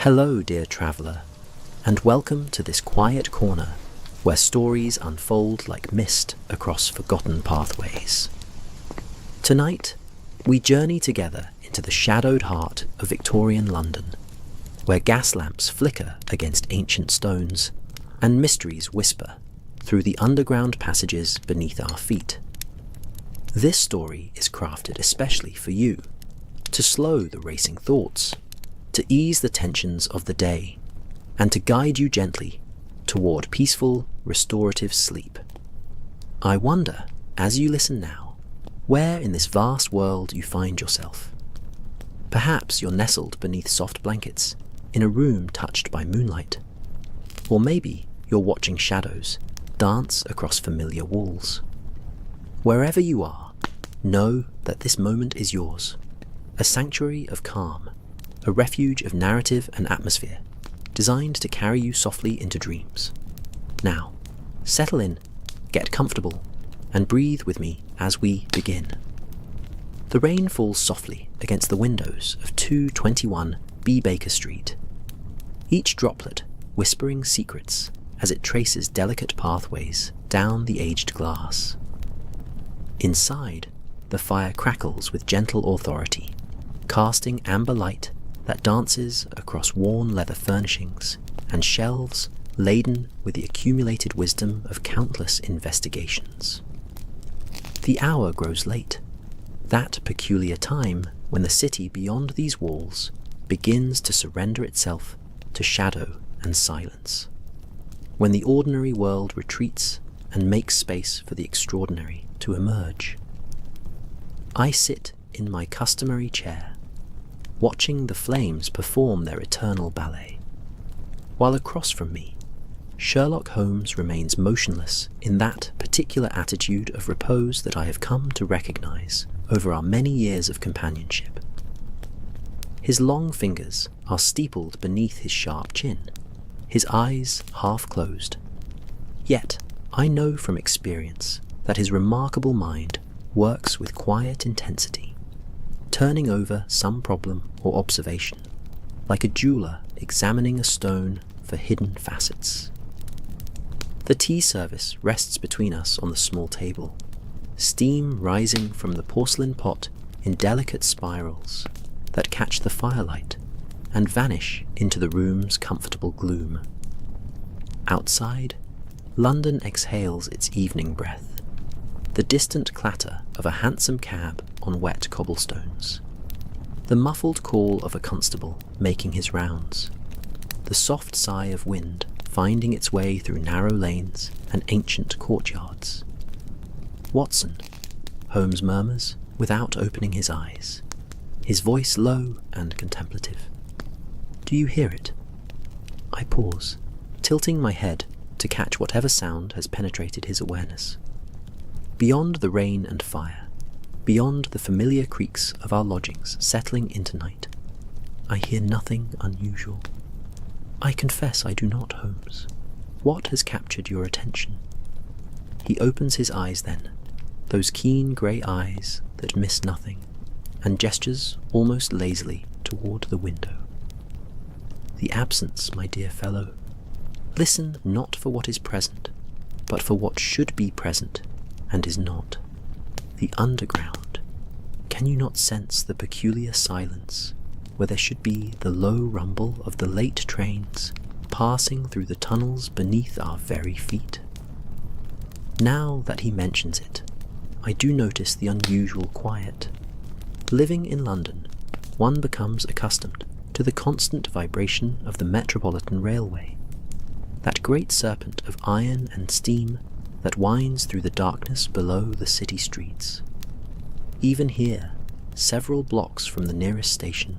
Hello, dear traveller, and welcome to this quiet corner where stories unfold like mist across forgotten pathways. Tonight, we journey together into the shadowed heart of Victorian London, where gas lamps flicker against ancient stones and mysteries whisper through the underground passages beneath our feet. This story is crafted especially for you, to slow the racing thoughts, to ease the tensions of the day, and to guide you gently toward peaceful, restorative sleep. I wonder, as you listen now, where in this vast world you find yourself. Perhaps you're nestled beneath soft blankets in a room touched by moonlight. Or maybe you're watching shadows dance across familiar walls. Wherever you are, know that this moment is yours, a sanctuary of calm, a refuge of narrative and atmosphere, designed to carry you softly into dreams. Now, settle in, get comfortable, and breathe with me as we begin. The rain falls softly against the windows of 221 B. Baker Street, each droplet whispering secrets as it traces delicate pathways down the aged glass. Inside, the fire crackles with gentle authority, casting amber light that dances across worn leather furnishings and shelves laden with the accumulated wisdom of countless investigations. The hour grows late, that peculiar time when the city beyond these walls begins to surrender itself to shadow and silence, when the ordinary world retreats and makes space for the extraordinary to emerge. I sit in my customary chair, watching the flames perform their eternal ballet, while across from me, Sherlock Holmes remains motionless in that particular attitude of repose that I have come to recognize over our many years of companionship. His long fingers are steepled beneath his sharp chin, his eyes half closed. Yet, I know from experience that his remarkable mind works with quiet intensity, turning over some problem or observation, like a jeweler examining a stone for hidden facets. The tea service rests between us on the small table, steam rising from the porcelain pot in delicate spirals that catch the firelight and vanish into the room's comfortable gloom. Outside, London exhales its evening breath, the distant clatter of a hansom cab on wet cobblestones, the muffled call of a constable making his rounds, the soft sigh of wind finding its way through narrow lanes and ancient courtyards. "Watson," Holmes murmurs without opening his eyes, his voice low and contemplative. "Do you hear it?" I pause, tilting my head to catch whatever sound has penetrated his awareness. Beyond the rain and fire, beyond the familiar creaks of our lodgings settling into night, I hear nothing unusual. "I confess I do not, Holmes. What has captured your attention?" He opens his eyes then, those keen grey eyes that miss nothing, and gestures almost lazily toward the window. "The absence, my dear fellow. Listen not for what is present, but for what should be present and is not. The underground. Can you not sense the peculiar silence where there should be the low rumble of the late trains passing through the tunnels beneath our very feet?" Now that he mentions it, I do notice the unusual quiet. Living in London, one becomes accustomed to the constant vibration of the Metropolitan Railway, that great serpent of iron and steam that winds through the darkness below the city streets. Even here, several blocks from the nearest station,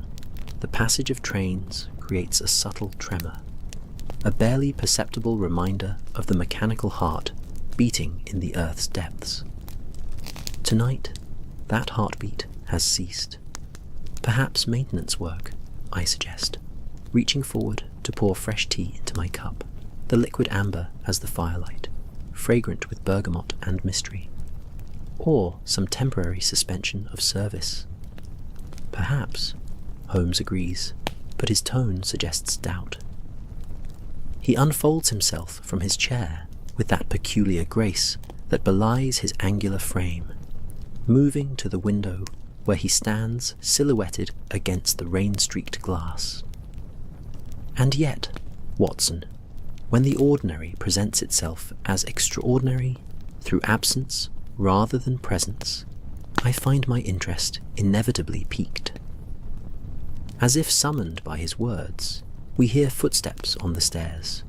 the passage of trains creates a subtle tremor, a barely perceptible reminder of the mechanical heart beating in the earth's depths. Tonight, that heartbeat has ceased. Perhaps maintenance work, I suggest, reaching forward to pour fresh tea into my cup, the liquid amber as the firelight, fragrant with bergamot and mystery. Or some temporary suspension of service. Perhaps, Holmes agrees, but his tone suggests doubt. He unfolds himself from his chair with that peculiar grace that belies his angular frame, moving to the window where he stands silhouetted against the rain-streaked glass. And yet, Watson, when the ordinary presents itself as extraordinary through absence rather than presence, I find my interest inevitably piqued. As if summoned by his words, we hear footsteps on the stairs.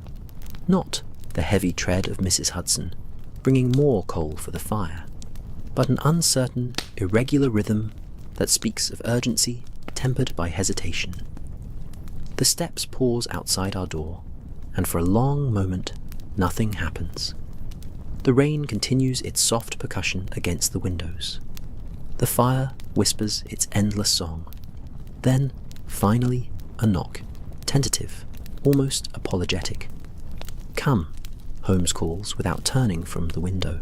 Not the heavy tread of Mrs. Hudson, bringing more coal for the fire, but an uncertain, irregular rhythm that speaks of urgency tempered by hesitation. The steps pause outside our door, and for a long moment, nothing happens. The rain continues its soft percussion against the windows. The fire whispers its endless song. Then, finally, a knock, tentative, almost apologetic. "Come," Holmes calls without turning from the window.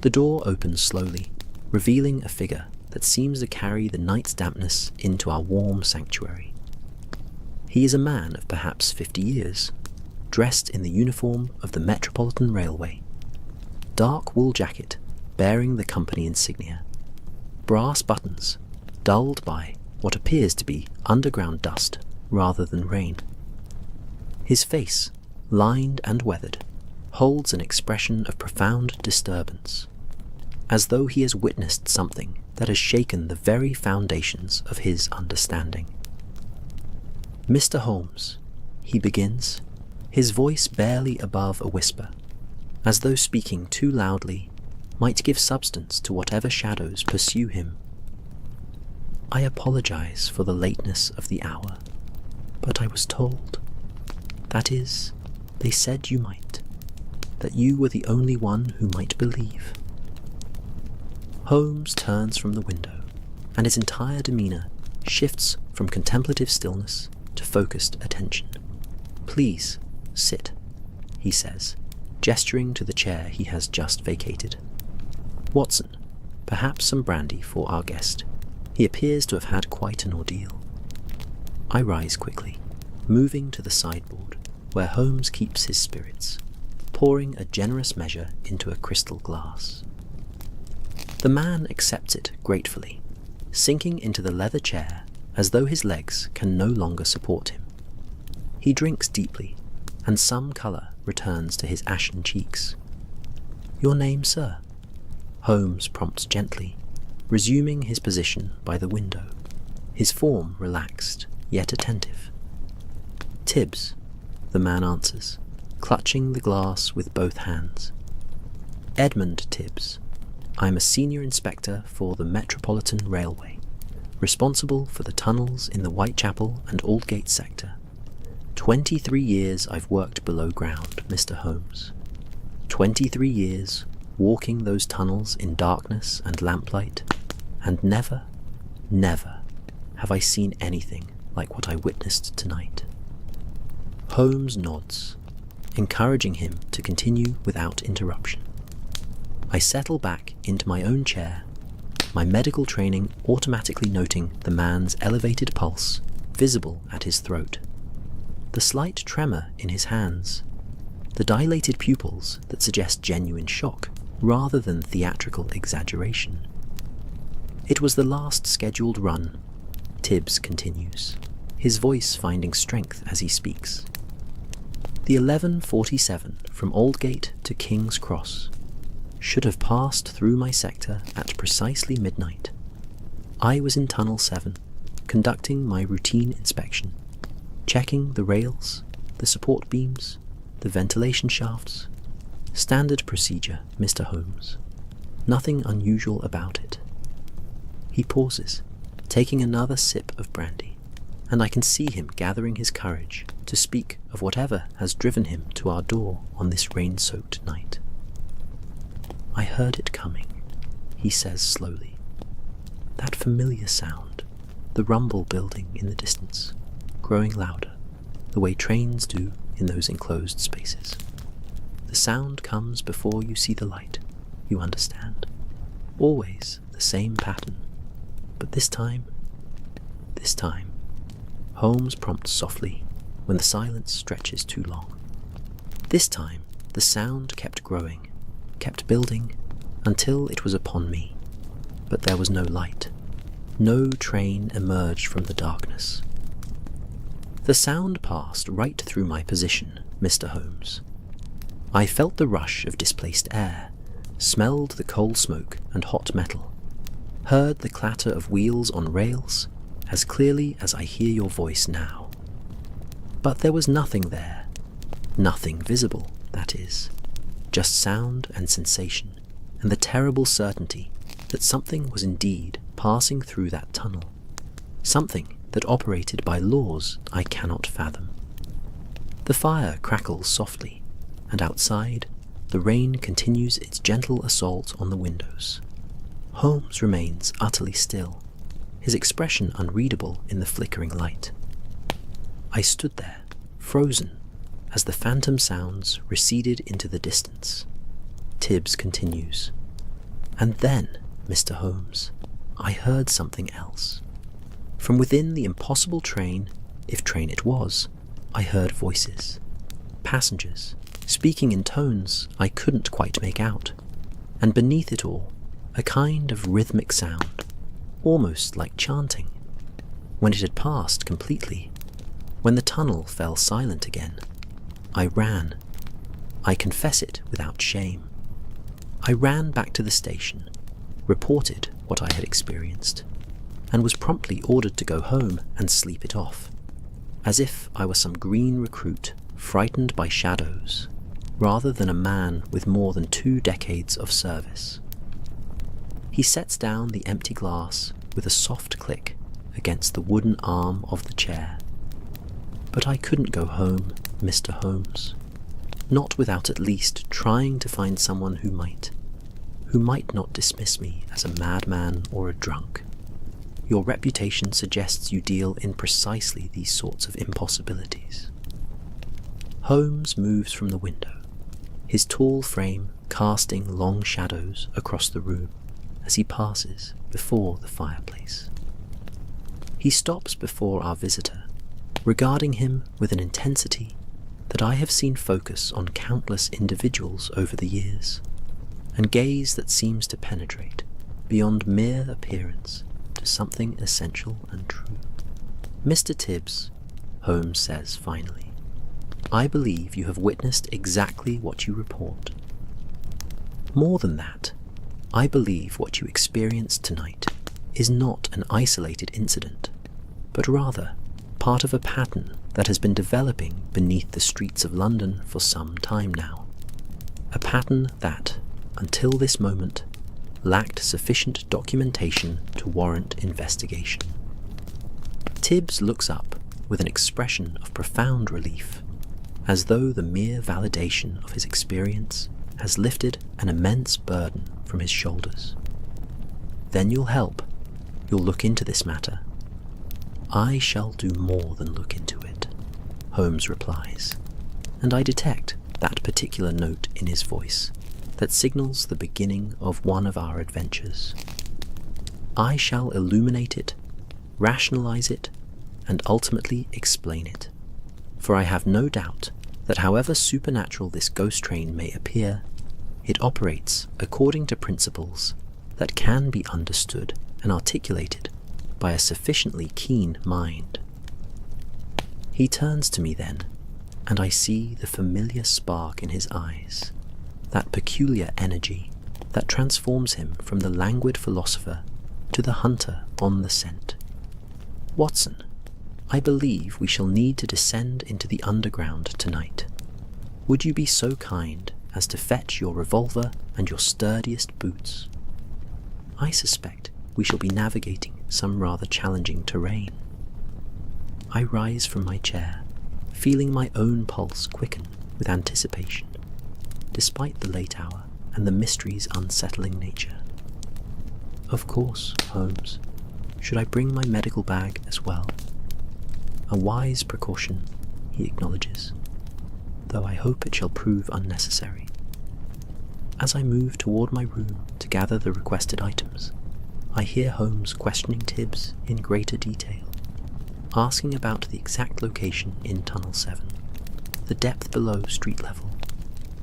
The door opens slowly, revealing a figure that seems to carry the night's dampness into our warm sanctuary. He is a man of perhaps 50 years, dressed in the uniform of the Metropolitan Railway. Dark wool jacket bearing the company insignia. Brass buttons, dulled by what appears to be underground dust rather than rain. His face, lined and weathered, holds an expression of profound disturbance, as though he has witnessed something that has shaken the very foundations of his understanding. "Mr. Holmes," he begins, his voice barely above a whisper, as though speaking too loudly might give substance to whatever shadows pursue him. "I apologize for the lateness of the hour, but I was told. That is, they said you might, that you were the only one who might believe." Holmes turns from the window, and his entire demeanor shifts from contemplative stillness to focused attention. "Please, sit," he says, gesturing to the chair he has just vacated. "Watson, perhaps some brandy for our guest. He appears to have had quite an ordeal." I rise quickly, moving to the sideboard, where Holmes keeps his spirits, pouring a generous measure into a crystal glass. The man accepts it gratefully, sinking into the leather chair as though his legs can no longer support him. He drinks deeply, and some colour returns to his ashen cheeks. "Your name, sir?" Holmes prompts gently, resuming his position by the window, his form relaxed, yet attentive. "Tibs," the man answers, clutching the glass with both hands. "Edmund Tibs. I'm a senior inspector for the Metropolitan Railway, responsible for the tunnels in the Whitechapel and Aldgate sector. 23 years I've worked below ground, Mr. Holmes. 23 years walking those tunnels in darkness and lamplight, and never, never have I seen anything like what I witnessed tonight." Holmes nods, encouraging him to continue without interruption. I settle back into my own chair, my medical training automatically noting the man's elevated pulse visible at his throat, the slight tremor in his hands, the dilated pupils that suggest genuine shock rather than theatrical exaggeration. "It was the last scheduled run," Tibs continues, his voice finding strength as he speaks. "The 11:47 from Aldgate to King's Cross should have passed through my sector at precisely midnight. I was in Tunnel 7, conducting my routine inspection, checking the rails, the support beams, the ventilation shafts. Standard procedure, Mr. Holmes. Nothing unusual about it." He pauses, taking another sip of brandy, and I can see him gathering his courage to speak of whatever has driven him to our door on this rain-soaked night. "I heard it coming," he says slowly. "That familiar sound, the rumble building in the distance, growing louder, the way trains do in those enclosed spaces. The sound comes before you see the light, you understand. Always the same pattern, but this time, Holmes prompts softly when the silence stretches too long. This time, the sound kept growing, kept building, until it was upon me. But there was no light. No train emerged from the darkness. The sound passed right through my position, Mr. Holmes. I felt the rush of displaced air, smelled the coal smoke and hot metal, heard the clatter of wheels on rails as clearly as I hear your voice now. But there was nothing there. Nothing visible, that is. Just sound and sensation, and the terrible certainty that something was indeed passing through that tunnel. Something that operated by laws I cannot fathom. The fire crackles softly, and outside, the rain continues its gentle assault on the windows. Holmes remains utterly still, his expression unreadable in the flickering light. I stood there, frozen, as the phantom sounds receded into the distance. Tibs continues. And then, Mr. Holmes, I heard something else. From within the impossible train, if train it was, I heard voices. Passengers, speaking in tones I couldn't quite make out. And beneath it all, a kind of rhythmic sound, almost like chanting. When it had passed completely, when the tunnel fell silent again, I ran. I confess it without shame. I ran back to the station, reported what I had experienced, and was promptly ordered to go home and sleep it off, as if I were some green recruit frightened by shadows, rather than a man with more than 2 decades of service. He sets down the empty glass with a soft click against the wooden arm of the chair. But I couldn't go home, Mr. Holmes, not without at least trying to find someone who might not dismiss me as a madman or a drunk. Your reputation suggests you deal in precisely these sorts of impossibilities. Holmes moves from the window, his tall frame casting long shadows across the room as he passes before the fireplace. He stops before our visitor, regarding him with an intensity that I have seen focus on countless individuals over the years, and gaze that seems to penetrate beyond mere appearance to something essential and true. Mr. Tibs, Holmes says finally, I believe you have witnessed exactly what you report. More than that, I believe what you experienced tonight is not an isolated incident, but rather part of a pattern that has been developing beneath the streets of London for some time now. A pattern that, until this moment, lacked sufficient documentation to warrant investigation. Tibs looks up with an expression of profound relief, as though the mere validation of his experience has lifted an immense burden from his shoulders. Then you'll help. You'll look into this matter. I shall do more than look into it, Holmes replies, and I detect that particular note in his voice that signals the beginning of one of our adventures. I shall illuminate it, rationalize it, and ultimately explain it, for I have no doubt that however supernatural this ghost train may appear, it operates according to principles that can be understood and articulated by a sufficiently keen mind. He turns to me then, and I see the familiar spark in his eyes, that peculiar energy that transforms him from the languid philosopher to the hunter on the scent. Watson, I believe we shall need to descend into the underground tonight. Would you be so kind as to fetch your revolver and your sturdiest boots? I suspect we shall be navigating some rather challenging terrain. I rise from my chair, feeling my own pulse quicken with anticipation, despite the late hour and the mystery's unsettling nature. Of course, Holmes. Should I bring my medical bag as well? A wise precaution, he acknowledges, though I hope it shall prove unnecessary. As I move toward my room to gather the requested items, I hear Holmes questioning Tibs in greater detail. asking about the exact location in Tunnel 7, the depth below street level,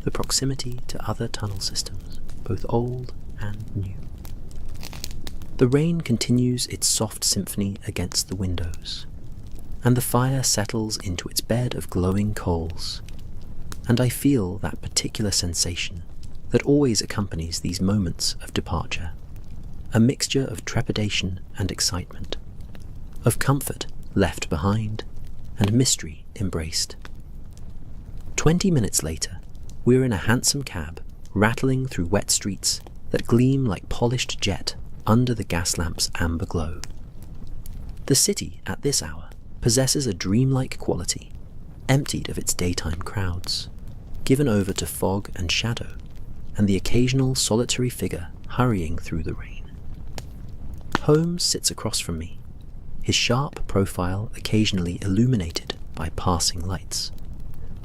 the proximity to other tunnel systems, both old and new. The rain continues its soft symphony against the windows, and the fire settles into its bed of glowing coals, and I feel that particular sensation that always accompanies these moments of departure, a mixture of trepidation and excitement, of comfort left behind and mystery embraced. 20 minutes later, we're in a handsome cab rattling through wet streets that gleam like polished jet under the gas lamp's amber glow. The city at this hour possesses a dreamlike quality, emptied of its daytime crowds, given over to fog and shadow, and the occasional solitary figure hurrying through the rain. Holmes sits across from me, his sharp profile occasionally illuminated by passing lights,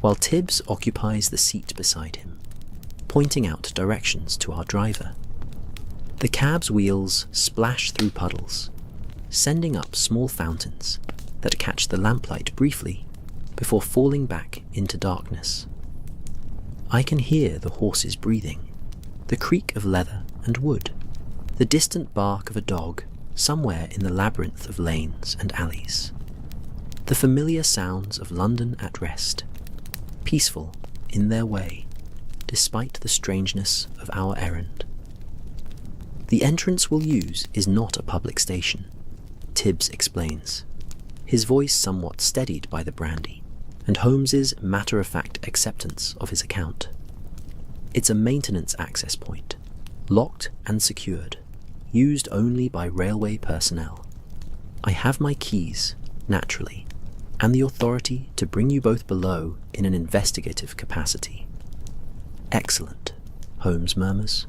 while Tibs occupies the seat beside him, pointing out directions to our driver. The cab's wheels splash through puddles, sending up small fountains that catch the lamplight briefly before falling back into darkness. I can hear the horses breathing, the creak of leather and wood, the distant bark of a dog somewhere in the labyrinth of lanes and alleys. The familiar sounds of London at rest, peaceful in their way, despite the strangeness of our errand. The entrance we'll use is not a public station, Tibs explains, his voice somewhat steadied by the brandy, and Holmes's matter-of-fact acceptance of his account. It's a maintenance access point, locked and secured, used only by railway personnel. I have my keys, naturally, and the authority to bring you both below in an investigative capacity. Excellent, Holmes murmurs.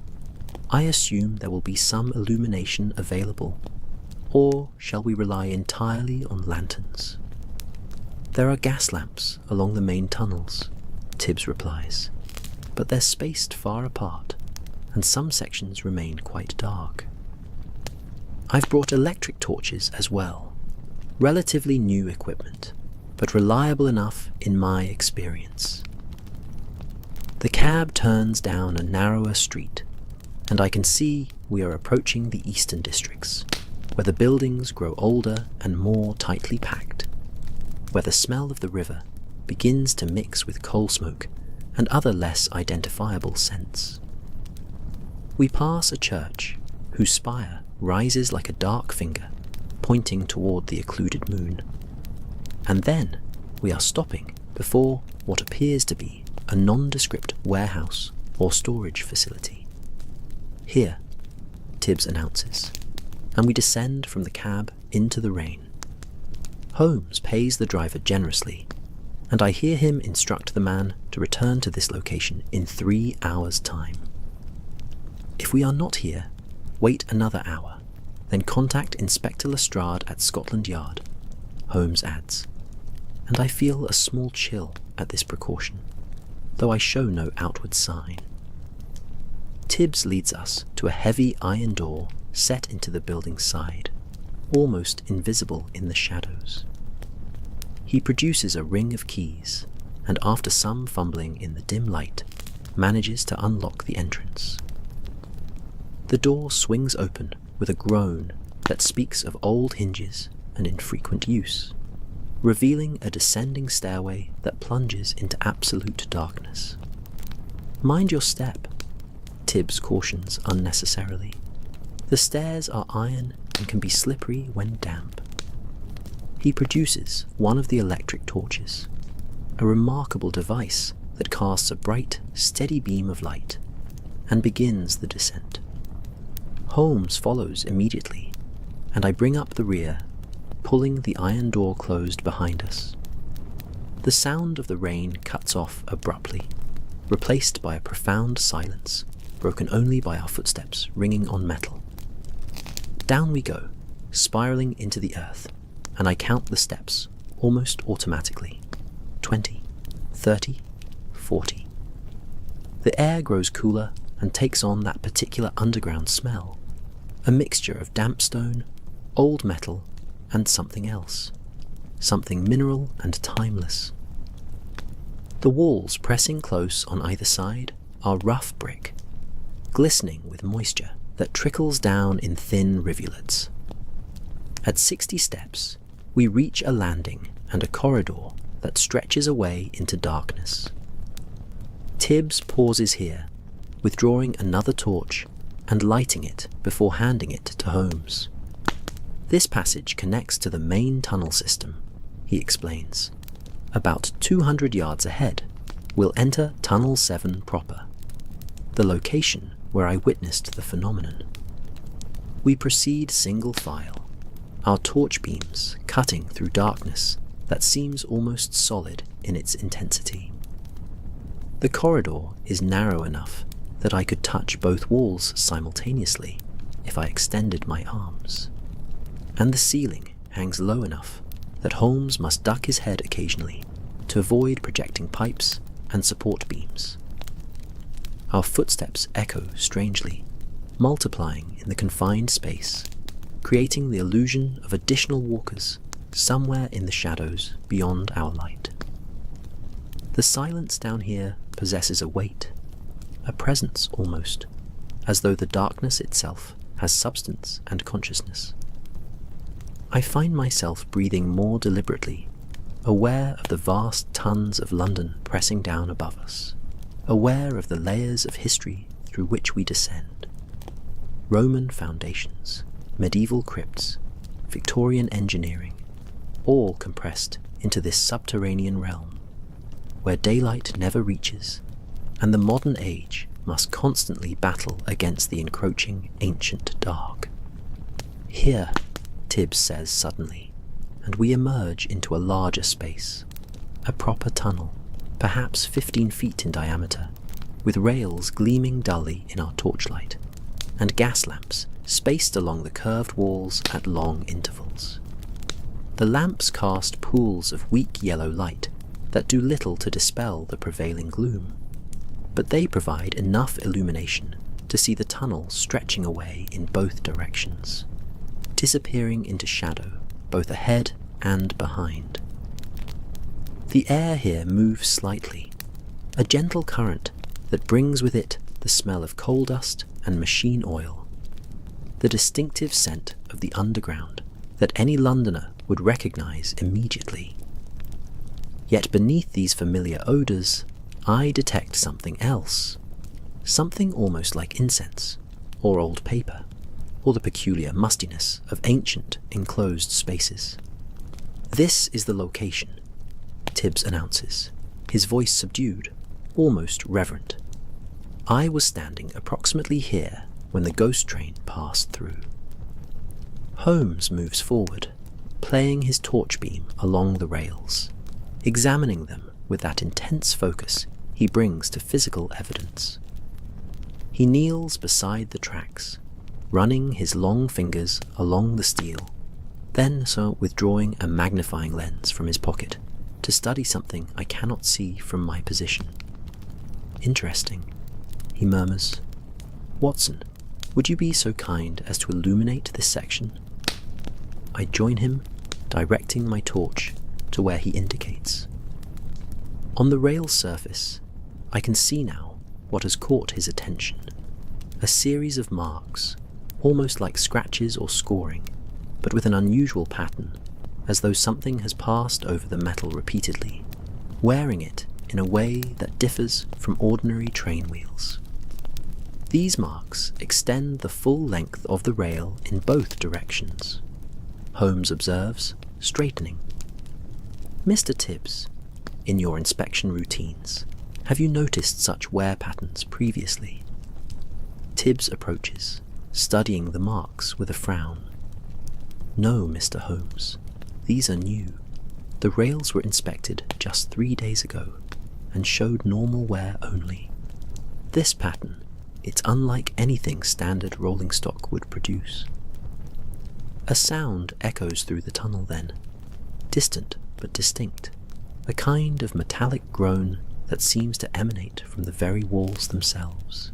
I assume there will be some illumination available, or shall we rely entirely on lanterns? There are gas lamps along the main tunnels, Tibs replies, but they're spaced far apart, and some sections remain quite dark. I've brought electric torches as well, relatively new equipment, but reliable enough in my experience. The cab turns down a narrower street, and I can see we are approaching the eastern districts, where the buildings grow older and more tightly packed, where the smell of the river begins to mix with coal smoke and other less identifiable scents. We pass a church whose spire rises like a dark finger pointing toward the occluded moon, and then we are stopping before what appears to be a nondescript warehouse or storage facility. Here, Tibs announces, and we descend from the cab into the rain. Holmes pays the driver generously, and I hear him instruct the man to return to this location in 3 hours' time. If we are not here, wait another hour, then contact Inspector Lestrade at Scotland Yard, Holmes adds, and I feel a small chill at this precaution, though I show no outward sign. Tibs leads us to a heavy iron door set into the building's side, almost invisible in the shadows. He produces a ring of keys, and after some fumbling in the dim light, manages to unlock the entrance. The door swings open with a groan that speaks of old hinges and infrequent use, revealing a descending stairway that plunges into absolute darkness. Mind your step, Tibs cautions unnecessarily. The stairs are iron and can be slippery when damp. He produces one of the electric torches, a remarkable device that casts a bright, steady beam of light, and begins the descent. Holmes follows immediately, and I bring up the rear, pulling the iron door closed behind us. The sound of the rain cuts off abruptly, replaced by a profound silence, broken only by our footsteps ringing on metal. Down we go, spiraling into the earth, and I count the steps almost automatically. 20, 30, 40. The air grows cooler and takes on that particular underground smell, a mixture of damp stone, old metal, and something else. something mineral and timeless. The walls pressing close on either side are rough brick, glistening with moisture that trickles down in thin rivulets. At 60 steps, we reach a landing and a corridor that stretches away into darkness. Tibs pauses here, withdrawing another torch and lighting it before handing it to Holmes. This passage connects to the main tunnel system, he explains. About 200 yards ahead, we'll enter Tunnel 7 proper, the location where I witnessed the phenomenon. We proceed single file, our torch beams cutting through darkness that seems almost solid in its intensity. The corridor is narrow enough that I could touch both walls simultaneously if I extended my arms, and the ceiling hangs low enough that Holmes must duck his head occasionally to avoid projecting pipes and support beams. Our footsteps echo strangely, multiplying in the confined space, creating the illusion of additional walkers somewhere in the shadows beyond our light. The silence down here possesses a weight, a presence almost, as though the darkness itself has substance and consciousness. I find myself breathing more deliberately, aware of the vast tons of London pressing down above us, aware of the layers of history through which we descend. Roman foundations, medieval crypts, Victorian engineering, all compressed into this subterranean realm, where daylight never reaches, and the modern age must constantly battle against the encroaching ancient dark. Here, Tibs says suddenly, and we emerge into a larger space, a proper tunnel, perhaps 15 feet in diameter, with rails gleaming dully in our torchlight, and gas lamps spaced along the curved walls at long intervals. The lamps cast pools of weak yellow light that do little to dispel the prevailing gloom, but they provide enough illumination to see the tunnel stretching away in both directions, disappearing into shadow both ahead and behind. The air here moves slightly, a gentle current that brings with it the smell of coal dust and machine oil, the distinctive scent of the underground that any Londoner would recognize immediately. Yet beneath these familiar odors, I detect something else, something almost like incense, or old paper, or the peculiar mustiness of ancient enclosed spaces. This is the location, Tibs announces, his voice subdued, almost reverent. I was standing approximately here when the ghost train passed through. Holmes moves forward, playing his torch beam along the rails, examining them with that intense focus he brings to physical evidence. He kneels beside the tracks, running his long fingers along the steel, then withdrawing a magnifying lens from his pocket to study something I cannot see from my position. "Interesting," he murmurs. "Watson, would you be so kind as to illuminate this section?" I join him, directing my torch to where he indicates. On the rail surface, I can see now what has caught his attention. A series of marks, almost like scratches or scoring, but with an unusual pattern, as though something has passed over the metal repeatedly, wearing it in a way that differs from ordinary train wheels. These marks extend the full length of the rail in both directions, Holmes observes, straightening. "Mr. Tibs, in your inspection routines, have you noticed such wear patterns previously?" Tibs approaches, studying the marks with a frown. "No, Mr. Holmes, these are new. The rails were inspected just 3 days ago and showed normal wear only. This pattern, it's unlike anything standard rolling stock would produce." A sound echoes through the tunnel then, distant but distinct, a kind of metallic groan that seems to emanate from the very walls themselves.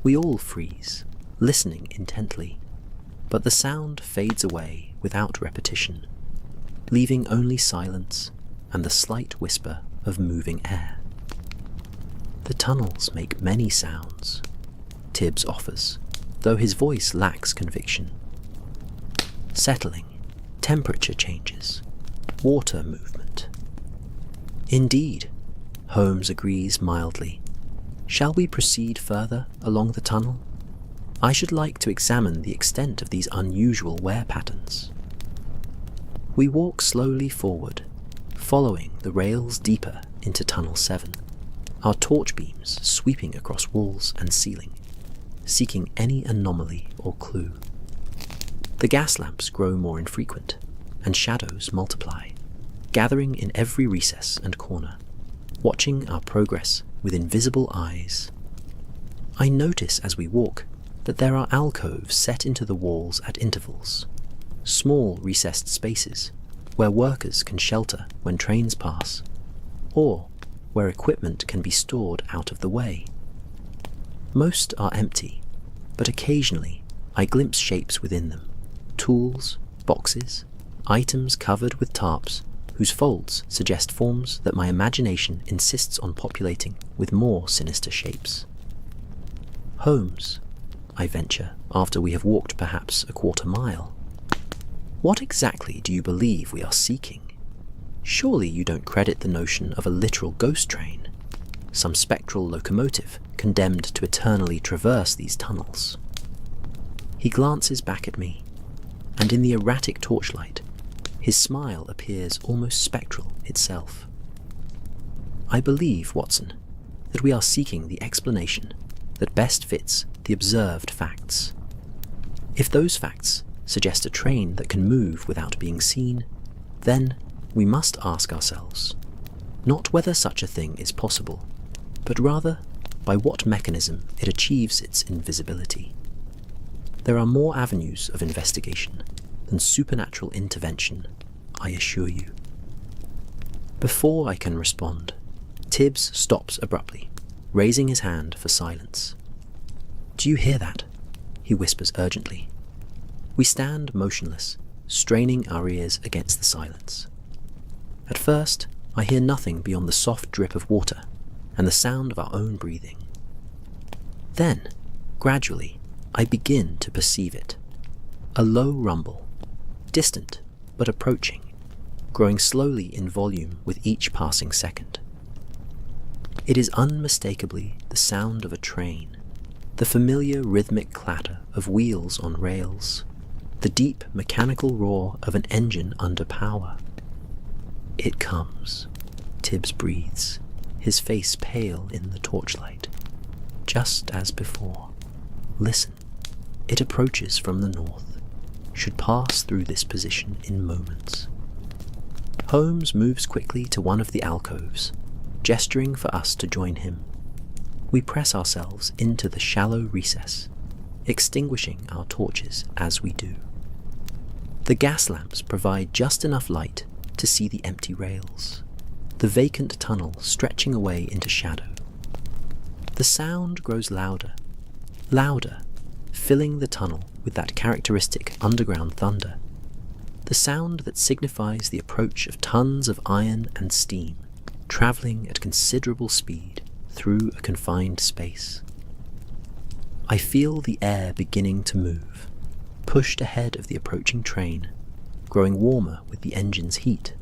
We all freeze, listening intently, but the sound fades away without repetition. leaving only silence and the slight whisper of moving air. The tunnels make many sounds, Tibs offers, though his voice lacks conviction. Settling, temperature changes, water movement. Indeed, Holmes agrees mildly. Shall we proceed further along the tunnel? I should like to examine the extent of these unusual wear patterns. We walk slowly forward, following the rails deeper into Tunnel 7, our torch beams sweeping across walls and ceiling, seeking any anomaly or clue. The gas lamps grow more infrequent, and shadows multiply, gathering in every recess and corner, watching our progress with invisible eyes. I notice as we walk that there are alcoves set into the walls at intervals, small recessed spaces where workers can shelter when trains pass, or where equipment can be stored out of the way. Most are empty, but occasionally I glimpse shapes within them, tools, boxes, items covered with tarps whose folds suggest forms that my imagination insists on populating with more sinister shapes. Holmes, I venture after we have walked perhaps a quarter mile, what exactly do you believe we are seeking? Surely you don't credit the notion of a literal ghost train, some spectral locomotive condemned to eternally traverse these tunnels. He glances back at me, and in the erratic torchlight, his smile appears almost spectral itself. I believe, Watson, that we are seeking the explanation that best fits the observed facts. If those facts suggest a train that can move without being seen, then we must ask ourselves, not whether such a thing is possible, but rather by what mechanism it achieves its invisibility. There are more avenues of investigation than supernatural intervention, I assure you. Before I can respond, Tibs stops abruptly, raising his hand for silence. "Do you hear that?" he whispers urgently. We stand motionless, straining our ears against the silence. At first, I hear nothing beyond the soft drip of water and the sound of our own breathing. Then, gradually, I begin to perceive it. A low rumble, distant but approaching, growing slowly in volume with each passing second. It is unmistakably the sound of a train, the familiar rhythmic clatter of wheels on rails, the deep mechanical roar of an engine under power. "It comes," Tibs breathes, his face pale in the torchlight. "Just as before. Listen, it approaches from the north, should pass through this position in moments." Holmes moves quickly to one of the alcoves, gesturing for us to join him. We press ourselves into the shallow recess, extinguishing our torches as we do. The gas lamps provide just enough light to see the empty rails, the vacant tunnel stretching away into shadow. The sound grows louder, louder, filling the tunnel with that characteristic underground thunder, the sound that signifies the approach of tons of iron and steam, travelling at considerable speed through a confined space. I feel the air beginning to move, pushed ahead of the approaching train, growing warmer with the engine's heat.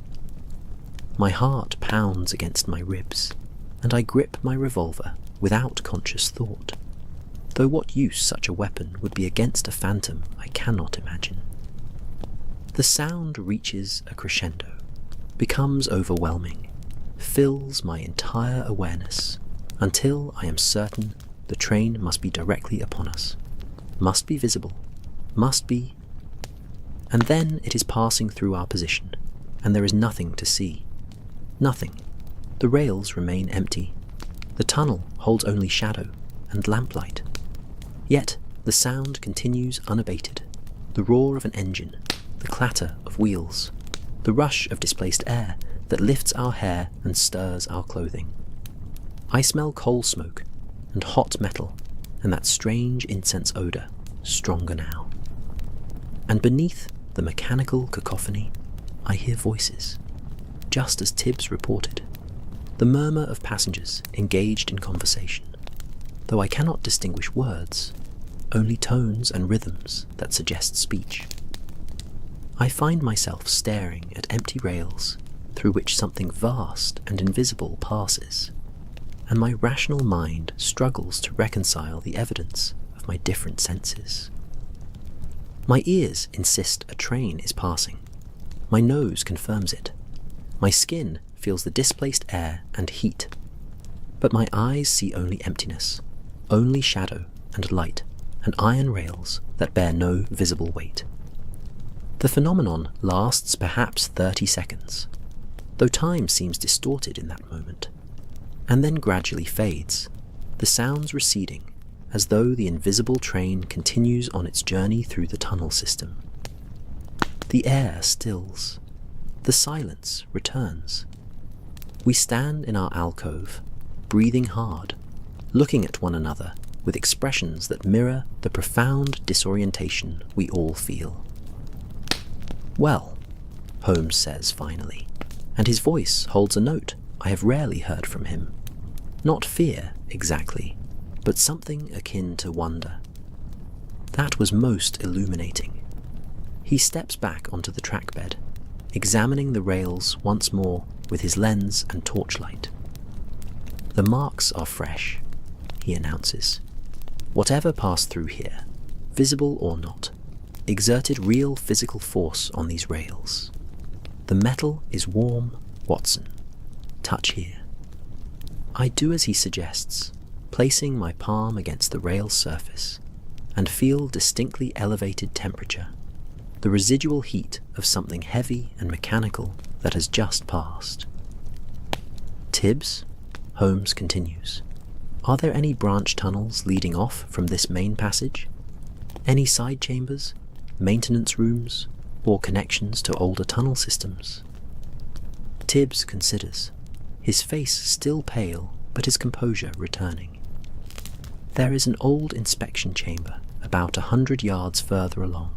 My heart pounds against my ribs, and I grip my revolver without conscious thought, though what use such a weapon would be against a phantom I cannot imagine. The sound reaches a crescendo, becomes overwhelming, fills my entire awareness, until I am certain the train must be directly upon us, must be visible, must be... And then it is passing through our position, and there is nothing to see. Nothing. The rails remain empty. The tunnel holds only shadow and lamplight. Yet the sound continues unabated, the roar of an engine, the clatter of wheels, the rush of displaced air that lifts our hair and stirs our clothing. I smell coal smoke and hot metal and that strange incense odour, stronger now. And beneath the mechanical cacophony, I hear voices, just as Tibs reported, the murmur of passengers engaged in conversation, though I cannot distinguish words, only tones and rhythms that suggest speech. I find myself staring at empty rails through which something vast and invisible passes, and my rational mind struggles to reconcile the evidence of my different senses. My ears insist a train is passing. My nose confirms it. My skin feels the displaced air and heat. But my eyes see only emptiness, only shadow and light, and iron rails that bear no visible weight. The phenomenon lasts perhaps 30 seconds, though time seems distorted in that moment, and then gradually fades, the sounds receding as though the invisible train continues on its journey through the tunnel system. The air stills. The silence returns. We stand in our alcove, breathing hard, looking at one another with expressions that mirror the profound disorientation we all feel. "Well," Holmes says finally, and his voice holds a note I have rarely heard from him. Not fear, exactly, but something akin to wonder. That was most illuminating. He steps back onto the trackbed, examining the rails once more with his lens and torchlight. "The marks are fresh," he announces. "Whatever passed through here, visible or not, exerted real physical force on these rails. The metal is warm, Watson. Touch here." I do as he suggests, placing my palm against the rail's surface, and feel distinctly elevated temperature, the residual heat of something heavy and mechanical that has just passed. "Tibs," Holmes continues, "are there any branch tunnels leading off from this main passage? Any side chambers, maintenance rooms, or connections to older tunnel systems?" Tibs considers, his face still pale but his composure returning. "There is an old inspection chamber about 100 yards further along,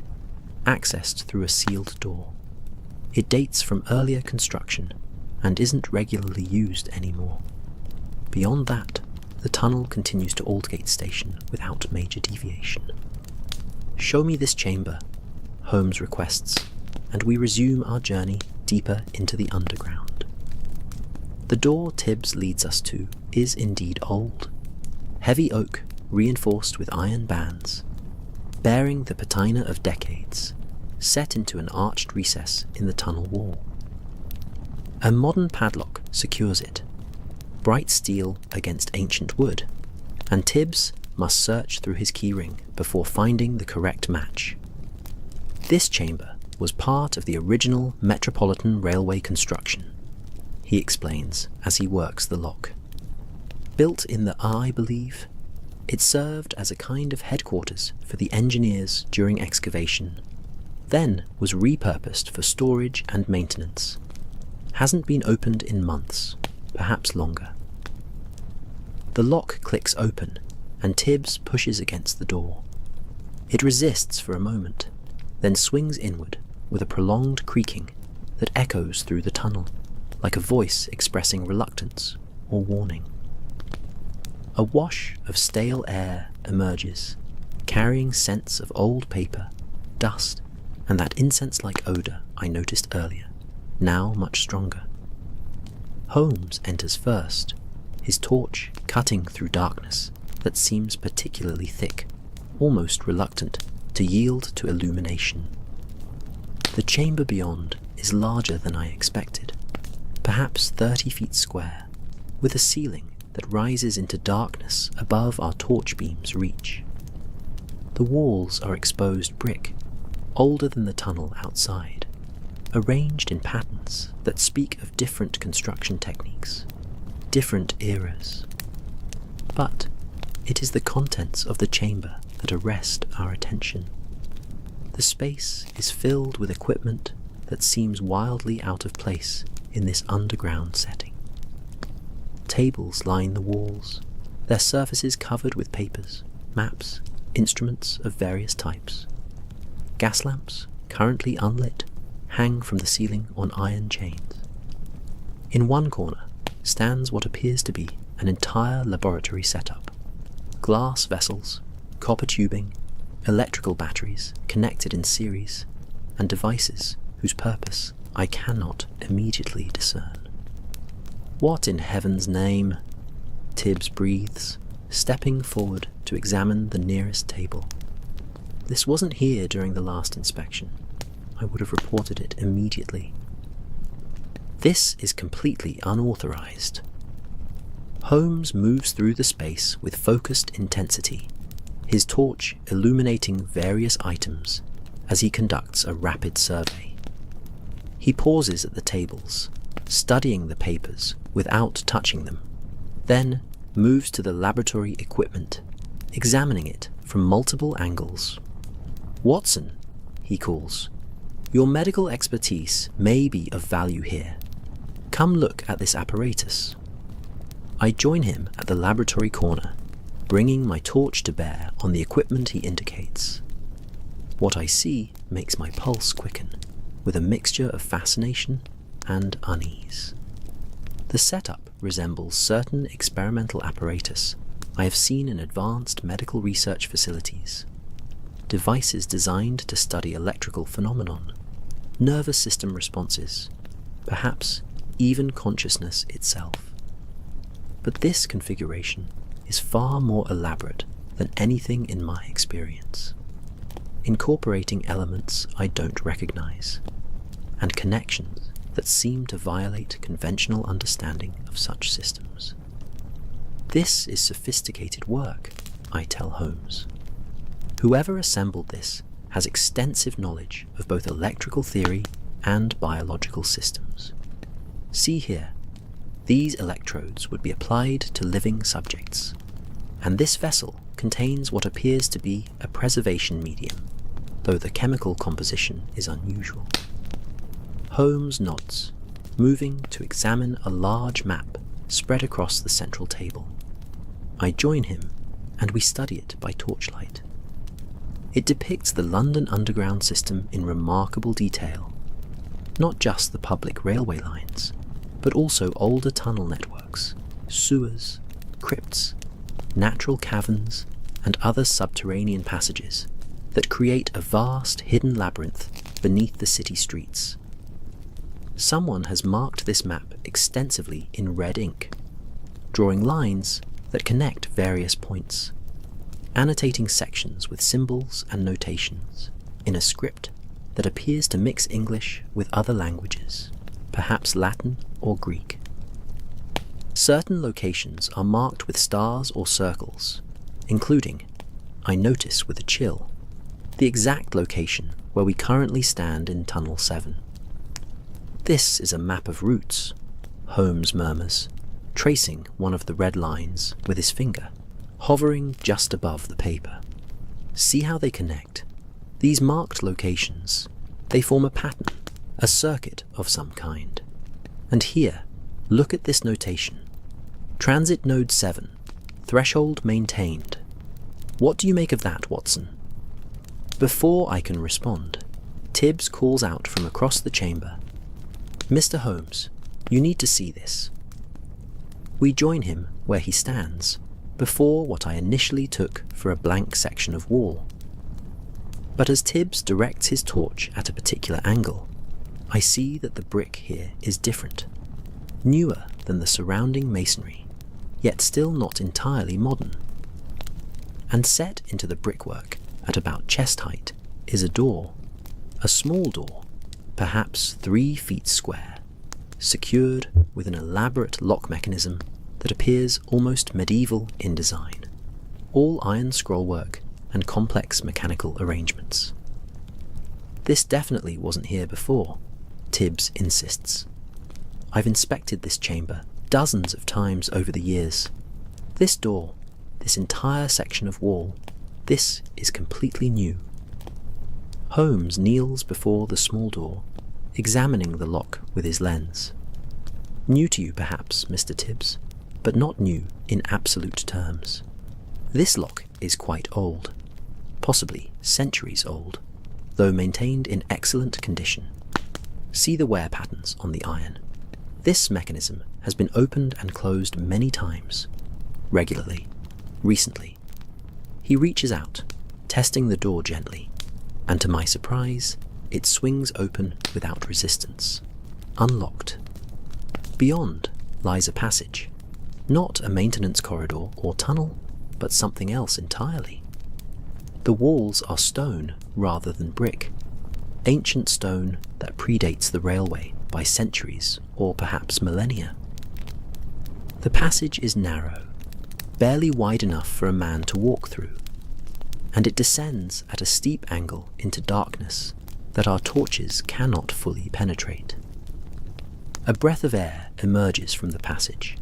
accessed through a sealed door. It dates from earlier construction and isn't regularly used anymore. Beyond that, the tunnel continues to Aldgate Station without major deviation." "Show me this chamber," Holmes requests, and we resume our journey deeper into the underground. The door Tibs leads us to is indeed old. Heavy oak reinforced with iron bands, bearing the patina of decades, set into an arched recess in the tunnel wall. A modern padlock secures it, bright steel against ancient wood, and Tibs must search through his keyring before finding the correct match. "This chamber was part of the original Metropolitan Railway construction," he explains as he works the lock. "Built in the I believe, it served as a kind of headquarters for the engineers during excavation, then was repurposed for storage and maintenance. Hasn't been opened in months, perhaps longer." The lock clicks open, and Tibs pushes against the door. It resists for a moment, then swings inward with a prolonged creaking that echoes through the tunnel, like a voice expressing reluctance or warning. A wash of stale air emerges, carrying scents of old paper, dust, and that incense-like odour I noticed earlier, now much stronger. Holmes enters first, his torch cutting through darkness that seems particularly thick, almost reluctant to yield to illumination. The chamber beyond is larger than I expected, perhaps 30 feet square, with a ceiling that rises into darkness above our torch beam's reach. The walls are exposed brick, older than the tunnel outside, arranged in patterns that speak of different construction techniques, different eras. But it is the contents of the chamber that arrest our attention. The space is filled with equipment that seems wildly out of place in this underground setting. Tables line the walls, their surfaces covered with papers, maps, instruments of various types. Gas lamps, currently unlit, hang from the ceiling on iron chains. In one corner stands what appears to be an entire laboratory setup. Glass vessels, copper tubing, electrical batteries connected in series, and devices whose purpose I cannot immediately discern. What in heaven's name? Tibs breathes, stepping forward to examine the nearest table. This wasn't here during the last inspection. I would have reported it immediately. This is completely unauthorized. Holmes moves through the space with focused intensity, his torch illuminating various items as he conducts a rapid survey. He pauses at the tables, studying the papers without touching them, then moves to the laboratory equipment, examining it from multiple angles. "Watson," he calls, "your medical expertise may be of value here. Come look at this apparatus." I join him at the laboratory corner, bringing my torch to bear on the equipment he indicates. What I see makes my pulse quicken, with a mixture of fascination and unease. The setup resembles certain experimental apparatus I have seen in advanced medical research facilities. Devices designed to study electrical phenomenon, nervous system responses, perhaps even consciousness itself. But this configuration is far more elaborate than anything in my experience, incorporating elements I don't recognize, and connections that seem to violate conventional understanding of such systems. This is sophisticated work, I tell Holmes. Whoever assembled this has extensive knowledge of both electrical theory and biological systems. See here, these electrodes would be applied to living subjects, and this vessel contains what appears to be a preservation medium, though the chemical composition is unusual. Holmes nods, moving to examine a large map spread across the central table. I join him, and we study it by torchlight. It depicts the London Underground system in remarkable detail, not just the public railway lines, but also older tunnel networks, sewers, crypts, natural caverns, and other subterranean passages that create a vast hidden labyrinth beneath the city streets. Someone has marked this map extensively in red ink, drawing lines that connect various points, annotating sections with symbols and notations in a script that appears to mix English with other languages, perhaps Latin or Greek. Certain locations are marked with stars or circles, including, I notice with a chill, the exact location where we currently stand in Tunnel 7. "This is a map of routes," Holmes murmurs, tracing one of the red lines with his finger, hovering just above the paper. "See how they connect? These marked locations, they form a pattern, a circuit of some kind. And here, look at this notation. Transit Node 7, threshold maintained. What do you make of that, Watson?" Before I can respond, Tibs calls out from across the chamber, "Mr. Holmes, you need to see this." We join him where he stands, before what I initially took for a blank section of wall. But as Tibs directs his torch at a particular angle, I see that the brick here is different, newer than the surrounding masonry, yet still not entirely modern. And set into the brickwork at about chest height is a door, a small door, perhaps 3 feet square, secured with an elaborate lock mechanism that appears almost medieval in design, all iron scrollwork and complex mechanical arrangements. "This definitely wasn't here before," Tibs insists. "I've inspected this chamber dozens of times over the years. This door, this entire section of wall, this is completely new." Holmes kneels before the small door, examining the lock with his lens. "New to you perhaps, Mr. Tibs, but not new in absolute terms. This lock is quite old, possibly centuries old, though maintained in excellent condition. See the wear patterns on the iron. This mechanism has been opened and closed many times, regularly, recently. He reaches out, testing the door gently, and to my surprise, it swings open without resistance, unlocked. Beyond lies a passage, not a maintenance corridor or tunnel, but something else entirely. The walls are stone rather than brick, ancient stone that predates the railway by centuries or perhaps millennia. The passage is narrow, barely wide enough for a man to walk through, and it descends at a steep angle into darkness that our torches cannot fully penetrate. A breath of air emerges from the passage,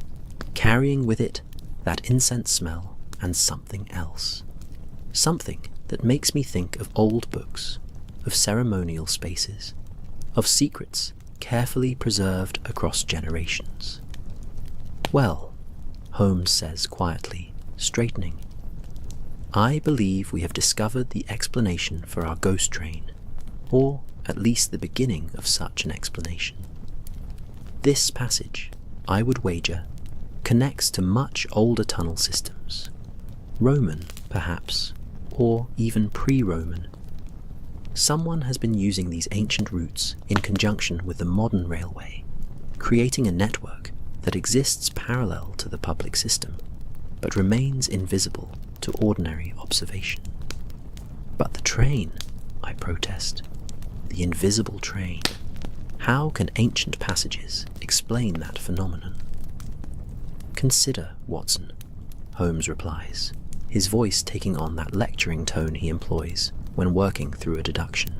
carrying with it that incense smell and something else. Something that makes me think of old books, of ceremonial spaces, of secrets carefully preserved across generations. Well, Holmes says quietly, straightening, I believe we have discovered the explanation for our ghost train, or at least the beginning of such an explanation. This passage, I would wager, connects to much older tunnel systems, Roman, perhaps, or even pre-Roman. Someone has been using these ancient routes in conjunction with the modern railway, creating a network that exists parallel to the public system, but remains invisible to ordinary observation. But the train, I protest, the invisible train. How can ancient passages explain that phenomenon? Consider, Watson, Holmes replies, his voice taking on that lecturing tone he employs when working through a deduction.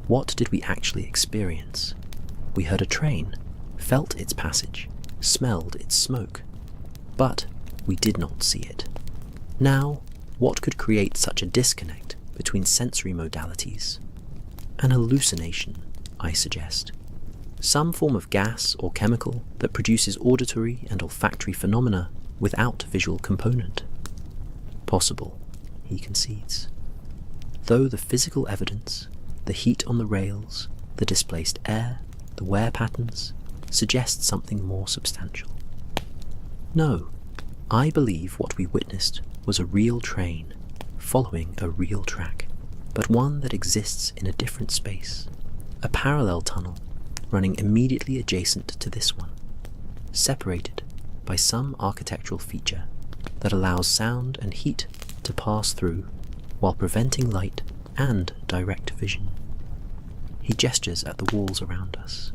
What did we actually experience? We heard a train, felt its passage, smelled its smoke, but we did not see it. Now, what could create such a disconnect between sensory modalities? An hallucination, I suggest. Some form of gas or chemical that produces auditory and olfactory phenomena without visual component. Possible, he concedes. Though the physical evidence, the heat on the rails, the displaced air, the wear patterns, suggest something more substantial. No, I believe what we witnessed was a real train, following a real track, but one that exists in a different space, a parallel tunnel running immediately adjacent to this one, separated by some architectural feature that allows sound and heat to pass through while preventing light and direct vision. He gestures at the walls around us.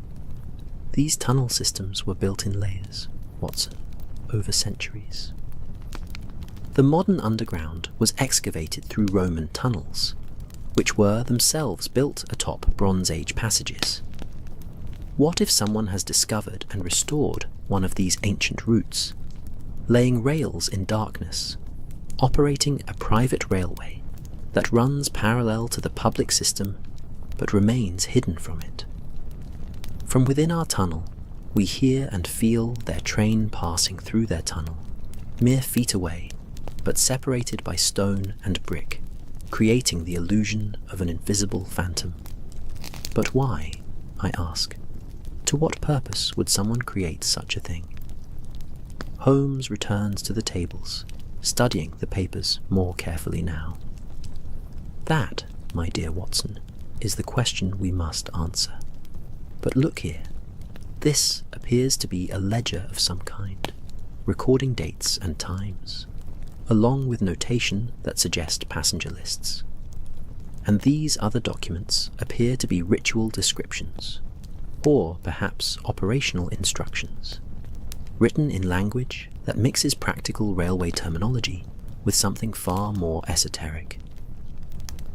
These tunnel systems were built in layers, Watson, over centuries. The modern underground was excavated through Roman tunnels, which were themselves built atop Bronze Age passages. What if someone has discovered and restored one of these ancient routes, laying rails in darkness, operating a private railway that runs parallel to the public system but remains hidden from it? From within our tunnel, we hear and feel their train passing through their tunnel, mere feet away, but separated by stone and brick, creating the illusion of an invisible phantom. But why, I ask? To what purpose would someone create such a thing? Holmes returns to the tables, studying the papers more carefully now. That, my dear Watson, is the question we must answer. But look here. This appears to be a ledger of some kind, recording dates and times, along with notation that suggest passenger lists. And these other documents appear to be ritual descriptions, or perhaps operational instructions, written in language that mixes practical railway terminology with something far more esoteric.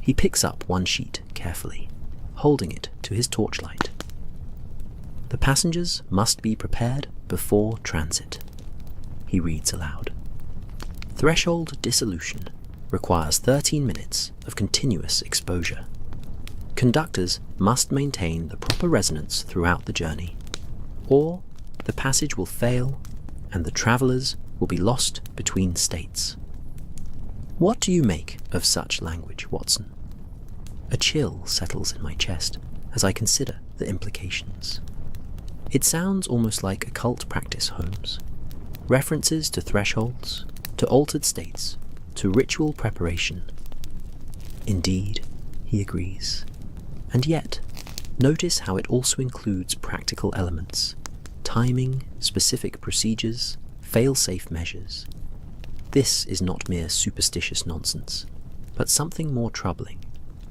He picks up one sheet carefully, holding it to his torchlight. The passengers must be prepared before transit, he reads aloud. Threshold dissolution requires 13 minutes of continuous exposure. Conductors must maintain the proper resonance throughout the journey, or the passage will fail and the travellers will be lost between states. What do you make of such language, Watson? A chill settles in my chest as I consider the implications. It sounds almost like occult practice, Holmes. References to thresholds, to altered states, to ritual preparation. Indeed, he agrees. And yet, notice how it also includes practical elements, timing, specific procedures, fail-safe measures. This is not mere superstitious nonsense, but something more troubling,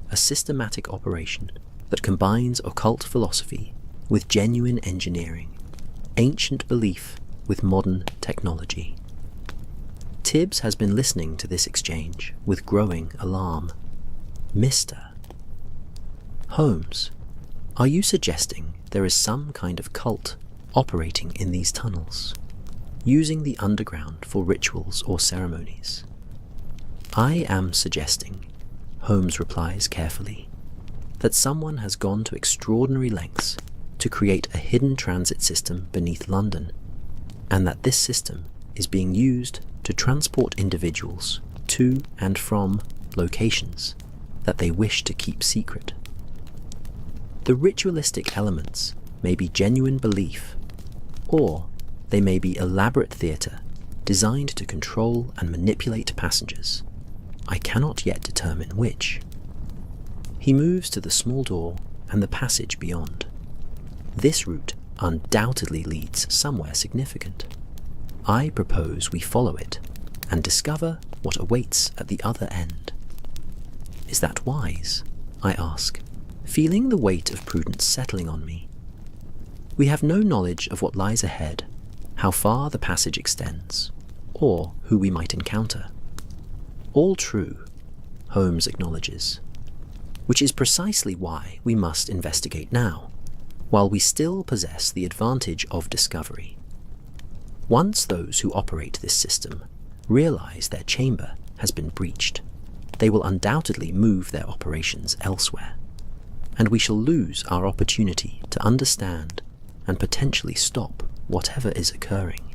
a systematic operation that combines occult philosophy with genuine engineering, ancient belief with modern technology. Tibs has been listening to this exchange with growing alarm. Mr. Holmes, are you suggesting there is some kind of cult operating in these tunnels, using the underground for rituals or ceremonies? I am suggesting, Holmes replies carefully, that someone has gone to extraordinary lengths to create a hidden transit system beneath London, and that this system is being used to transport individuals to and from locations that they wish to keep secret. The ritualistic elements may be genuine belief, or they may be elaborate theatre designed to control and manipulate passengers. I cannot yet determine which. He moves to the small door and the passage beyond. This route undoubtedly leads somewhere significant. I propose we follow it and discover what awaits at the other end. Is that wise? I ask, feeling the weight of prudence settling on me. We have no knowledge of what lies ahead, how far the passage extends, or who we might encounter. All true, Holmes acknowledges, which is precisely why we must investigate now, while we still possess the advantage of discovery. Once those who operate this system realize their chamber has been breached, they will undoubtedly move their operations elsewhere, and we shall lose our opportunity to understand and potentially stop whatever is occurring.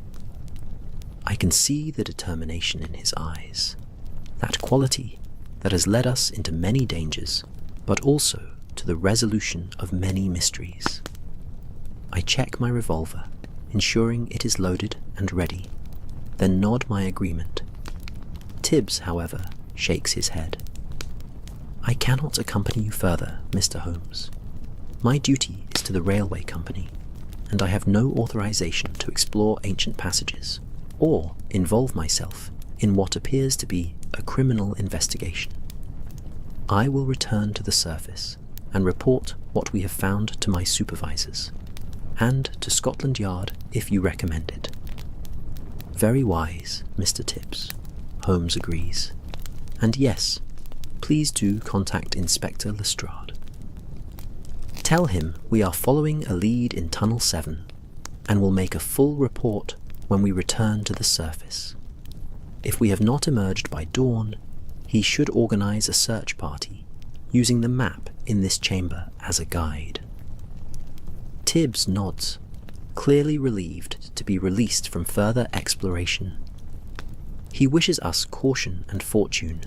I can see the determination in his eyes, that quality that has led us into many dangers, but also to the resolution of many mysteries. I check my revolver, ensuring it is loaded and ready, then nod my agreement. Tibs, however, shakes his head. I cannot accompany you further, Mr. Holmes. My duty is to the railway company, and I have no authorization to explore ancient passages or involve myself in what appears to be a criminal investigation. I will return to the surface and report what we have found to my supervisors, and to Scotland Yard if you recommend it. Very wise, Mr. Tibs, Holmes agrees. And yes, please do contact Inspector Lestrade. Tell him we are following a lead in Tunnel 7 and will make a full report when we return to the surface. If we have not emerged by dawn, he should organize a search party using the map in this chamber as a guide. Tibs nods, clearly relieved to be released from further exploration. He wishes us caution and fortune,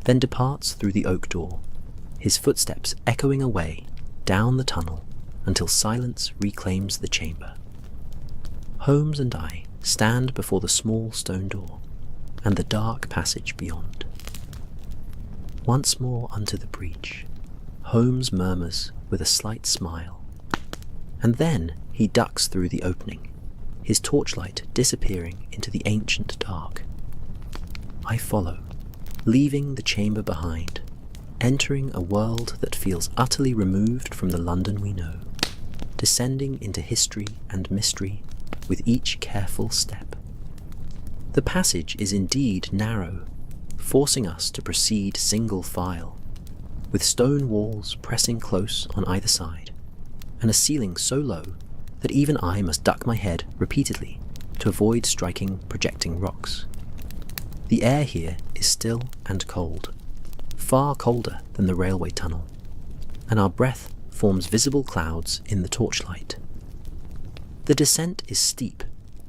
then departs through the oak door, his footsteps echoing away down the tunnel until silence reclaims the chamber. Holmes and I stand before the small stone door and the dark passage beyond. Once more unto the breach, Holmes murmurs with a slight smile, and then he ducks through the opening, his torchlight disappearing into the ancient dark. I follow, leaving the chamber behind, entering a world that feels utterly removed from the London we know, descending into history and mystery with each careful step. The passage is indeed narrow, forcing us to proceed single file, with stone walls pressing close on either side, and a ceiling so low that even I must duck my head repeatedly to avoid striking projecting rocks. The air here is still and cold, far colder than the railway tunnel, and our breath forms visible clouds in the torchlight. The descent is steep,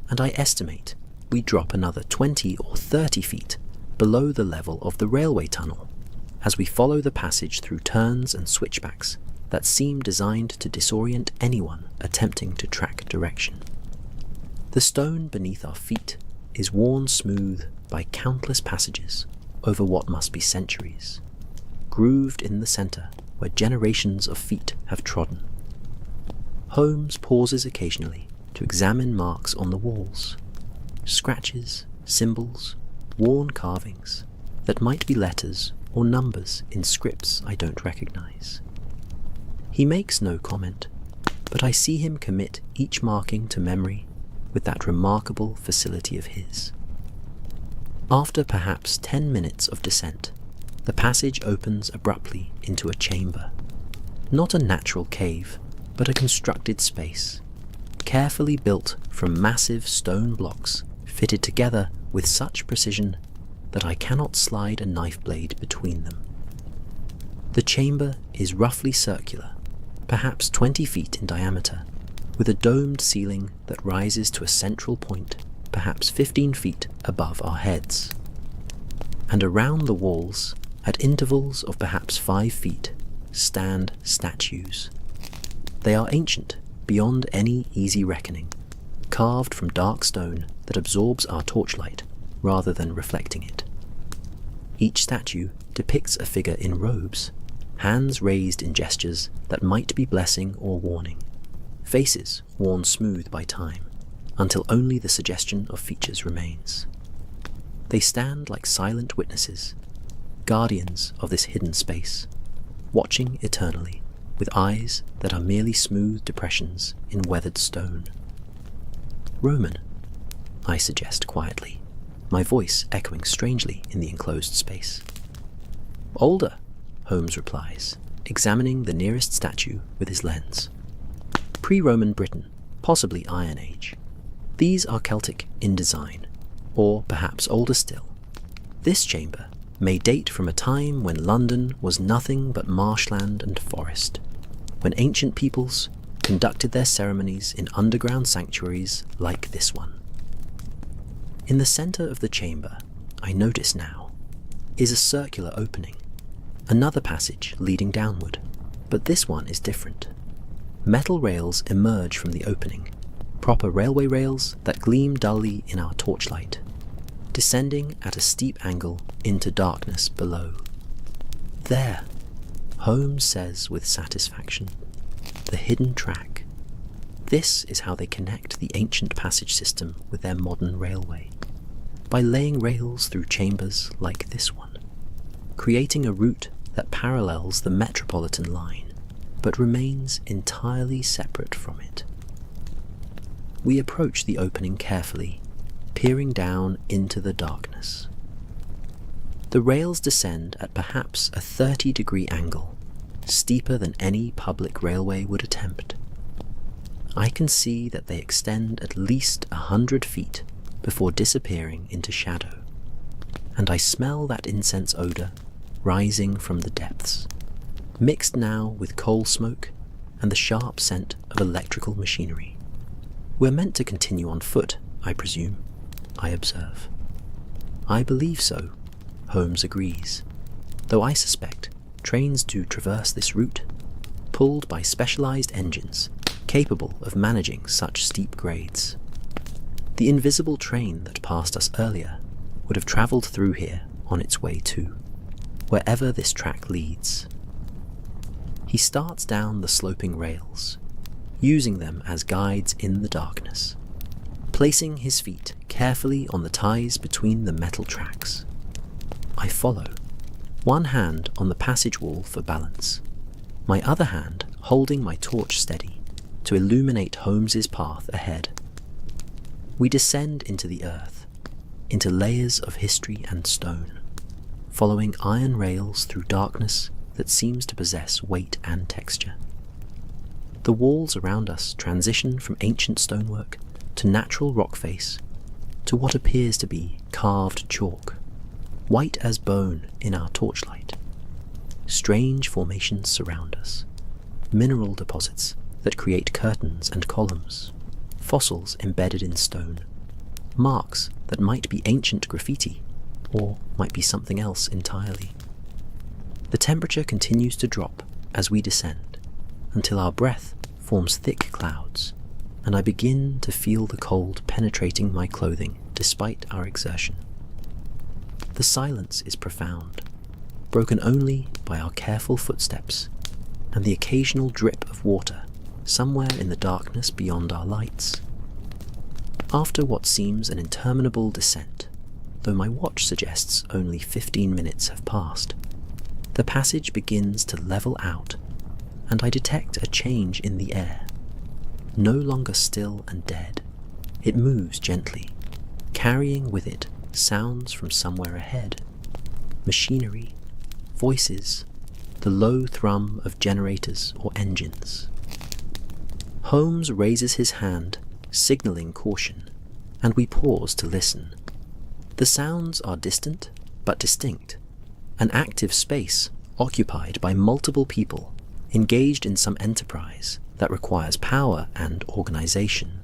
and I estimate we drop another 20 or 30 feet below the level of the railway tunnel as we follow the passage through turns and switchbacks that seem designed to disorient anyone attempting to track direction. The stone beneath our feet is worn smooth by countless passages over what must be centuries, grooved in the centre where generations of feet have trodden. Holmes pauses occasionally to examine marks on the walls, scratches, symbols, worn carvings that might be letters or numbers in scripts I don't recognise. He makes no comment, but I see him commit each marking to memory with that remarkable facility of his. After perhaps 10 minutes of descent, the passage opens abruptly into a chamber. Not a natural cave, but a constructed space, carefully built from massive stone blocks fitted together with such precision that I cannot slide a knife blade between them. The chamber is roughly circular, perhaps 20 feet in diameter, with a domed ceiling that rises to a central point, perhaps 15 feet above our heads. And around the walls, at intervals of perhaps 5 feet, stand statues. They are ancient, beyond any easy reckoning, carved from dark stone that absorbs our torchlight rather than reflecting it. Each statue depicts a figure in robes, hands raised in gestures that might be blessing or warning, faces worn smooth by time, until only the suggestion of features remains. They stand like silent witnesses, guardians of this hidden space, watching eternally with eyes that are merely smooth depressions in weathered stone. Roman, I suggest quietly, my voice echoing strangely in the enclosed space. Older, Holmes replies, examining the nearest statue with his lens. Pre-Roman Britain, possibly Iron Age. These are Celtic in design, or perhaps older still. This chamber may date from a time when London was nothing but marshland and forest, when ancient peoples conducted their ceremonies in underground sanctuaries like this one. In the centre of the chamber, I notice now, is a circular opening, another passage leading downward, but this one is different. Metal rails emerge from the opening, proper railway rails that gleam dully in our torchlight, descending at a steep angle into darkness below. There, Holmes says with satisfaction, the hidden track. This is how they connect the ancient passage system with their modern railway, by laying rails through chambers like this one, creating a route that parallels the Metropolitan line, but remains entirely separate from it. We approach the opening carefully, peering down into the darkness. The rails descend at perhaps a 30-degree angle, steeper than any public railway would attempt. I can see that they extend at least 100 feet before disappearing into shadow, and I smell that incense odour rising from the depths, mixed now with coal smoke and the sharp scent of electrical machinery. We're meant to continue on foot, I presume, I observe. I believe so, Holmes agrees, though I suspect trains do traverse this route, pulled by specialised engines capable of managing such steep grades. The invisible train that passed us earlier would have travelled through here on its way too, wherever this track leads. He starts down the sloping rails, using them as guides in the darkness, placing his feet carefully on the ties between the metal tracks. I follow, one hand on the passage wall for balance, my other hand holding my torch steady to illuminate Holmes's path ahead. We descend into the earth, into layers of history and stone, following iron rails through darkness that seems to possess weight and texture. The walls around us transition from ancient stonework to natural rock face to what appears to be carved chalk, white as bone in our torchlight. Strange formations surround us, mineral deposits that create curtains and columns, fossils embedded in stone, marks that might be ancient graffiti or might be something else entirely. The temperature continues to drop as we descend, until our breath forms thick clouds, and I begin to feel the cold penetrating my clothing despite our exertion. The silence is profound, broken only by our careful footsteps and the occasional drip of water somewhere in the darkness beyond our lights. After what seems an interminable descent, though my watch suggests only 15 minutes have passed, the passage begins to level out, and I detect a change in the air. No longer still and dead, it moves gently, carrying with it sounds from somewhere ahead. Machinery, voices, the low thrum of generators or engines. Holmes raises his hand, signalling caution, and we pause to listen. The sounds are distant but distinct, an active space occupied by multiple people engaged in some enterprise that requires power and organization.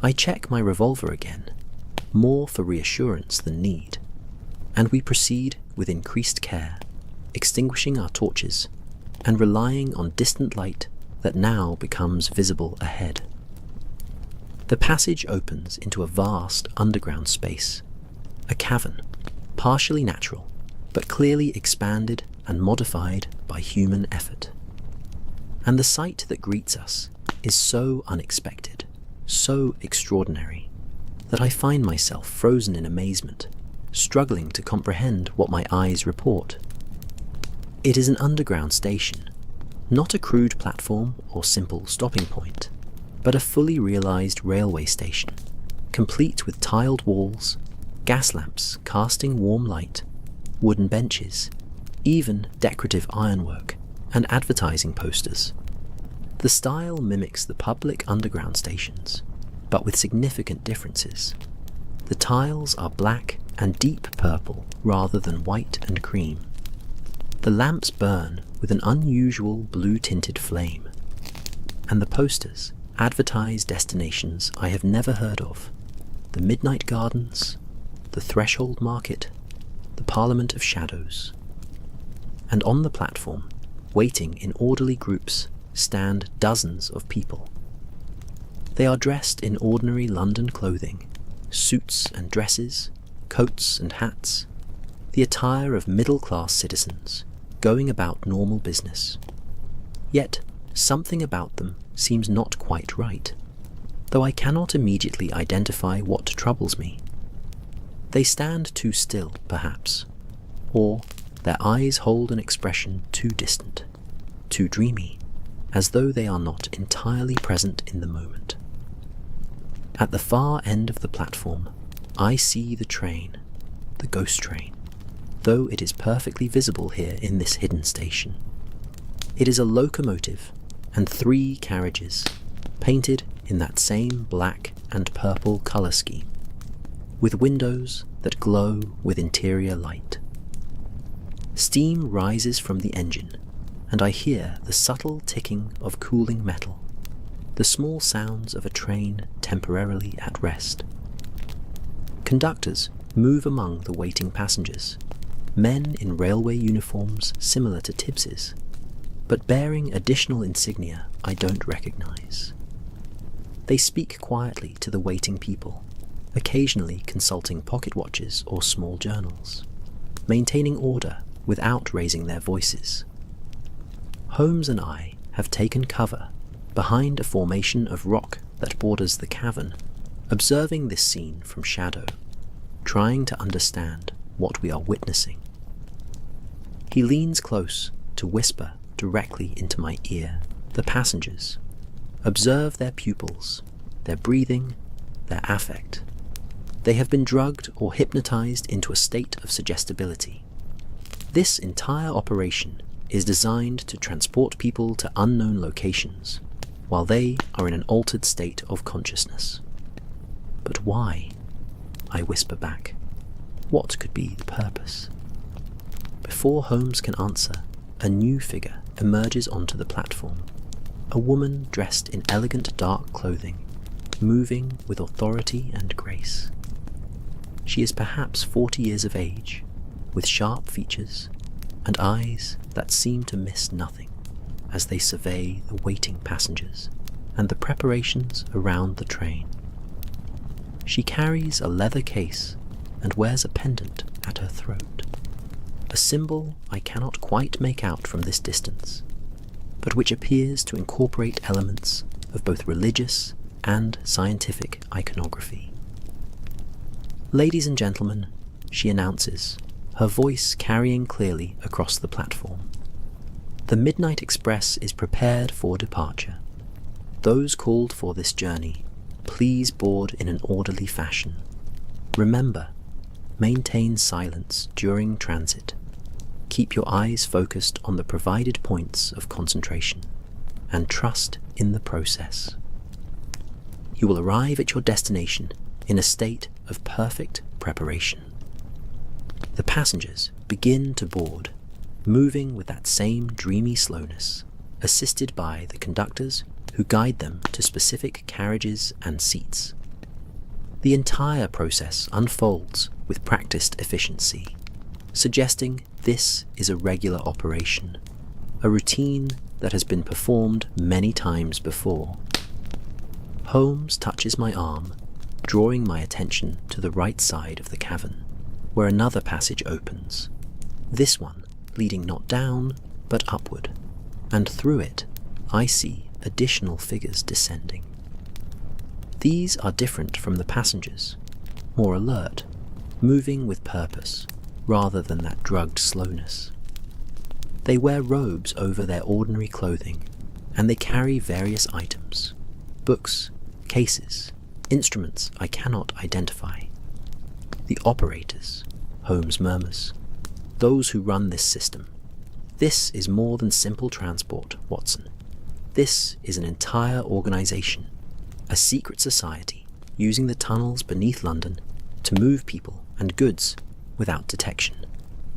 I check my revolver again, more for reassurance than need, and we proceed with increased care, extinguishing our torches and relying on distant light that now becomes visible ahead. The passage opens into a vast underground space, a cavern, partially natural, but clearly expanded and modified by human effort. And the sight that greets us is so unexpected, so extraordinary, that I find myself frozen in amazement, struggling to comprehend what my eyes report. It is an underground station, not a crude platform or simple stopping point, but a fully realized railway station, complete with tiled walls, gas lamps casting warm light, wooden benches, even decorative ironwork, and advertising posters. The style mimics the public underground stations, but with significant differences. The tiles are black and deep purple rather than white and cream. The lamps burn with an unusual blue-tinted flame, and the posters advertise destinations I have never heard of: the Midnight Gardens, the Threshold Market, the Parliament of Shadows. And on the platform, waiting in orderly groups, stand dozens of people. They are dressed in ordinary London clothing, suits and dresses, coats and hats, the attire of middle-class citizens going about normal business. Yet something about them seems not quite right, though I cannot immediately identify what troubles me. They stand too still, perhaps, or their eyes hold an expression too distant, too dreamy, as though they are not entirely present in the moment. At the far end of the platform, I see the train, the ghost train, though it is perfectly visible here in this hidden station. It is a locomotive and 3 carriages, painted in that same black and purple colour scheme, with windows that glow with interior light. Steam rises from the engine, and I hear the subtle ticking of cooling metal, the small sounds of a train temporarily at rest. Conductors move among the waiting passengers, men in railway uniforms similar to Tibs's, but bearing additional insignia I don't recognize. They speak quietly to the waiting people, occasionally consulting pocket watches or small journals, maintaining order without raising their voices. Holmes and I have taken cover behind a formation of rock that borders the cavern, observing this scene from shadow, trying to understand what we are witnessing. He leans close to whisper directly into my ear. The passengers observe their pupils, their breathing, their affect. They have been drugged or hypnotized into a state of suggestibility. This entire operation is designed to transport people to unknown locations, while they are in an altered state of consciousness. But why? I whisper back. What could be the purpose? Before Holmes can answer, a new figure emerges onto the platform. A woman dressed in elegant dark clothing, moving with authority and grace. She is perhaps 40 years of age, with sharp features and eyes that seem to miss nothing. as they survey the waiting passengers and the preparations around the train. She carries a leather case and wears a pendant at her throat, a symbol I cannot quite make out from this distance, but which appears to incorporate elements of both religious and scientific iconography. "Ladies and gentlemen," she announces, her voice carrying clearly across the platform. "The Midnight Express is prepared for departure. Those called for this journey, please board in an orderly fashion. Remember, maintain silence during transit. Keep your eyes focused on the provided points of concentration, and trust in the process. You will arrive at your destination in a state of perfect preparation." The passengers begin to board, moving with that same dreamy slowness, assisted by the conductors who guide them to specific carriages and seats. The entire process unfolds with practiced efficiency, suggesting this is a regular operation, a routine that has been performed many times before. Holmes touches my arm, drawing my attention to the right side of the cavern, where another passage opens, this one leading not down but upward, and through it I see additional figures descending. These are different from the passengers, more alert, moving with purpose rather than that drugged slowness. They wear robes over their ordinary clothing, and they carry various items, books, cases, instruments I cannot identify. "The operators," Holmes murmurs, "those who run this system. This is more than simple transport, Watson. This is an entire organization, a secret society using the tunnels beneath London to move people and goods without detection,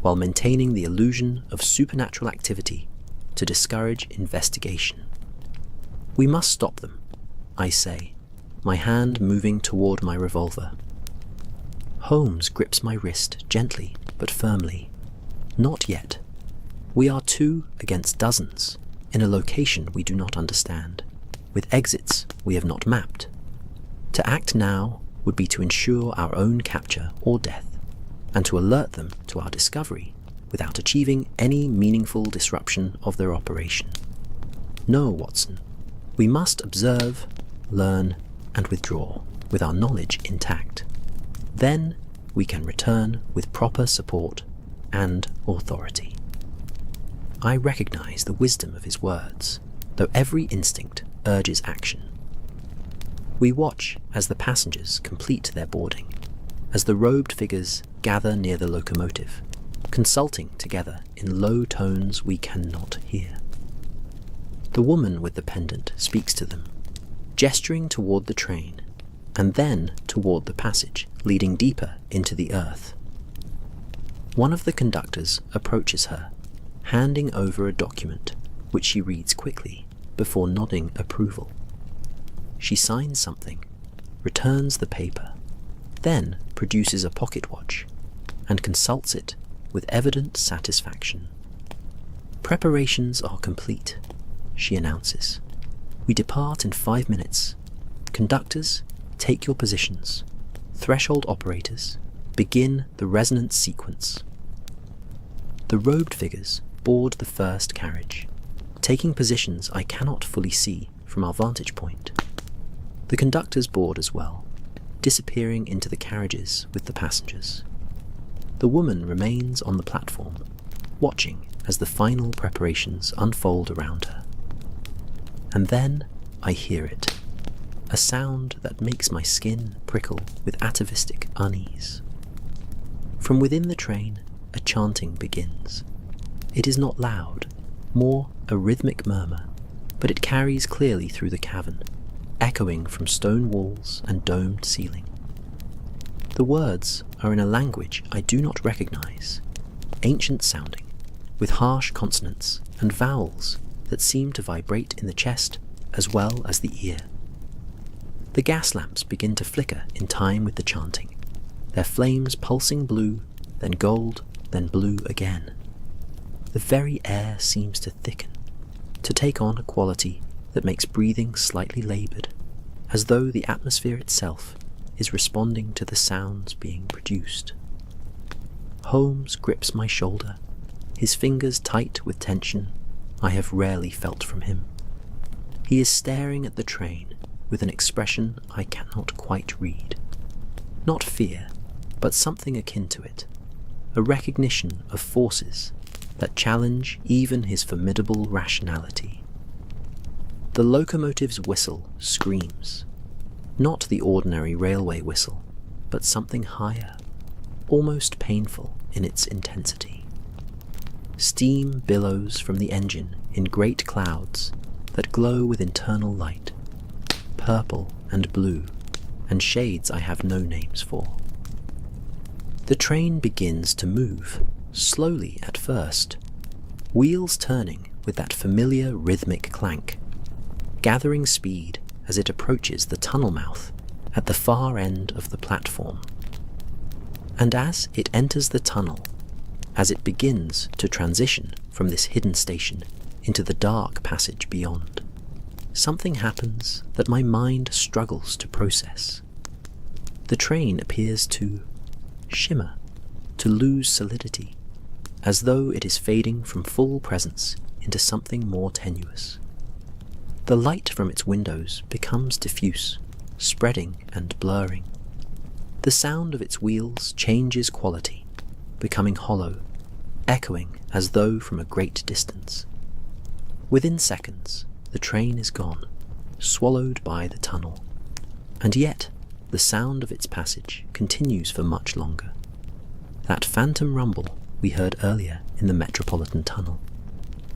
while maintaining the illusion of supernatural activity to discourage investigation. We must stop them," I say, my hand moving toward my revolver. Holmes grips my wrist gently but firmly. "Not yet. We are 2 against dozens, in a location we do not understand, with exits we have not mapped. To act now would be to ensure our own capture or death, and to alert them to our discovery without achieving any meaningful disruption of their operation. No, Watson, we must observe, learn, and withdraw with our knowledge intact. Then we can return with proper support and authority." I recognize the wisdom of his words, though every instinct urges action. We watch as the passengers complete their boarding, as the robed figures gather near the locomotive, consulting together in low tones we cannot hear. The woman with the pendant speaks to them, gesturing toward the train, and then toward the passage leading deeper into the earth. One of the conductors approaches her, handing over a document, which she reads quickly before nodding approval. She signs something, returns the paper, then produces a pocket watch, and consults it with evident satisfaction. "Preparations are complete," she announces. "We depart in 5 minutes. Conductors, take your positions. Threshold operators, begin the resonance sequence." The robed figures board the first carriage, taking positions I cannot fully see from our vantage point. The conductors board as well, disappearing into the carriages with the passengers. The woman remains on the platform, watching as the final preparations unfold around her. And then I hear it, a sound that makes my skin prickle with atavistic unease. From within the train, a chanting begins. It is not loud, more a rhythmic murmur, but it carries clearly through the cavern, echoing from stone walls and domed ceiling. The words are in a language I do not recognize, ancient sounding, with harsh consonants and vowels that seem to vibrate in the chest as well as the ear. The gas lamps begin to flicker in time with the chanting, their flames pulsing blue, then gold, then blue again. The very air seems to thicken, to take on a quality that makes breathing slightly laboured, as though the atmosphere itself is responding to the sounds being produced. Holmes grips my shoulder, his fingers tight with tension I have rarely felt from him. He is staring at the train with an expression I cannot quite read. Not fear, but something akin to it, a recognition of forces that challenge even his formidable rationality. The locomotive's whistle screams, not the ordinary railway whistle, but something higher, almost painful in its intensity. Steam billows from the engine in great clouds that glow with internal light, purple and blue, and shades I have no names for. The train begins to move, slowly at first, wheels turning with that familiar rhythmic clank, gathering speed as it approaches the tunnel mouth at the far end of the platform. And as it enters the tunnel, as it begins to transition from this hidden station into the dark passage beyond, something happens that my mind struggles to process. The train appears to shimmer, to lose solidity, as though it is fading from full presence into something more tenuous. The light from its windows becomes diffuse, spreading and blurring. The sound of its wheels changes quality, becoming hollow, echoing as though from a great distance. Within seconds, the train is gone, swallowed by the tunnel, and yet the sound of its passage continues for much longer. That phantom rumble we heard earlier in the Metropolitan Tunnel,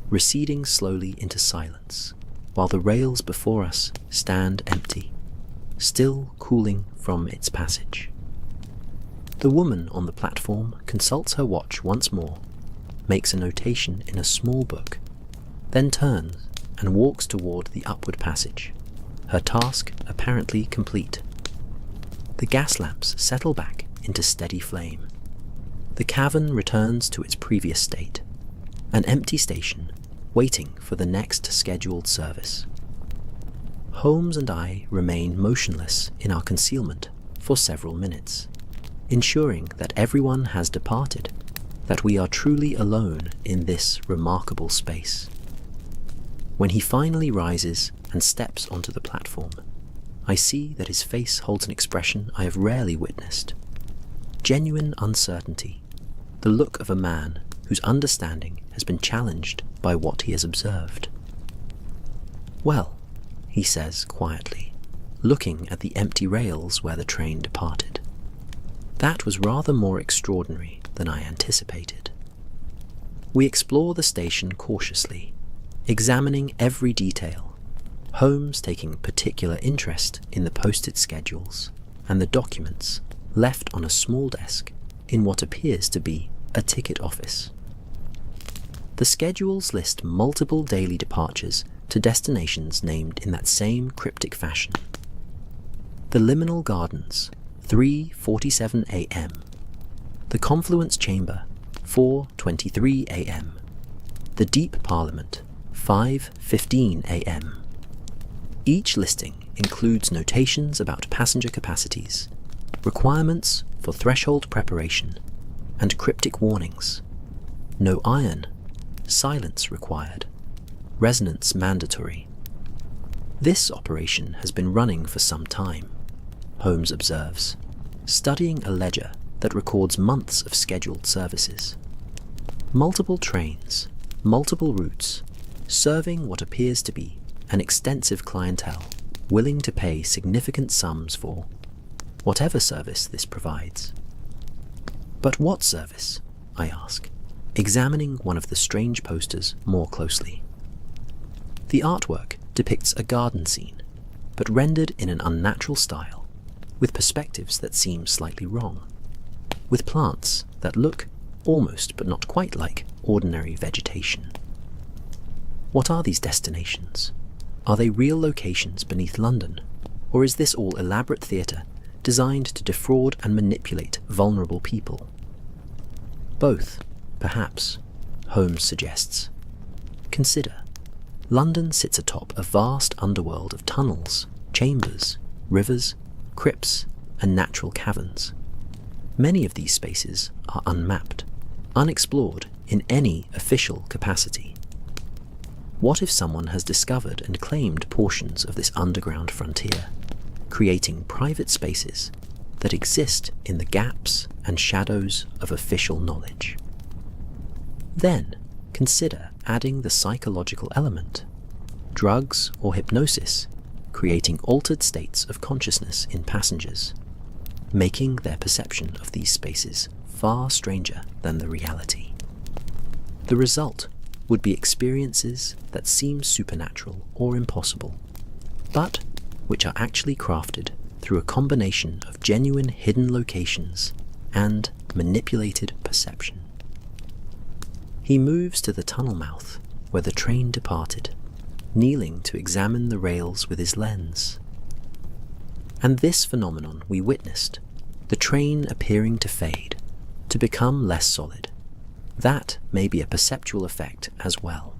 receding slowly into silence, while the rails before us stand empty, still cooling from its passage. The woman on the platform consults her watch once more, makes a notation in a small book, then turns and walks toward the upward passage, her task apparently complete. The gas lamps settle back into steady flame. The cavern returns to its previous state, an empty station waiting for the next scheduled service. Holmes and I remain motionless in our concealment for several minutes, ensuring that everyone has departed, that we are truly alone in this remarkable space. When he finally rises and steps onto the platform, I see that his face holds an expression I have rarely witnessed. Genuine uncertainty, the look of a man whose understanding has been challenged by what he has observed. "Well," he says quietly, looking at the empty rails where the train departed. "That was rather more extraordinary than I anticipated." We explore the station cautiously, examining every detail, Holmes taking particular interest in the posted schedules and the documents left on a small desk in what appears to be a ticket office. The schedules list multiple daily departures to destinations named in that same cryptic fashion. The Liminal Gardens, 3:47 a.m. The Confluence Chamber, 4:23 a.m. The Deep Parliament, 5:15 a.m. Each listing includes notations about passenger capacities, requirements for threshold preparation, and cryptic warnings. No iron, silence required, resonance mandatory. This operation has been running for some time, Holmes observes, studying a ledger that records months of scheduled services. Multiple trains, multiple routes, serving what appears to be an extensive clientele willing to pay significant sums for whatever service this provides. But what service? I ask, examining one of the strange posters more closely. The artwork depicts a garden scene, but rendered in an unnatural style, with perspectives that seem slightly wrong, with plants that look almost but not quite like ordinary vegetation. What are these destinations? Are they real locations beneath London, or is this all elaborate theatre designed to defraud and manipulate vulnerable people? Both, perhaps, Holmes suggests. Consider, London sits atop a vast underworld of tunnels, chambers, rivers, crypts, and natural caverns. Many of these spaces are unmapped, unexplored in any official capacity. What if someone has discovered and claimed portions of this underground frontier, creating private spaces that exist in the gaps and shadows of official knowledge? Then consider adding the psychological element, drugs or hypnosis, creating altered states of consciousness in passengers, making their perception of these spaces far stranger than the reality. The result would be experiences that seem supernatural or impossible, but which are actually crafted through a combination of genuine hidden locations and manipulated perception. He moves to the tunnel mouth where the train departed, kneeling to examine the rails with his lens. And this phenomenon we witnessed, the train appearing to fade, to become less solid, that may be a perceptual effect as well.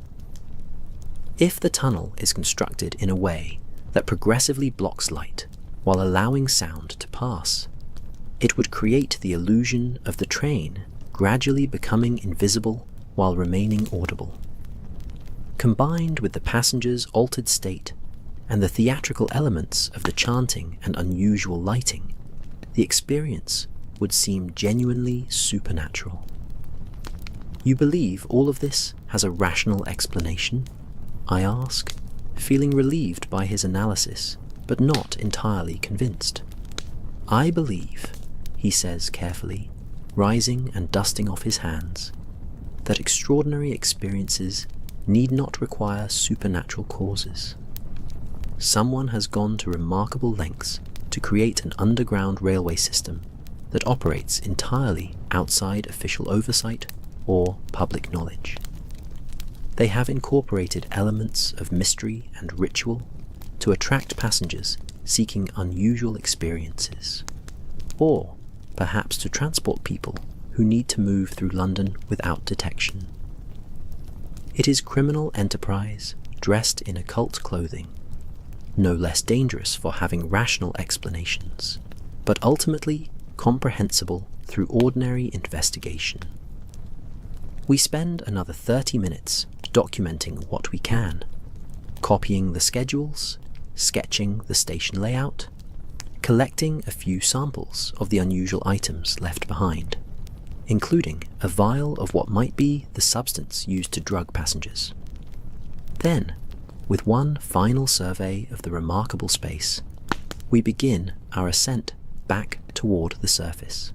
If the tunnel is constructed in a way that progressively blocks light while allowing sound to pass, it would create the illusion of the train gradually becoming invisible while remaining audible. Combined with the passenger's altered state and the theatrical elements of the chanting and unusual lighting, the experience would seem genuinely supernatural. You believe all of this has a rational explanation? I ask, feeling relieved by his analysis, but not entirely convinced. I believe, he says carefully, rising and dusting off his hands, that extraordinary experiences need not require supernatural causes. Someone has gone to remarkable lengths to create an underground railway system that operates entirely outside official oversight or public knowledge. They have incorporated elements of mystery and ritual to attract passengers seeking unusual experiences, or perhaps to transport people who need to move through London without detection. It is criminal enterprise dressed in occult clothing, no less dangerous for having rational explanations, but ultimately comprehensible through ordinary investigation. We spend another 30 minutes documenting what we can, copying the schedules, sketching the station layout, collecting a few samples of the unusual items left behind, including a vial of what might be the substance used to drug passengers. Then, with one final survey of the remarkable space, we begin our ascent back toward the surface.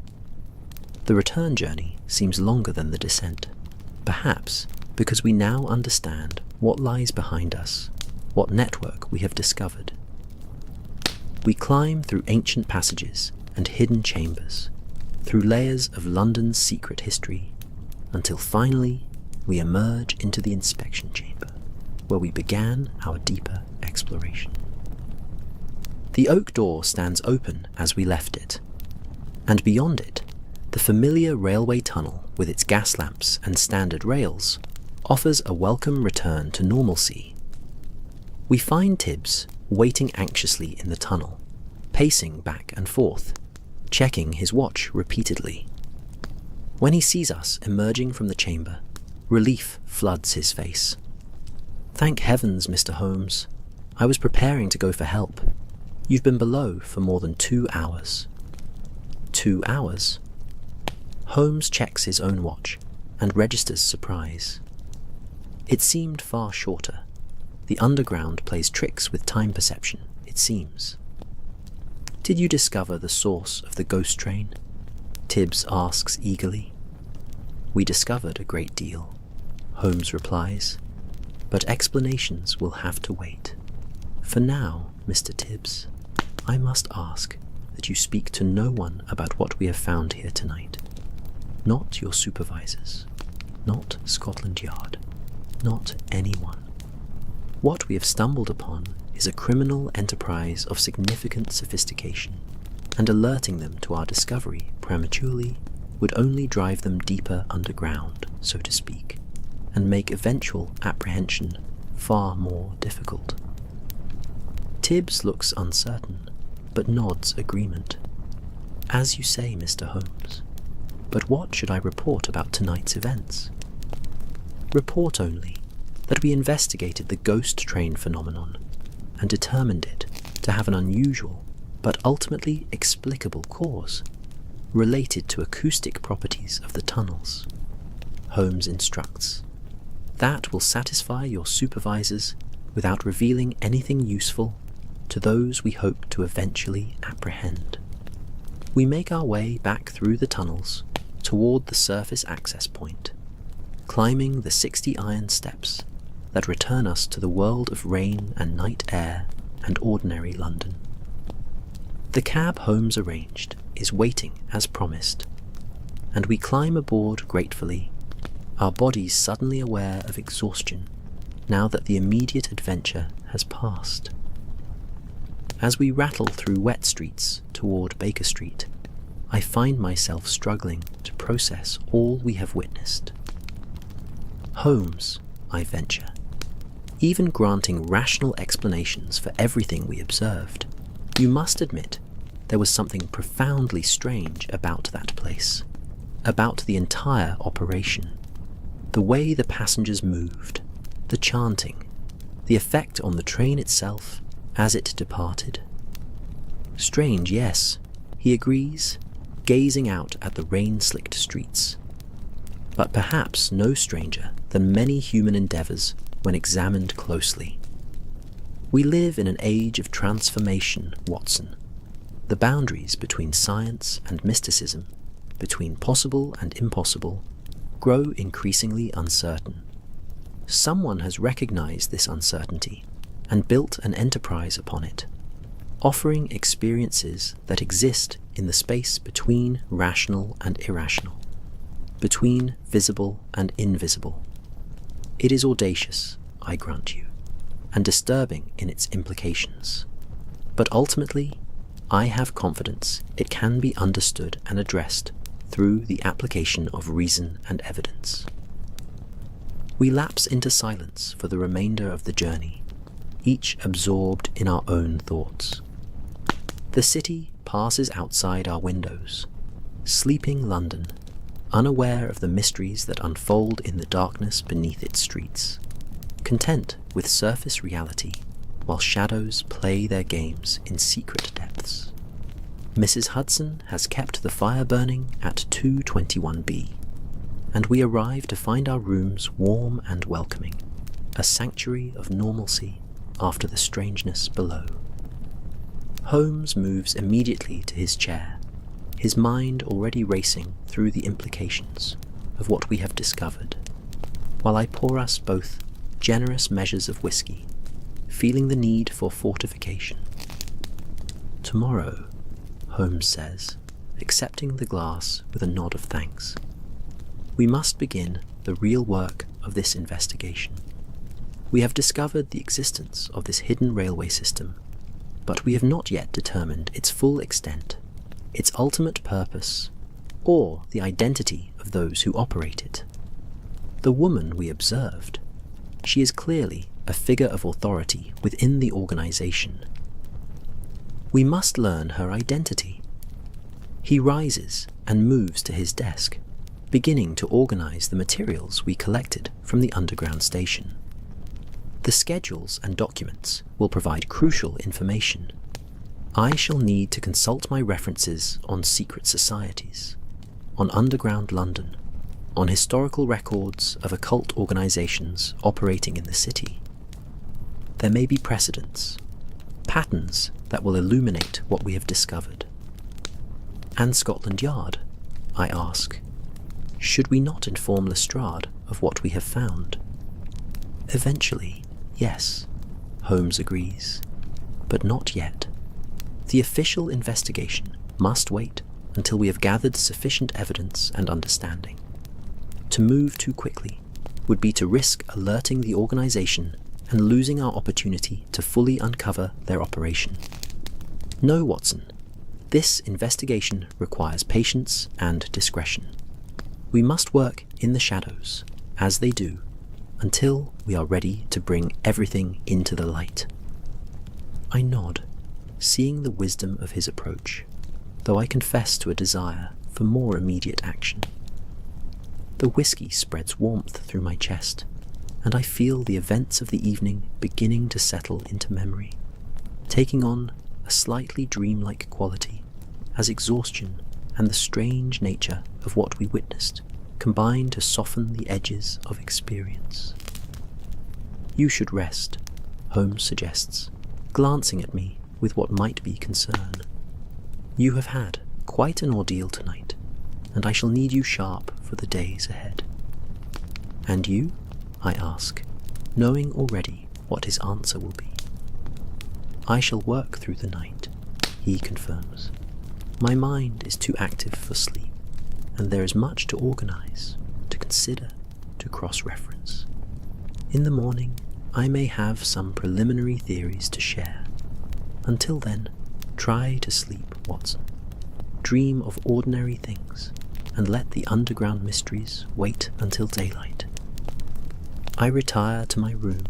The return journey seems longer than the descent, perhaps because we now understand what lies behind us, what network we have discovered. We climb through ancient passages and hidden chambers, through layers of London's secret history, until finally we emerge into the inspection chamber, where we began our deeper exploration. The oak door stands open as we left it, and beyond it, the familiar railway tunnel with its gas lamps and standard rails offers a welcome return to normalcy. We find Tibs waiting anxiously in the tunnel, pacing back and forth, checking his watch repeatedly. When he sees us emerging from the chamber, relief floods his face. "Thank heavens, Mr. Holmes. I was preparing to go for help. You've been below for more than 2 hours." 2 hours? Holmes checks his own watch and registers surprise. It seemed far shorter. The underground plays tricks with time perception, it seems. "Did you discover the source of the ghost train?" Tibs asks eagerly. "We discovered a great deal," Holmes replies, "but explanations will have to wait. For now, Mr. Tibs, I must ask that you speak to no one about what we have found here tonight. Not your supervisors, not Scotland Yard, not anyone. What we have stumbled upon is a criminal enterprise of significant sophistication, and alerting them to our discovery prematurely would only drive them deeper underground, so to speak, and make eventual apprehension far more difficult. Tibs looks uncertain, but nods agreement. As you say, Mr. Holmes. But what should I report about tonight's events? Report only that we investigated the ghost train phenomenon and determined it to have an unusual but ultimately explicable cause related to acoustic properties of the tunnels. Holmes instructs. That will satisfy your supervisors without revealing anything useful to those we hope to eventually apprehend. We make our way back through the tunnels toward the surface access point, climbing the 60 iron steps that return us to the world of rain and night air and ordinary London. The cab Holmes arranged is waiting as promised, and we climb aboard gratefully, our bodies suddenly aware of exhaustion now that the immediate adventure has passed. As we rattle through wet streets toward Baker Street, I find myself struggling to process all we have witnessed. Holmes, I venture, even granting rational explanations for everything we observed, you must admit there was something profoundly strange about that place, about the entire operation. The way the passengers moved, the chanting, the effect on the train itself as it departed. Strange, yes, he agrees, gazing out at the rain-slicked streets. But perhaps no stranger than many human endeavours when examined closely. We live in an age of transformation, Watson. The boundaries between science and mysticism, between possible and impossible, grow increasingly uncertain. Someone has recognized this uncertainty and built an enterprise upon it, offering experiences that exist in the space between rational and irrational, between visible and invisible. It is audacious, I grant you, and disturbing in its implications. But ultimately, I have confidence it can be understood and addressed through the application of reason and evidence. We lapse into silence for the remainder of the journey, each absorbed in our own thoughts. The city passes outside our windows, sleeping London, unaware of the mysteries that unfold in the darkness beneath its streets, content with surface reality while shadows play their games in secret depths. Mrs. Hudson has kept the fire burning at 221B, and we arrive to find our rooms warm and welcoming, a sanctuary of normalcy after the strangeness below. Holmes moves immediately to his chair, his mind already racing through the implications of what we have discovered, while I pour us both generous measures of whiskey, feeling the need for fortification. Tomorrow, Holmes says, accepting the glass with a nod of thanks, we must begin the real work of this investigation. We have discovered the existence of this hidden railway system, but we have not yet determined its full extent, its ultimate purpose, or the identity of those who operate it. The woman we observed, she is clearly a figure of authority within the organization. We must learn her identity. He rises and moves to his desk, beginning to organize the materials we collected from the underground station. The schedules and documents will provide crucial information. I shall need to consult my references on secret societies, on underground London, on historical records of occult organizations operating in the city. There may be precedents, patterns that will illuminate what we have discovered. And Scotland Yard, I ask, should we not inform Lestrade of what we have found? Eventually, yes, Holmes agrees, but not yet. The official investigation must wait until we have gathered sufficient evidence and understanding. To move too quickly would be to risk alerting the organization and losing our opportunity to fully uncover their operation. No, Watson, this investigation requires patience and discretion. We must work in the shadows, as they do, until we are ready to bring everything into the light. I nod, seeing the wisdom of his approach, though I confess to a desire for more immediate action. The whiskey spreads warmth through my chest, and I feel the events of the evening beginning to settle into memory, taking on a slightly dreamlike quality as exhaustion and the strange nature of what we witnessed combine to soften the edges of experience. "You should rest," Holmes suggests, glancing at me with what might be concern. "You have had quite an ordeal tonight, and I shall need you sharp for the days ahead." "And you?" I ask, knowing already what his answer will be. "I shall work through the night," he confirms. "My mind is too active for sleep, and there is much to organize, to consider, to cross-reference. In the morning, I may have some preliminary theories to share. Until then, try to sleep, Watson. Dream of ordinary things, and let the underground mysteries wait until daylight." I retire to my room,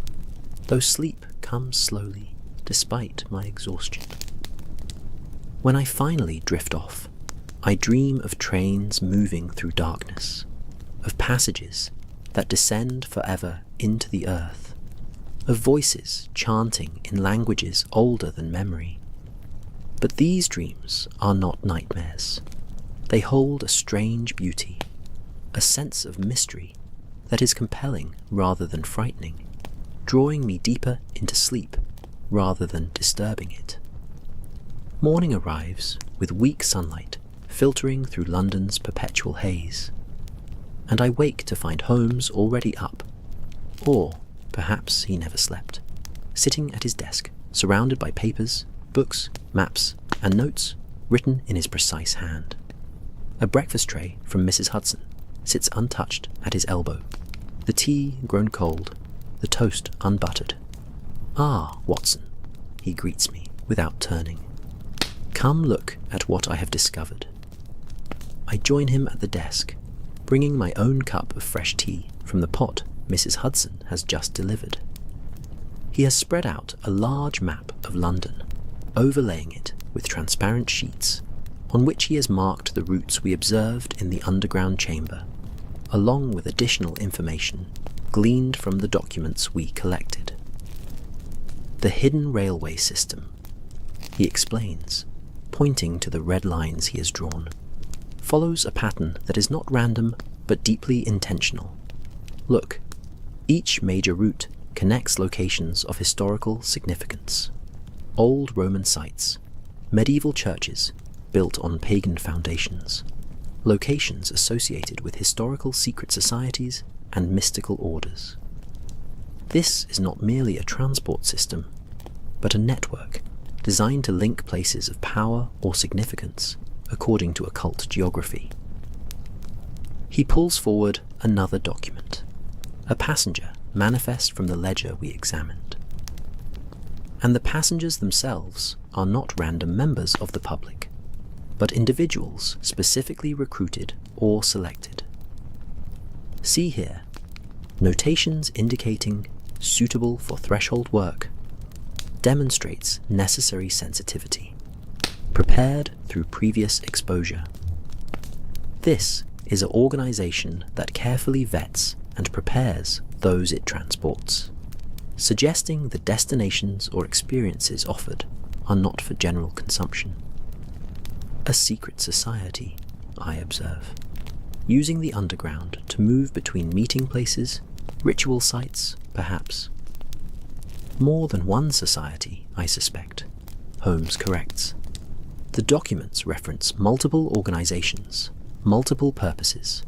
though sleep comes slowly despite my exhaustion. When I finally drift off, I dream of trains moving through darkness, of passages that descend forever into the earth, of voices chanting in languages older than memory. But these dreams are not nightmares. They hold a strange beauty, a sense of mystery that is compelling rather than frightening, drawing me deeper into sleep rather than disturbing it. Morning arrives with weak sunlight filtering through London's perpetual haze, and I wake to find Holmes already up, or perhaps he never slept, sitting at his desk, surrounded by papers, books, maps, and notes written in his precise hand. A breakfast tray from Mrs. Hudson sits untouched at his elbow, the tea grown cold, the toast unbuttered. "Ah, Watson," he greets me without turning. "Come look at what I have discovered." I join him at the desk, bringing my own cup of fresh tea from the pot Mrs. Hudson has just delivered. He has spread out a large map of London, overlaying it with transparent sheets, on which he has marked the routes we observed in the underground chamber, along with additional information gleaned from the documents we collected. "The hidden railway system," he explains, pointing to the red lines he has drawn, "follows a pattern that is not random but deeply intentional. Look, each major route connects locations of historical significance. Old Roman sites, medieval churches built on pagan foundations, locations associated with historical secret societies and mystical orders. This is not merely a transport system, but a network designed to link places of power or significance according to occult geography." He pulls forward another document, a passenger manifest from the ledger we examined. And the passengers themselves are not random members of the public, but individuals specifically recruited or selected. See here, notations indicating suitable for threshold work, demonstrates necessary sensitivity, prepared through previous exposure. This is an organization that carefully vets and prepares those it transports, suggesting the destinations or experiences offered are not for general consumption. A secret society, I observe, using the underground to move between meeting places, ritual sites, perhaps. More than one society, I suspect, Holmes corrects. The documents reference multiple organizations, multiple purposes.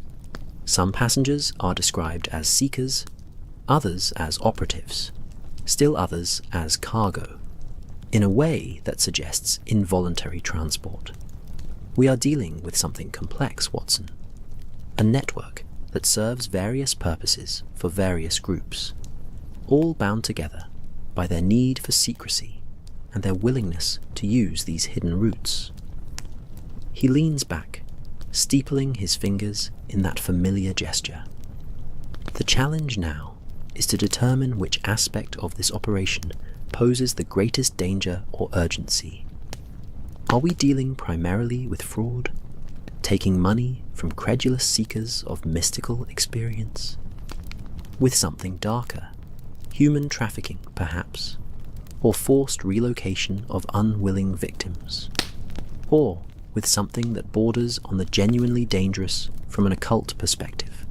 Some passengers are described as seekers, others as operatives, still others as cargo, in a way that suggests involuntary transport. We are dealing with something complex, Watson. A network that serves various purposes for various groups, all bound together by their need for secrecy and their willingness to use these hidden routes. He leans back, steepling his fingers in that familiar gesture. The challenge now is to determine which aspect of this operation poses the greatest danger or urgency. Are we dealing primarily with fraud, taking money from credulous seekers of mystical experience? With something darker, human trafficking perhaps, or forced relocation of unwilling victims? Or with something that borders on the genuinely dangerous from an occult perspective,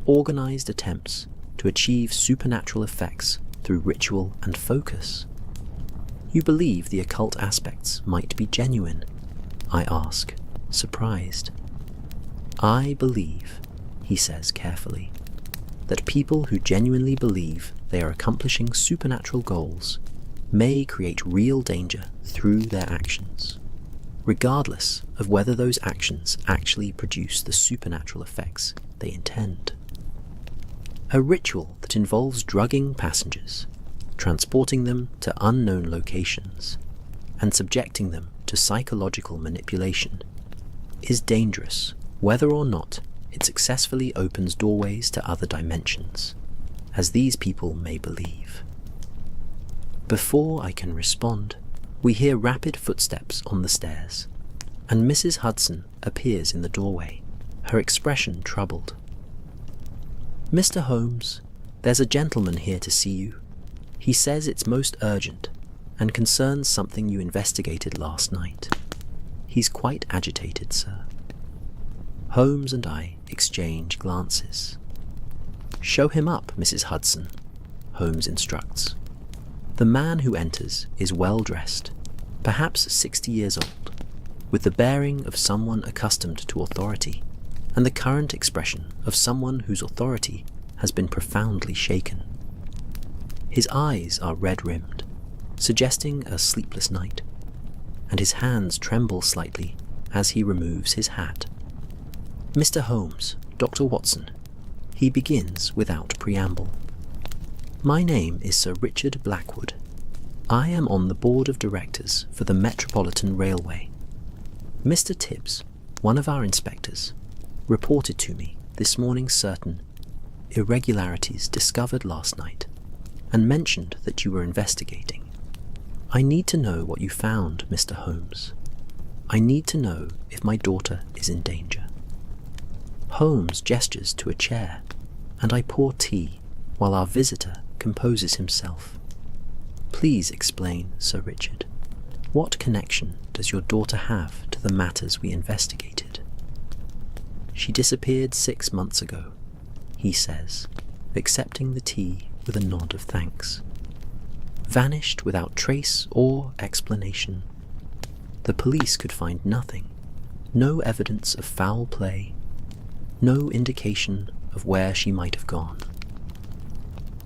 organized attempts to achieve supernatural effects through ritual and focus? You believe the occult aspects might be genuine? I ask, surprised. I believe, he says carefully, that people who genuinely believe they are accomplishing supernatural goals may create real danger through their actions, regardless of whether those actions actually produce the supernatural effects they intend. A ritual that involves drugging passengers, transporting them to unknown locations, and subjecting them to psychological manipulation is dangerous whether or not it successfully opens doorways to other dimensions, as these people may believe. Before I can respond, we hear rapid footsteps on the stairs, and Mrs. Hudson appears in the doorway, her expression troubled. "Mr. Holmes, there's a gentleman here to see you. He says it's most urgent and concerns something you investigated last night. He's quite agitated, sir." Holmes and I exchange glances. "Show him up, Mrs. Hudson," Holmes instructs. The man who enters is well dressed, perhaps 60 years old, with the bearing of someone accustomed to authority, and the current expression of someone whose authority has been profoundly shaken. His eyes are red-rimmed, suggesting a sleepless night, and his hands tremble slightly as he removes his hat. "Mr. Holmes, Dr. Watson," he begins without preamble. "My name is Sir Richard Blackwood. I am on the board of directors for the Metropolitan Railway. Mr. Tibs, one of our inspectors, reported to me this morning certain irregularities discovered last night and mentioned that you were investigating. I need to know what you found, Mr. Holmes. I need to know if my daughter is in danger." Holmes gestures to a chair, and I pour tea while our visitor composes himself. "Please explain, Sir Richard. What connection does your daughter have to the matters we investigated?" "She disappeared 6 months ago," he says, accepting the tea with a nod of thanks. "Vanished without trace or explanation. The police could find nothing, no evidence of foul play, no indication of where she might have gone.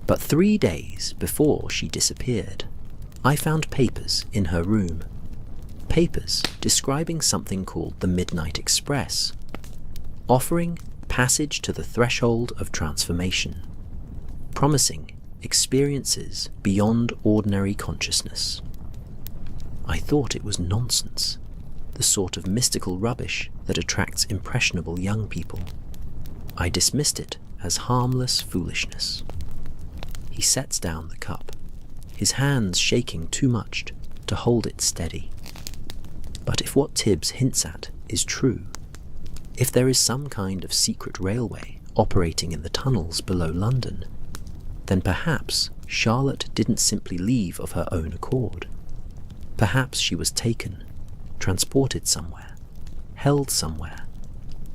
But 3 days before she disappeared, I found papers in her room, papers describing something called the Midnight Express, offering passage to the threshold of transformation, promising experiences beyond ordinary consciousness. I thought it was nonsense, the sort of mystical rubbish that attracts impressionable young people. I dismissed it as harmless foolishness." He sets down the cup, his hands shaking too much to hold it steady. But if what Tibbs hints at is true, if there is some kind of secret railway operating in the tunnels below London, then perhaps Charlotte didn't simply leave of her own accord. Perhaps she was taken, transported somewhere, held somewhere,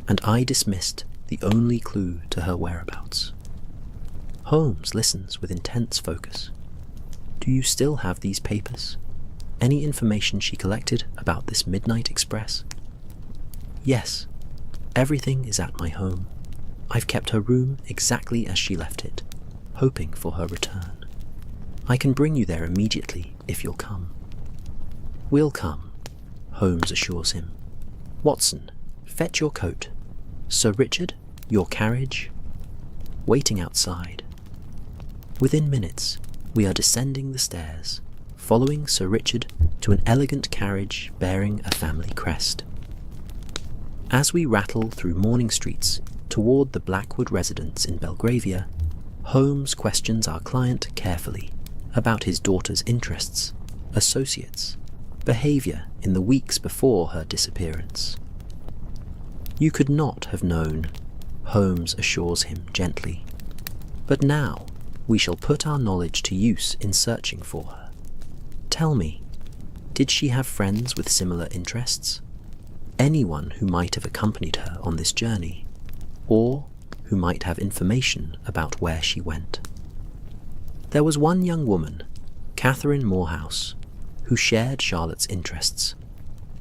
and I dismissed the only clue to her whereabouts. Holmes listens with intense focus. "Do you still have these papers? Any information she collected about this Midnight Express?" "Yes. Everything is at my home. I've kept her room exactly as she left it, hoping for her return. I can bring you there immediately if you'll come." "We'll come," Holmes assures him. "Watson, fetch your coat. Sir Richard, your carriage." Waiting outside. Within minutes, we are descending the stairs, following Sir Richard to an elegant carriage bearing a family crest. As we rattle through morning streets toward the Blackwood residence in Belgravia, Holmes questions our client carefully about his daughter's interests, associates, behaviour in the weeks before her disappearance. "You could not have known," Holmes assures him gently. "But now we shall put our knowledge to use in searching for her. Tell me, did she have friends with similar interests? Anyone who might have accompanied her on this journey, or who might have information about where she went?" There was one young woman, Catherine Morehouse, who shared Charlotte's interests.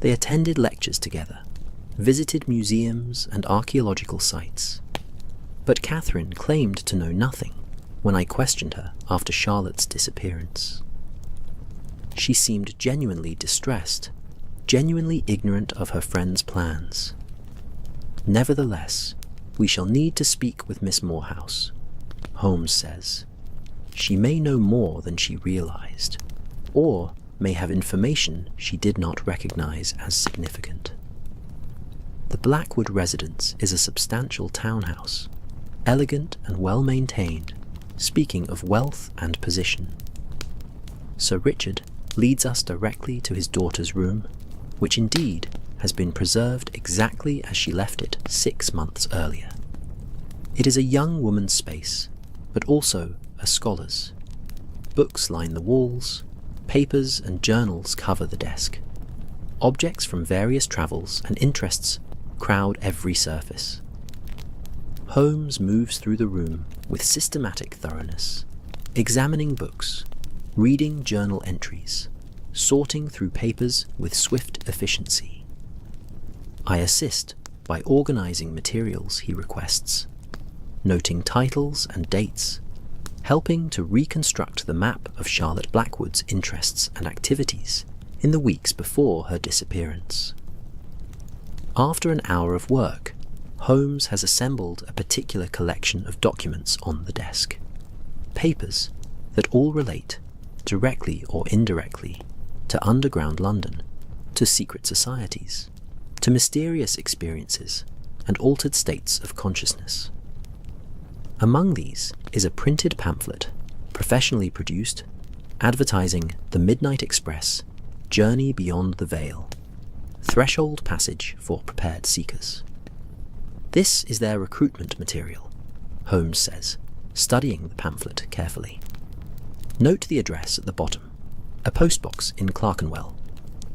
They attended lectures together, visited museums and archaeological sites. But Catherine claimed to know nothing when I questioned her after Charlotte's disappearance. She seemed genuinely distressed, genuinely ignorant of her friend's plans. "Nevertheless, we shall need to speak with Miss Morehouse," Holmes says. "She may know more than she realized, or may have information she did not recognize as significant." The Blackwood residence is a substantial townhouse, elegant and well-maintained, speaking of wealth and position. Sir Richard leads us directly to his daughter's room, which indeed has been preserved exactly as she left it 6 months earlier. It is a young woman's space, but also a scholar's. Books line the walls, papers and journals cover the desk. Objects from various travels and interests crowd every surface. Holmes moves through the room with systematic thoroughness, examining books, reading journal entries, sorting through papers with swift efficiency. I assist by organizing materials he requests, noting titles and dates, helping to reconstruct the map of Charlotte Blackwood's interests and activities in the weeks before her disappearance. After an hour of work, Holmes has assembled a particular collection of documents on the desk, papers that all relate, directly or indirectly, to underground London, to secret societies, to mysterious experiences and altered states of consciousness. Among these is a printed pamphlet, professionally produced, advertising the Midnight Express Journey Beyond the Veil, threshold passage for prepared seekers. This is their recruitment material, Holmes says, studying the pamphlet carefully. Note the address at the bottom, a postbox in Clerkenwell,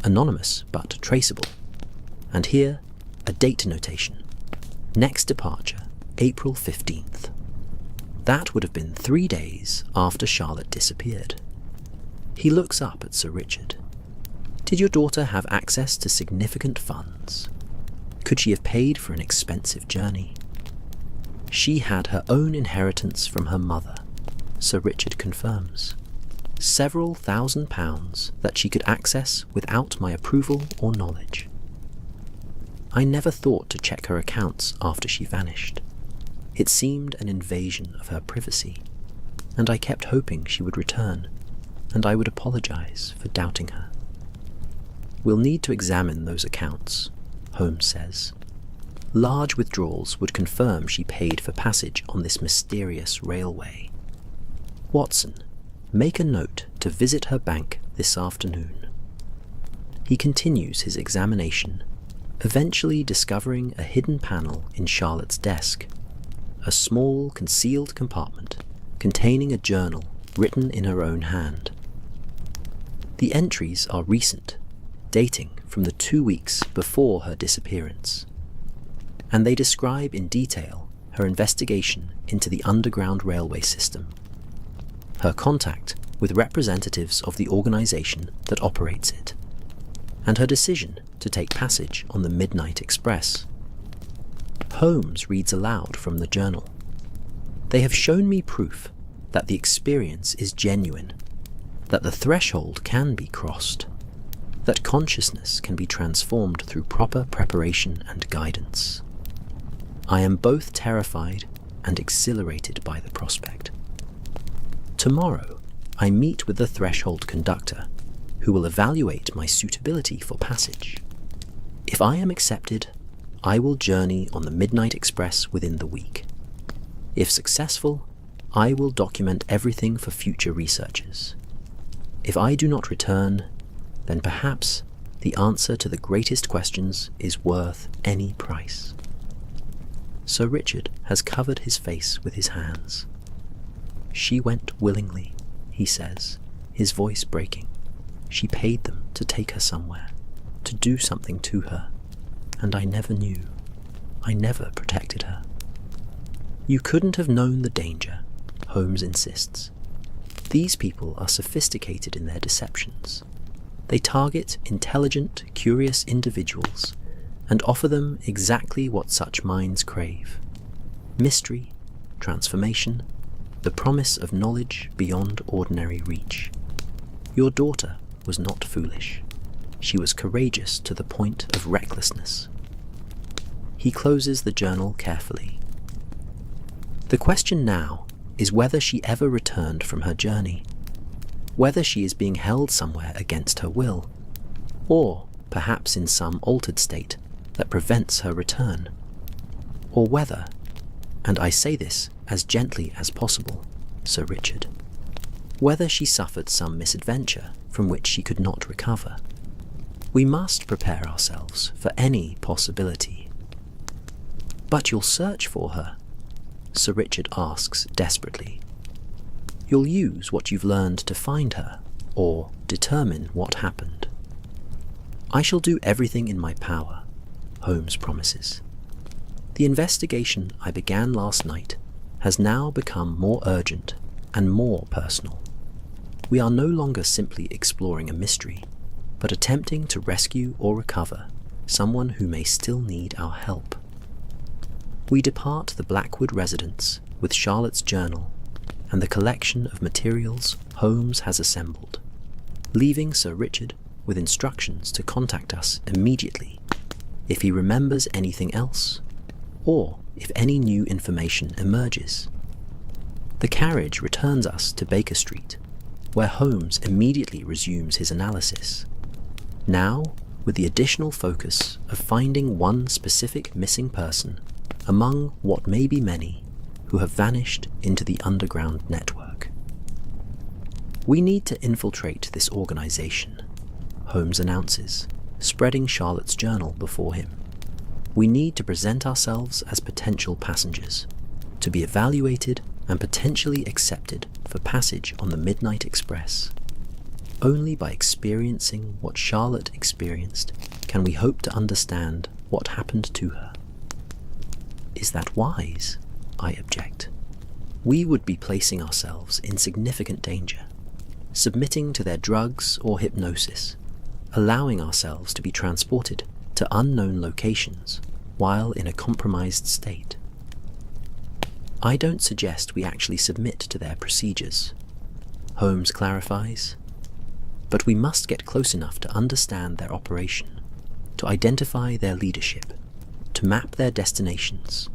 anonymous but traceable. And here, a date notation. Next departure, April 15th. That would have been 3 days after Charlotte disappeared. He looks up at Sir Richard. Did your daughter have access to significant funds? Could she have paid for an expensive journey? She had her own inheritance from her mother, Sir Richard confirms. Several £1,000s that she could access without my approval or knowledge. I never thought to check her accounts after she vanished. It seemed an invasion of her privacy, and I kept hoping she would return, and I would apologize for doubting her. We'll need to examine those accounts, Holmes says. Large withdrawals would confirm she paid for passage on this mysterious railway. Watson, make a note to visit her bank this afternoon. He continues his examination, eventually discovering a hidden panel in Charlotte's desk, a small concealed compartment containing a journal written in her own hand. The entries are recent, dating from the 2 weeks before her disappearance, and they describe in detail her investigation into the underground railway system, her contact with representatives of the organization that operates it, and her decision to take passage on the Midnight Express. Holmes reads aloud from the journal. They have shown me proof that the experience is genuine, that the threshold can be crossed, that consciousness can be transformed through proper preparation and guidance. I am both terrified and exhilarated by the prospect. Tomorrow, I meet with the threshold conductor, who will evaluate my suitability for passage. If I am accepted, I will journey on the Midnight Express within the week. If successful, I will document everything for future researchers. If I do not return, then perhaps the answer to the greatest questions is worth any price. Sir Richard has covered his face with his hands. She went willingly, he says, his voice breaking. She paid them to take her somewhere, to do something to her, and I never knew. I never protected her. You couldn't have known the danger, Holmes insists. These people are sophisticated in their deceptions. They target intelligent, curious individuals and offer them exactly what such minds crave: mystery, transformation, the promise of knowledge beyond ordinary reach. Your daughter was not foolish. She was courageous to the point of recklessness. He closes the journal carefully. The question now is whether she ever returned from her journey, whether she is being held somewhere against her will, or perhaps in some altered state that prevents her return, or whether, and I say this as gently as possible, Sir Richard, whether she suffered some misadventure from which she could not recover. We must prepare ourselves for any possibility. But you'll search for her? Sir Richard asks desperately. You'll use what you've learned to find her, or determine what happened. I shall do everything in my power, Holmes promises. The investigation I began last night has now become more urgent and more personal. We are no longer simply exploring a mystery, but attempting to rescue or recover someone who may still need our help. We depart the Blackwood residence with Charlotte's journal and the collection of materials Holmes has assembled, leaving Sir Richard with instructions to contact us immediately if he remembers anything else, or if any new information emerges. The carriage returns us to Baker Street, where Holmes immediately resumes his analysis, now with the additional focus of finding one specific missing person among what may be many who have vanished into the underground network. We need to infiltrate this organization, Holmes announces, spreading Charlotte's journal before him. We need to present ourselves as potential passengers, to be evaluated and potentially accepted for passage on the Midnight Express. Only by experiencing what Charlotte experienced can we hope to understand what happened to her. Is that wise? I object. We would be placing ourselves in significant danger, submitting to their drugs or hypnosis, allowing ourselves to be transported to unknown locations while in a compromised state. I don't suggest we actually submit to their procedures, Holmes clarifies, but we must get close enough to understand their operation, to identify their leadership, to map their destinations.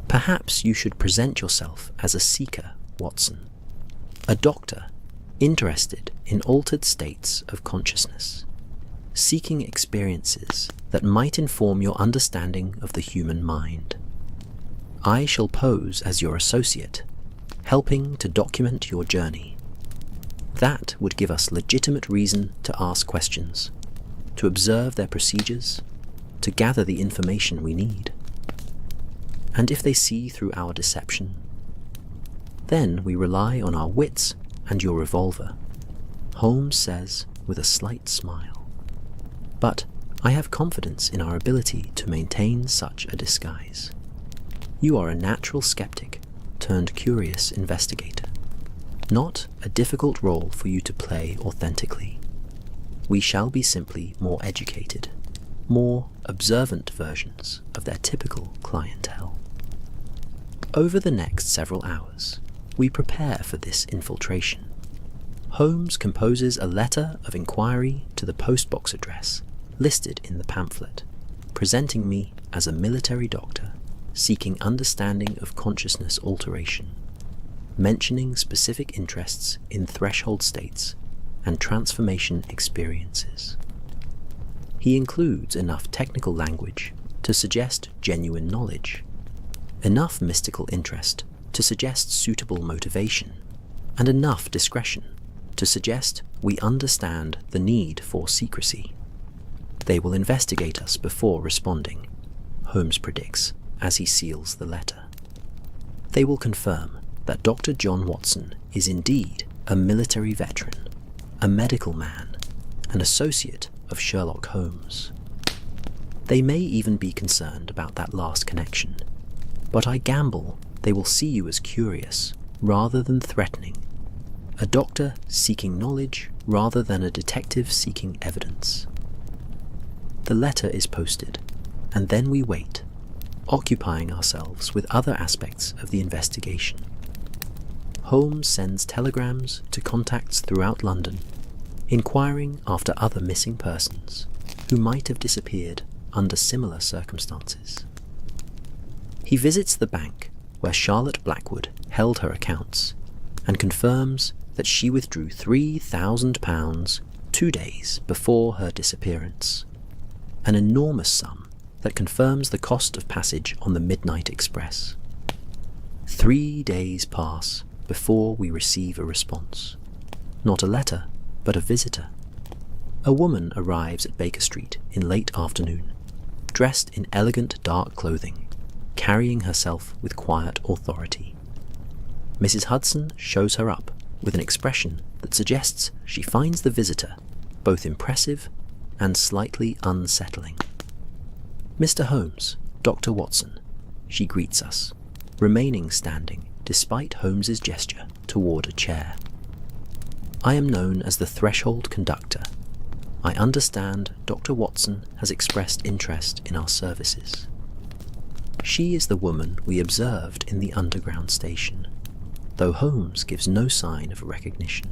Perhaps you should present yourself as a seeker, Watson, a doctor interested in altered states of consciousness, seeking experiences that might inform your understanding of the human mind. I shall pose as your associate, helping to document your journey. That would give us legitimate reason to ask questions, to observe their procedures, to gather the information we need. And if they see through our deception, then we rely on our wits and your revolver, Holmes says with a slight smile. But I have confidence in our ability to maintain such a disguise. You are a natural skeptic turned curious investigator, not a difficult role for you to play authentically. We shall be simply more educated, more observant versions of their typical clientele. Over the next several hours, we prepare for this infiltration. Holmes composes a letter of inquiry to the postbox address listed in the pamphlet, presenting me as a military doctor seeking understanding of consciousness alteration, mentioning specific interests in threshold states and transformation experiences. He includes enough technical language to suggest genuine knowledge, enough mystical interest to suggest suitable motivation, and enough discretion to suggest we understand the need for secrecy. They will investigate us before responding, Holmes predicts as he seals the letter. They will confirm that Dr. John Watson is indeed a military veteran, a medical man, an associate of Sherlock Holmes. They may even be concerned about that last connection, but I gamble they will see you as curious rather than threatening, a doctor seeking knowledge rather than a detective seeking evidence. The letter is posted, and then we wait, occupying ourselves with other aspects of the investigation. Holmes sends telegrams to contacts throughout London, inquiring after other missing persons who might have disappeared under similar circumstances. He visits the bank where Charlotte Blackwood held her accounts and confirms that she withdrew £3,000 2 days before her disappearance, an enormous sum that confirms the cost of passage on the Midnight Express. 3 days pass before we receive a response. Not a letter, but a visitor. A woman arrives at Baker Street in late afternoon, dressed in elegant dark clothing, carrying herself with quiet authority. Mrs. Hudson shows her up with an expression that suggests she finds the visitor both impressive and slightly unsettling. "Mr. Holmes, Dr. Watson," she greets us, remaining standing despite Holmes's gesture toward a chair. "I am known as the Threshold Conductor. I understand Dr. Watson has expressed interest in our services." She is the woman we observed in the underground station, though Holmes gives no sign of recognition.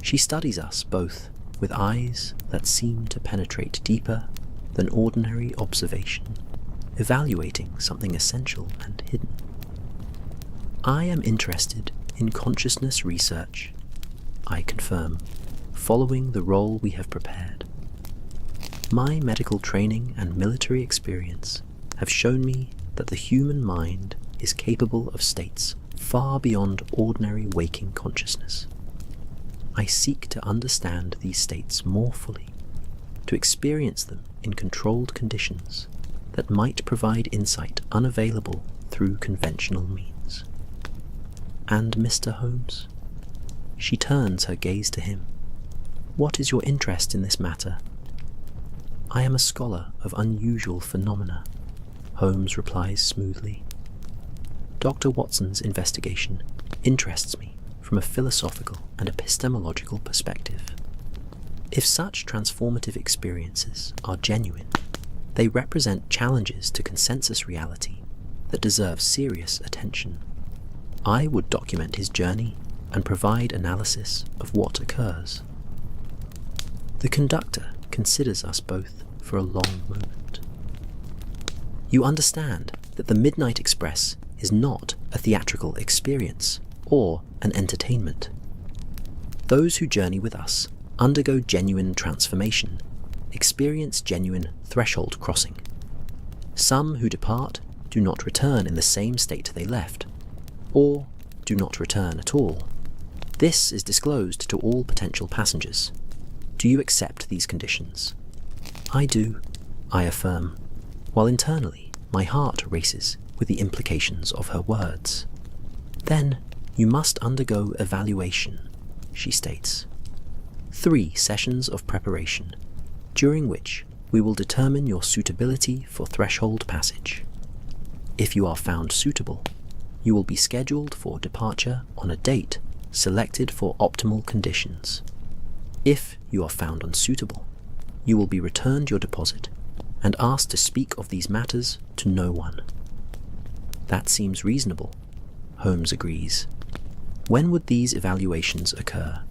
She studies us both with eyes that seem to penetrate deeper than ordinary observation, evaluating something essential and hidden. "I am interested in consciousness research," I confirm, following the role we have prepared. "My medical training and military experience have shown me that the human mind is capable of states far beyond ordinary waking consciousness. I seek to understand these states more fully, to experience them in controlled conditions that might provide insight unavailable through conventional means." "And Mr. Holmes?" She turns her gaze to him. "What is your interest in this matter?" "I am a scholar of unusual phenomena," Holmes replies smoothly. "Dr. Watson's investigation interests me from a philosophical and epistemological perspective. If such transformative experiences are genuine, they represent challenges to consensus reality that deserve serious attention. I would document his journey and provide analysis of what occurs." The conductor considers us both for a long moment. "You understand that the Midnight Express is not a theatrical experience or an entertainment. Those who journey with us undergo genuine transformation, experience genuine threshold crossing. Some who depart do not return in the same state they left, or do not return at all. This is disclosed to all potential passengers. Do you accept these conditions?" "I do," I affirm, while internally my heart races with the implications of her words. "Then you must undergo evaluation," she states. 3 sessions of preparation, during which we will determine your suitability for threshold passage. If you are found suitable, you will be scheduled for departure on a date selected for optimal conditions. If you are found unsuitable, you will be returned your deposit and asked to speak of these matters to no one." "That seems reasonable," Holmes agrees. "When would these evaluations occur?"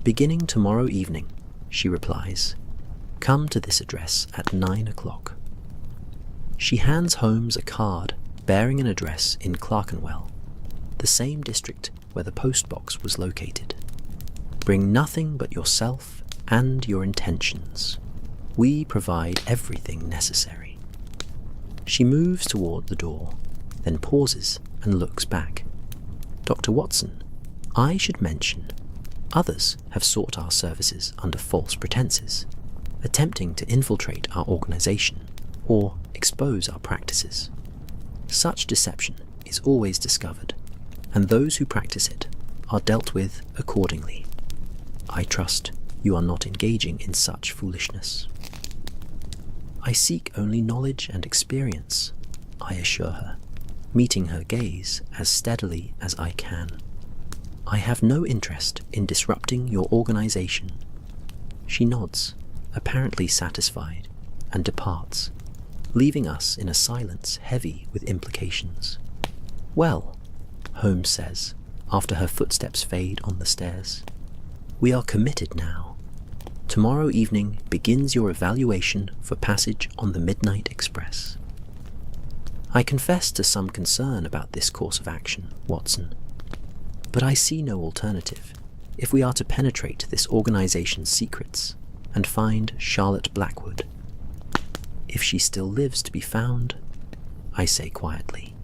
"Beginning tomorrow evening," she replies. "Come to this address at 9 o'clock. She hands Holmes a card bearing an address in Clerkenwell, the same district where the postbox was located. "Bring nothing but yourself and your intentions. We provide everything necessary." She moves toward the door, then pauses and looks back. Dr. Watson, I should mention, others have sought our services under false pretenses, attempting to infiltrate our organization or expose our practices. Such deception is always discovered, and those who practice it are dealt with accordingly. I trust you are not engaging in such foolishness. I seek only knowledge and experience, I assure her, meeting her gaze as steadily as I can. I have no interest in disrupting your organization. She nods, apparently satisfied, and departs, leaving us in a silence heavy with implications. Well, Holmes says, after her footsteps fade on the stairs, we are committed now. Tomorrow evening begins your evaluation for passage on the Midnight Express. I confess to some concern about this course of action, Watson, but I see no alternative if we are to penetrate this organization's secrets and find Charlotte Blackwood. If she still lives to be found, I say quietly.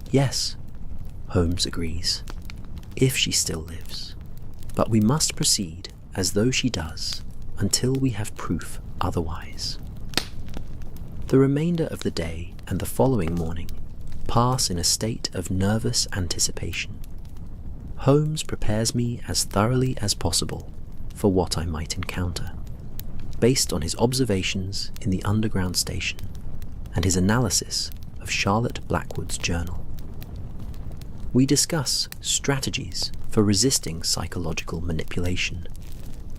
Yes, Holmes agrees, if she still lives, but we must proceed as though she does until we have proof otherwise. The remainder of the day and the following morning pass in a state of nervous anticipation. Holmes prepares me as thoroughly as possible for what I might encounter, based on his observations in the underground station and his analysis of Charlotte Blackwood's journal. We discuss strategies for resisting psychological manipulation,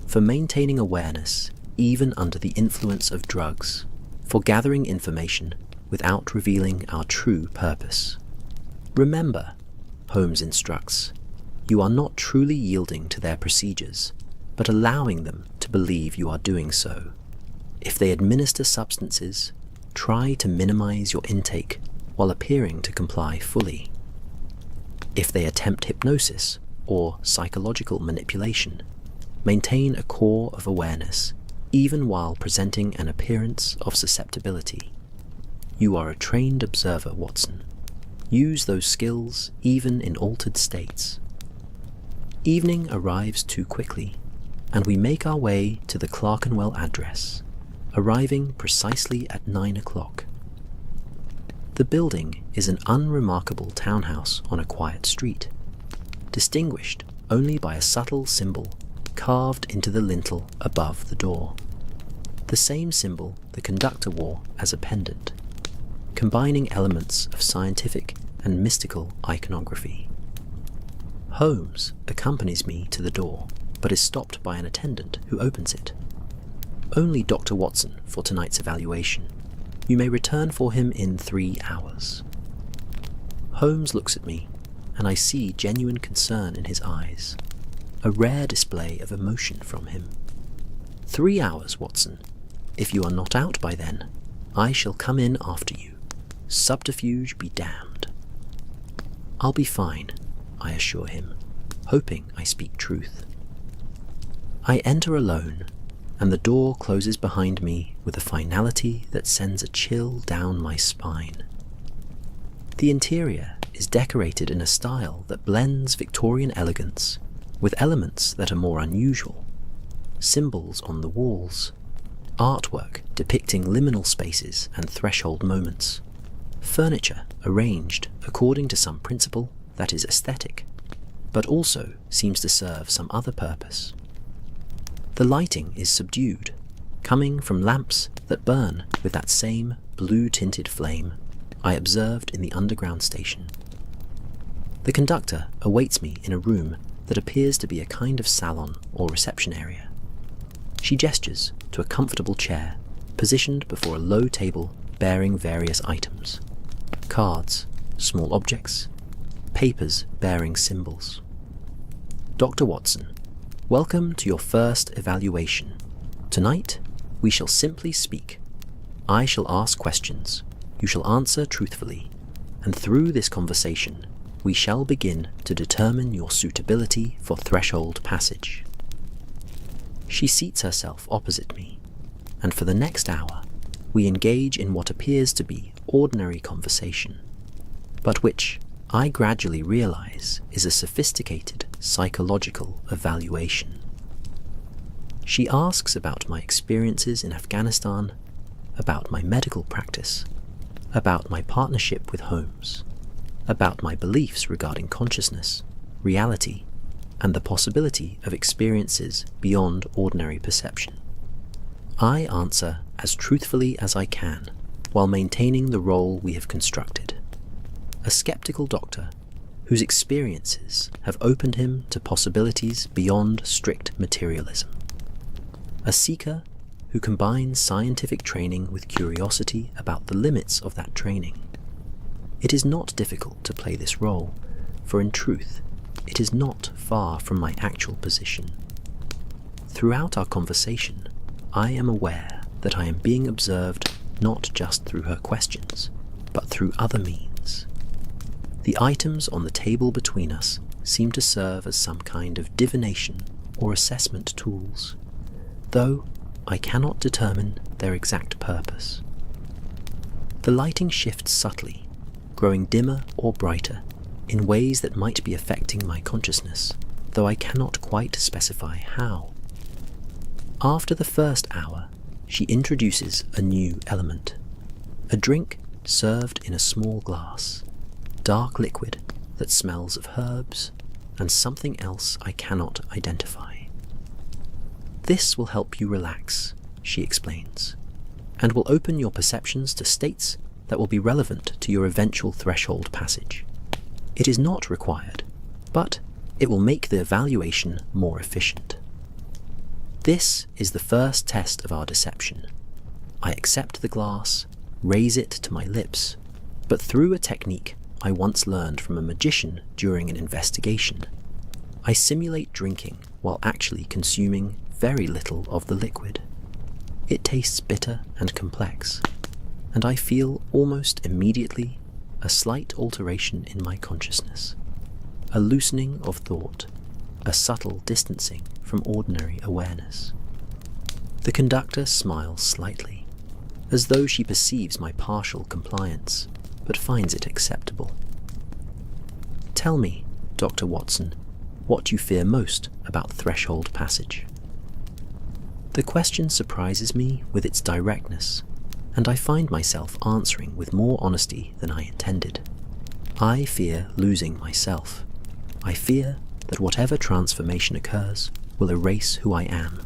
for maintaining awareness even under the influence of drugs, for gathering information without revealing our true purpose. Remember, Holmes instructs, you are not truly yielding to their procedures, but allowing them to believe you are doing so. If they administer substances, try to minimize your intake while appearing to comply fully. If they attempt hypnosis or psychological manipulation, maintain a core of awareness, even while presenting an appearance of susceptibility. You are a trained observer, Watson. Use those skills even in altered states. Evening arrives too quickly, and we make our way to the Clerkenwell address, arriving precisely at 9 o'clock. The building is an unremarkable townhouse on a quiet street, distinguished only by a subtle symbol carved into the lintel above the door. The same symbol the conductor wore as a pendant, combining elements of scientific and mystical iconography. Holmes accompanies me to the door, but is stopped by an attendant who opens it. Only Dr. Watson for tonight's evaluation. You may return for him in 3 hours. Holmes looks at me, and I see genuine concern in his eyes, a rare display of emotion from him. 3 hours, Watson. If you are not out by then, I shall come in after you. Subterfuge be damned. I'll be fine, I assure him, hoping I speak truth. I enter alone, and the door closes behind me with a finality that sends a chill down my spine. The interior is decorated in a style that blends Victorian elegance with elements that are more unusual. Symbols on the walls, artwork depicting liminal spaces and threshold moments, furniture arranged according to some principle that is aesthetic, but also seems to serve some other purpose. The lighting is subdued, coming from lamps that burn with that same blue-tinted flame I observed in the underground station. The conductor awaits me in a room that appears to be a kind of salon or reception area. She gestures to a comfortable chair positioned before a low table bearing various items: cards, small objects, papers bearing symbols. Dr. Watson, welcome to your first evaluation. Tonight, we shall simply speak. I shall ask questions. You shall answer truthfully, and through this conversation, we shall begin to determine your suitability for threshold passage. She seats herself opposite me, and for the next hour, we engage in what appears to be ordinary conversation. but which I gradually realize is a sophisticated psychological evaluation. She asks about my experiences in Afghanistan, about my medical practice, about my partnership with Holmes, about my beliefs regarding consciousness, reality, and the possibility of experiences beyond ordinary perception. I answer as truthfully as I can, while maintaining the role we have constructed. A skeptical doctor whose experiences have opened him to possibilities beyond strict materialism. A seeker who combines scientific training with curiosity about the limits of that training. It is not difficult to play this role, for in truth, it is not far from my actual position. Throughout our conversation, I am aware that I am being observed not just through her questions, but through other means. The items on the table between us seem to serve as some kind of divination or assessment tools, though I cannot determine their exact purpose. The lighting shifts subtly, growing dimmer or brighter in ways that might be affecting my consciousness, though I cannot quite specify how. After the first hour, she introduces a new element, a drink served in a small glass, dark liquid that smells of herbs and something else I cannot identify. This will help you relax, she explains, and will open your perceptions to states that will be relevant to your eventual threshold passage. It is not required, but it will make the evaluation more efficient. This is the first test of our deception. I accept the glass, raise it to my lips, but through a technique I once learned from a magician during an investigation, I simulate drinking while actually consuming very little of the liquid. It tastes bitter and complex, and I feel almost immediately a slight alteration in my consciousness, a loosening of thought, a subtle distancing from ordinary awareness. The conductor smiles slightly, as though she perceives my partial compliance, but finds it acceptable. Tell me, Dr. Watson, what you fear most about threshold passage. The question surprises me with its directness, and I find myself answering with more honesty than I intended. I fear losing myself. I fear that whatever transformation occurs will erase who I am,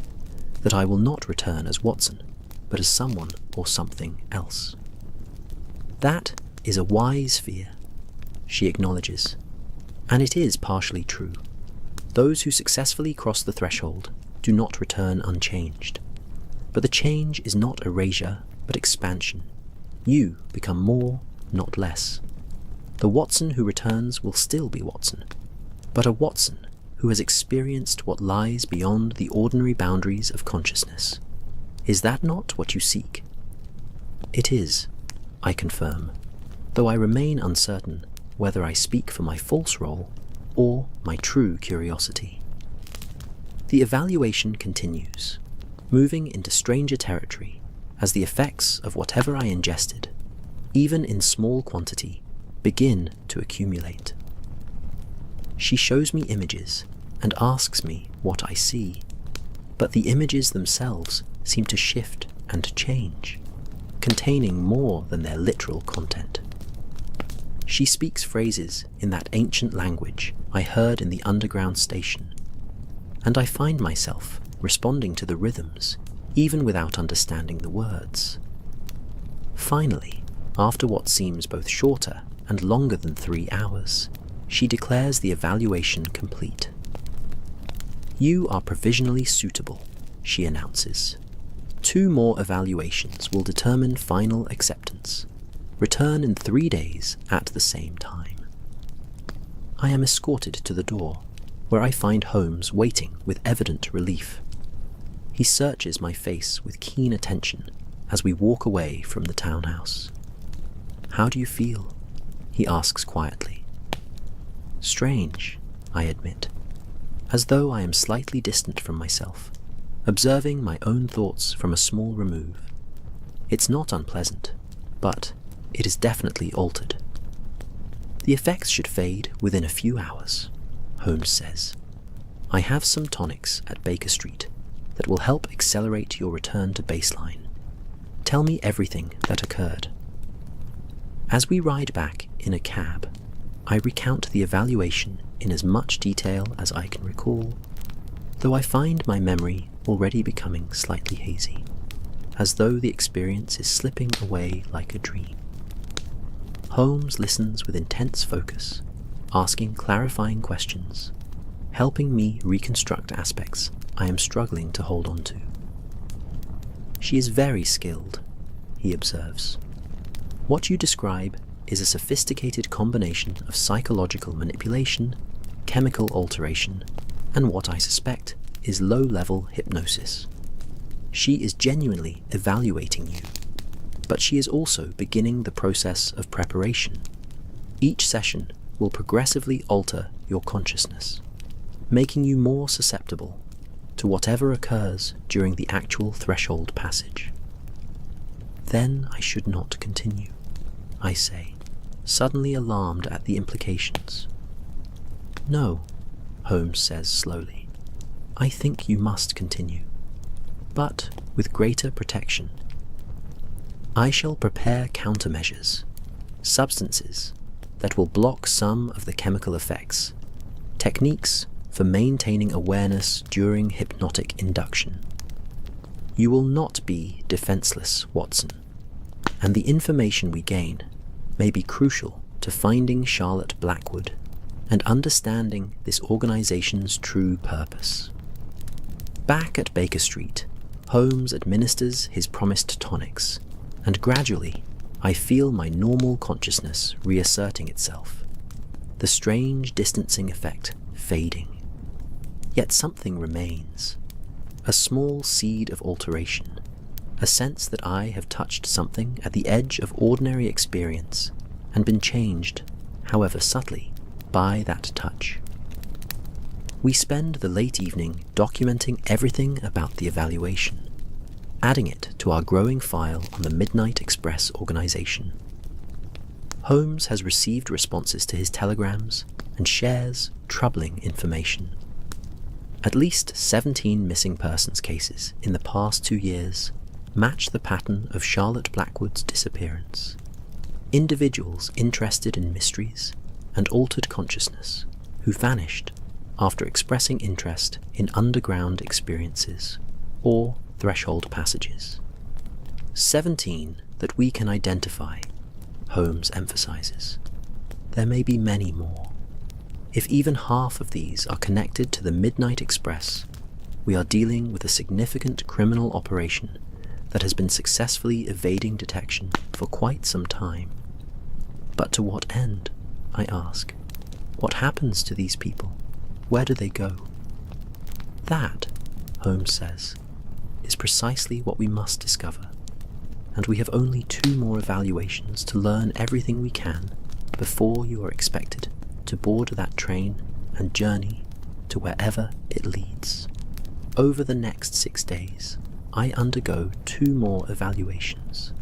that I will not return as Watson, but as someone or something else. That is a wise fear, she acknowledges, and it is partially true. Those who successfully cross the threshold do not return unchanged. But the change is not erasure, but expansion. You become more, not less. The Watson who returns will still be Watson, but a Watson who has experienced what lies beyond the ordinary boundaries of consciousness. Is that not what you seek? It is, I confirm, though I remain uncertain whether I speak for my false role or my true curiosity. The evaluation continues, moving into stranger territory as the effects of whatever I ingested, even in small quantity, begin to accumulate. She shows me images and asks me what I see, but the images themselves seem to shift and change, containing more than their literal content. She speaks phrases in that ancient language I heard in the underground station, and I find myself responding to the rhythms even without understanding the words. Finally, after what seems both shorter and longer than 3 hours, she declares the evaluation complete. You are provisionally suitable, she announces. 2 more evaluations will determine final acceptance. Return in 3 days at the same time. I am escorted to the door, where I find Holmes waiting with evident relief. He searches my face with keen attention as we walk away from the townhouse. How do you feel? He asks quietly. Strange, I admit, as though I am slightly distant from myself, observing my own thoughts from a small remove. It's not unpleasant, but it is definitely altered. The effects should fade within a few hours, Holmes says. I have some tonics at Baker Street that will help accelerate your return to baseline. Tell me everything that occurred. As we ride back in a cab, I recount the evaluation in as much detail as I can recall, though I find my memory already becoming slightly hazy, as though the experience is slipping away like a dream. Holmes listens with intense focus, asking clarifying questions, helping me reconstruct aspects I am struggling to hold on to. She is very skilled, he observes. What you describe is a sophisticated combination of psychological manipulation, chemical alteration, and what I suspect is low-level hypnosis. She is genuinely evaluating you, but she is also beginning the process of preparation. Each session will progressively alter your consciousness, making you more susceptible to whatever occurs during the actual threshold passage. Then I should not continue, I say, suddenly alarmed at the implications. No, Holmes says slowly. I think you must continue, but with greater protection. I shall prepare countermeasures, substances that will block some of the chemical effects, techniques for maintaining awareness during hypnotic induction. You will not be defenseless, Watson, and the information we gain may be crucial to finding Charlotte Blackwood and understanding this organization's true purpose. Back at Baker Street, Holmes administers his promised tonics, and gradually I feel my normal consciousness reasserting itself, the strange distancing effect fading. Yet something remains, a small seed of alteration, a sense that I have touched something at the edge of ordinary experience and been changed, however subtly, by that touch. We spend the late evening documenting everything about the evaluation, adding it to our growing file on the Midnight Express organization. Holmes has received responses to his telegrams and shares troubling information. At least 17 missing persons cases in the past 2 years match the pattern of Charlotte Blackwood's disappearance. Individuals interested in mysteries and altered consciousness who vanished after expressing interest in underground experiences or threshold passages. 17 that we can identify, Holmes emphasizes. There may be many more. If even half of these are connected to the Midnight Express, we are dealing with a significant criminal operation that has been successfully evading detection for quite some time. But to what end, I ask? What happens to these people? Where do they go? That, Holmes says, is precisely what we must discover, and we have only 2 more evaluations to learn everything we can before you are expected to board that train and journey to wherever it leads. Over the next 6 days, I undergo 2 more evaluations,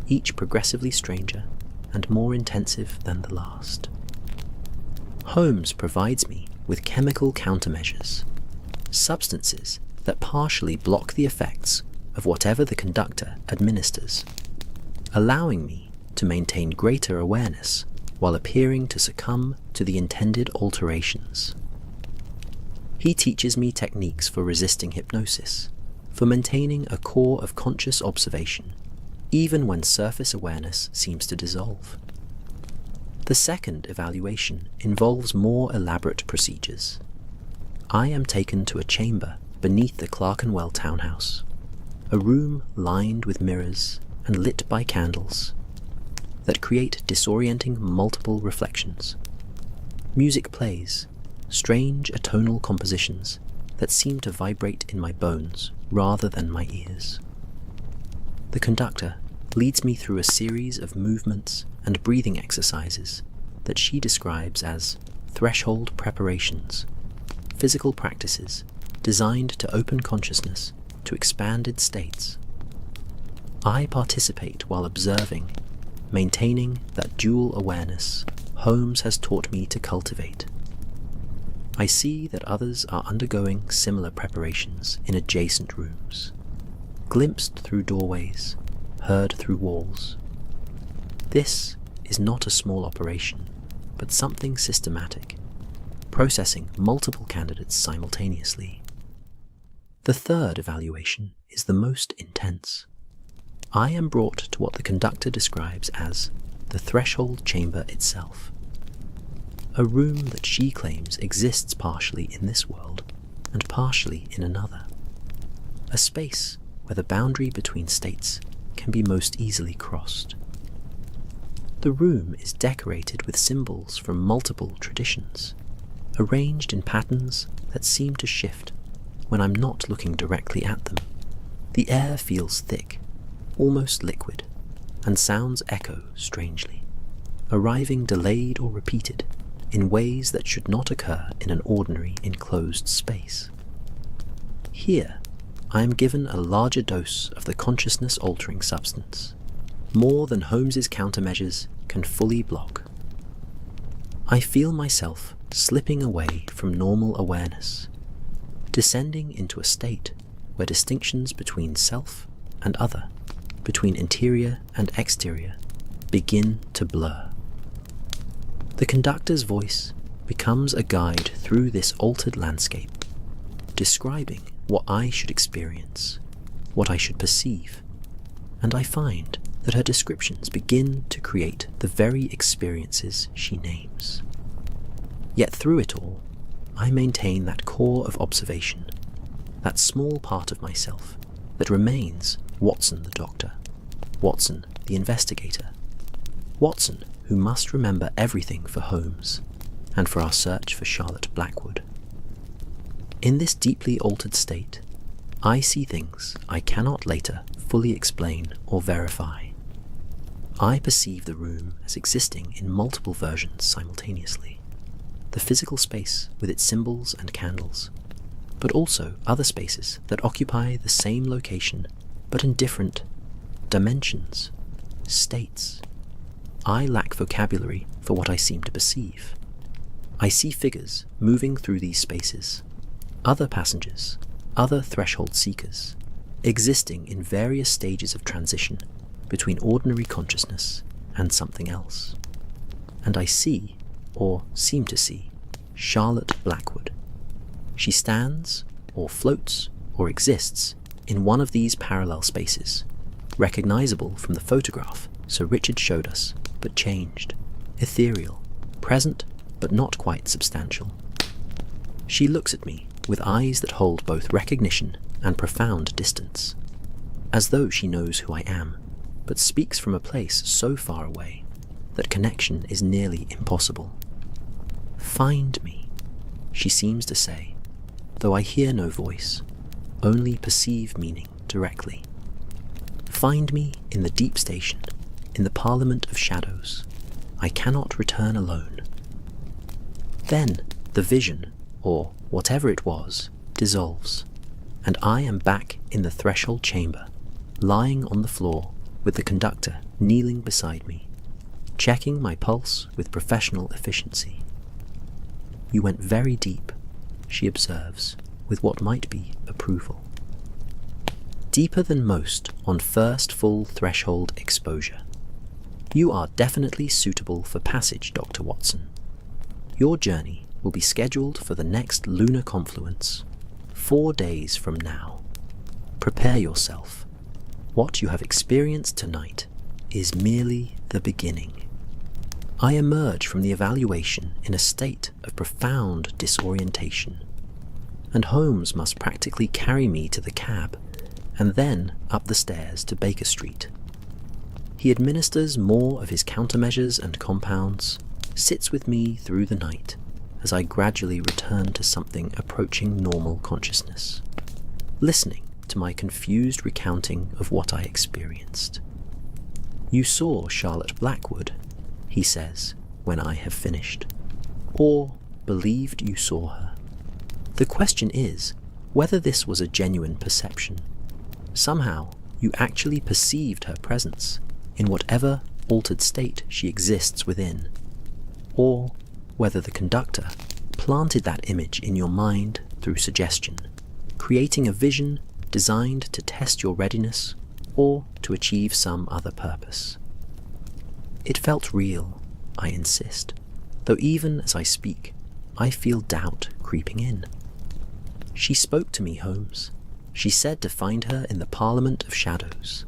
each progressively stranger and more intensive than the last. Holmes provides me with chemical countermeasures, substances that partially block the effects of whatever the conductor administers, allowing me to maintain greater awareness while appearing to succumb to the intended alterations. He teaches me techniques for resisting hypnosis, for maintaining a core of conscious observation, even when surface awareness seems to dissolve. The second evaluation involves more elaborate procedures. I am taken to a chamber beneath the Clerkenwell townhouse, a room lined with mirrors and lit by candles that create disorienting multiple reflections. Music plays, strange atonal compositions that seem to vibrate in my bones rather than my ears. The conductor leads me through a series of movements and breathing exercises that she describes as threshold preparations, physical practices designed to open consciousness to expanded states. I participate while observing, maintaining that dual awareness Holmes has taught me to cultivate. I see that others are undergoing similar preparations in adjacent rooms, glimpsed through doorways, heard through walls. This is not a small operation, but something systematic, processing multiple candidates simultaneously. The third evaluation is the most intense. I am brought to what the conductor describes as the threshold chamber itself, a room that she claims exists partially in this world and partially in another, a space where the boundary between states can be most easily crossed. The room is decorated with symbols from multiple traditions, arranged in patterns that seem to shift when I'm not looking directly at them. The air feels thick, almost liquid, and sounds echo strangely, arriving delayed or repeated in ways that should not occur in an ordinary enclosed space. Here, I am given a larger dose of the consciousness-altering substance, more than Holmes's countermeasures can fully block. I feel myself slipping away from normal awareness, descending into a state where distinctions between self and other, between interior and exterior, begin to blur. The conductor's voice becomes a guide through this altered landscape, describing what I should experience, what I should perceive, and I find that her descriptions begin to create the very experiences she names. Yet through it all, I maintain that core of observation, that small part of myself that remains Watson the doctor, Watson the investigator, Watson who must remember everything for Holmes and for our search for Charlotte Blackwood. In this deeply altered state, I see things I cannot later fully explain or verify. I perceive the room as existing in multiple versions simultaneously, the physical space with its symbols and candles, but also other spaces that occupy the same location but in different dimensions, states. I lack vocabulary for what I seem to perceive. I see figures moving through these spaces, other passengers, other threshold seekers, existing in various stages of transition between ordinary consciousness and something else. And I see, or seem to see, Charlotte Blackwood. She stands, or floats, or exists in one of these parallel spaces, recognizable from the photograph Sir Richard showed us, but changed, ethereal, present, but not quite substantial. She looks at me with eyes that hold both recognition and profound distance, as though she knows who I am, but speaks from a place so far away that connection is nearly impossible. "Find me," she seems to say, though I hear no voice, only perceive meaning directly. Find me in the deep station, in the parliament of shadows. I cannot return alone. Then the vision, or whatever it was, dissolves, and I am back in the threshold chamber, lying on the floor with the conductor kneeling beside me, checking my pulse with professional efficiency. "You went very deep," she observes, with what might be approval. "Deeper than most on first full threshold exposure. You are definitely suitable for passage, Dr. Watson. Your journey will be scheduled for the next lunar confluence, 4 days from now. Prepare yourself. What you have experienced tonight is merely the beginning." I emerge from the evaluation in a state of profound disorientation, and Holmes must practically carry me to the cab and then up the stairs to Baker Street. He administers more of his countermeasures and compounds, sits with me through the night as I gradually return to something approaching normal consciousness, listening to my confused recounting of what I experienced. "You saw Charlotte Blackwood," he says when I have finished, "or believed you saw her. The question is whether this was a genuine perception. Somehow you actually perceived her presence in whatever altered state she exists within. or whether the conductor planted that image in your mind through suggestion, creating a vision designed to test your readiness or to achieve some other purpose. It felt real, I insist, though even as I speak, I feel doubt creeping in. She spoke to me, Holmes. She said to find her in the Parliament of Shadows.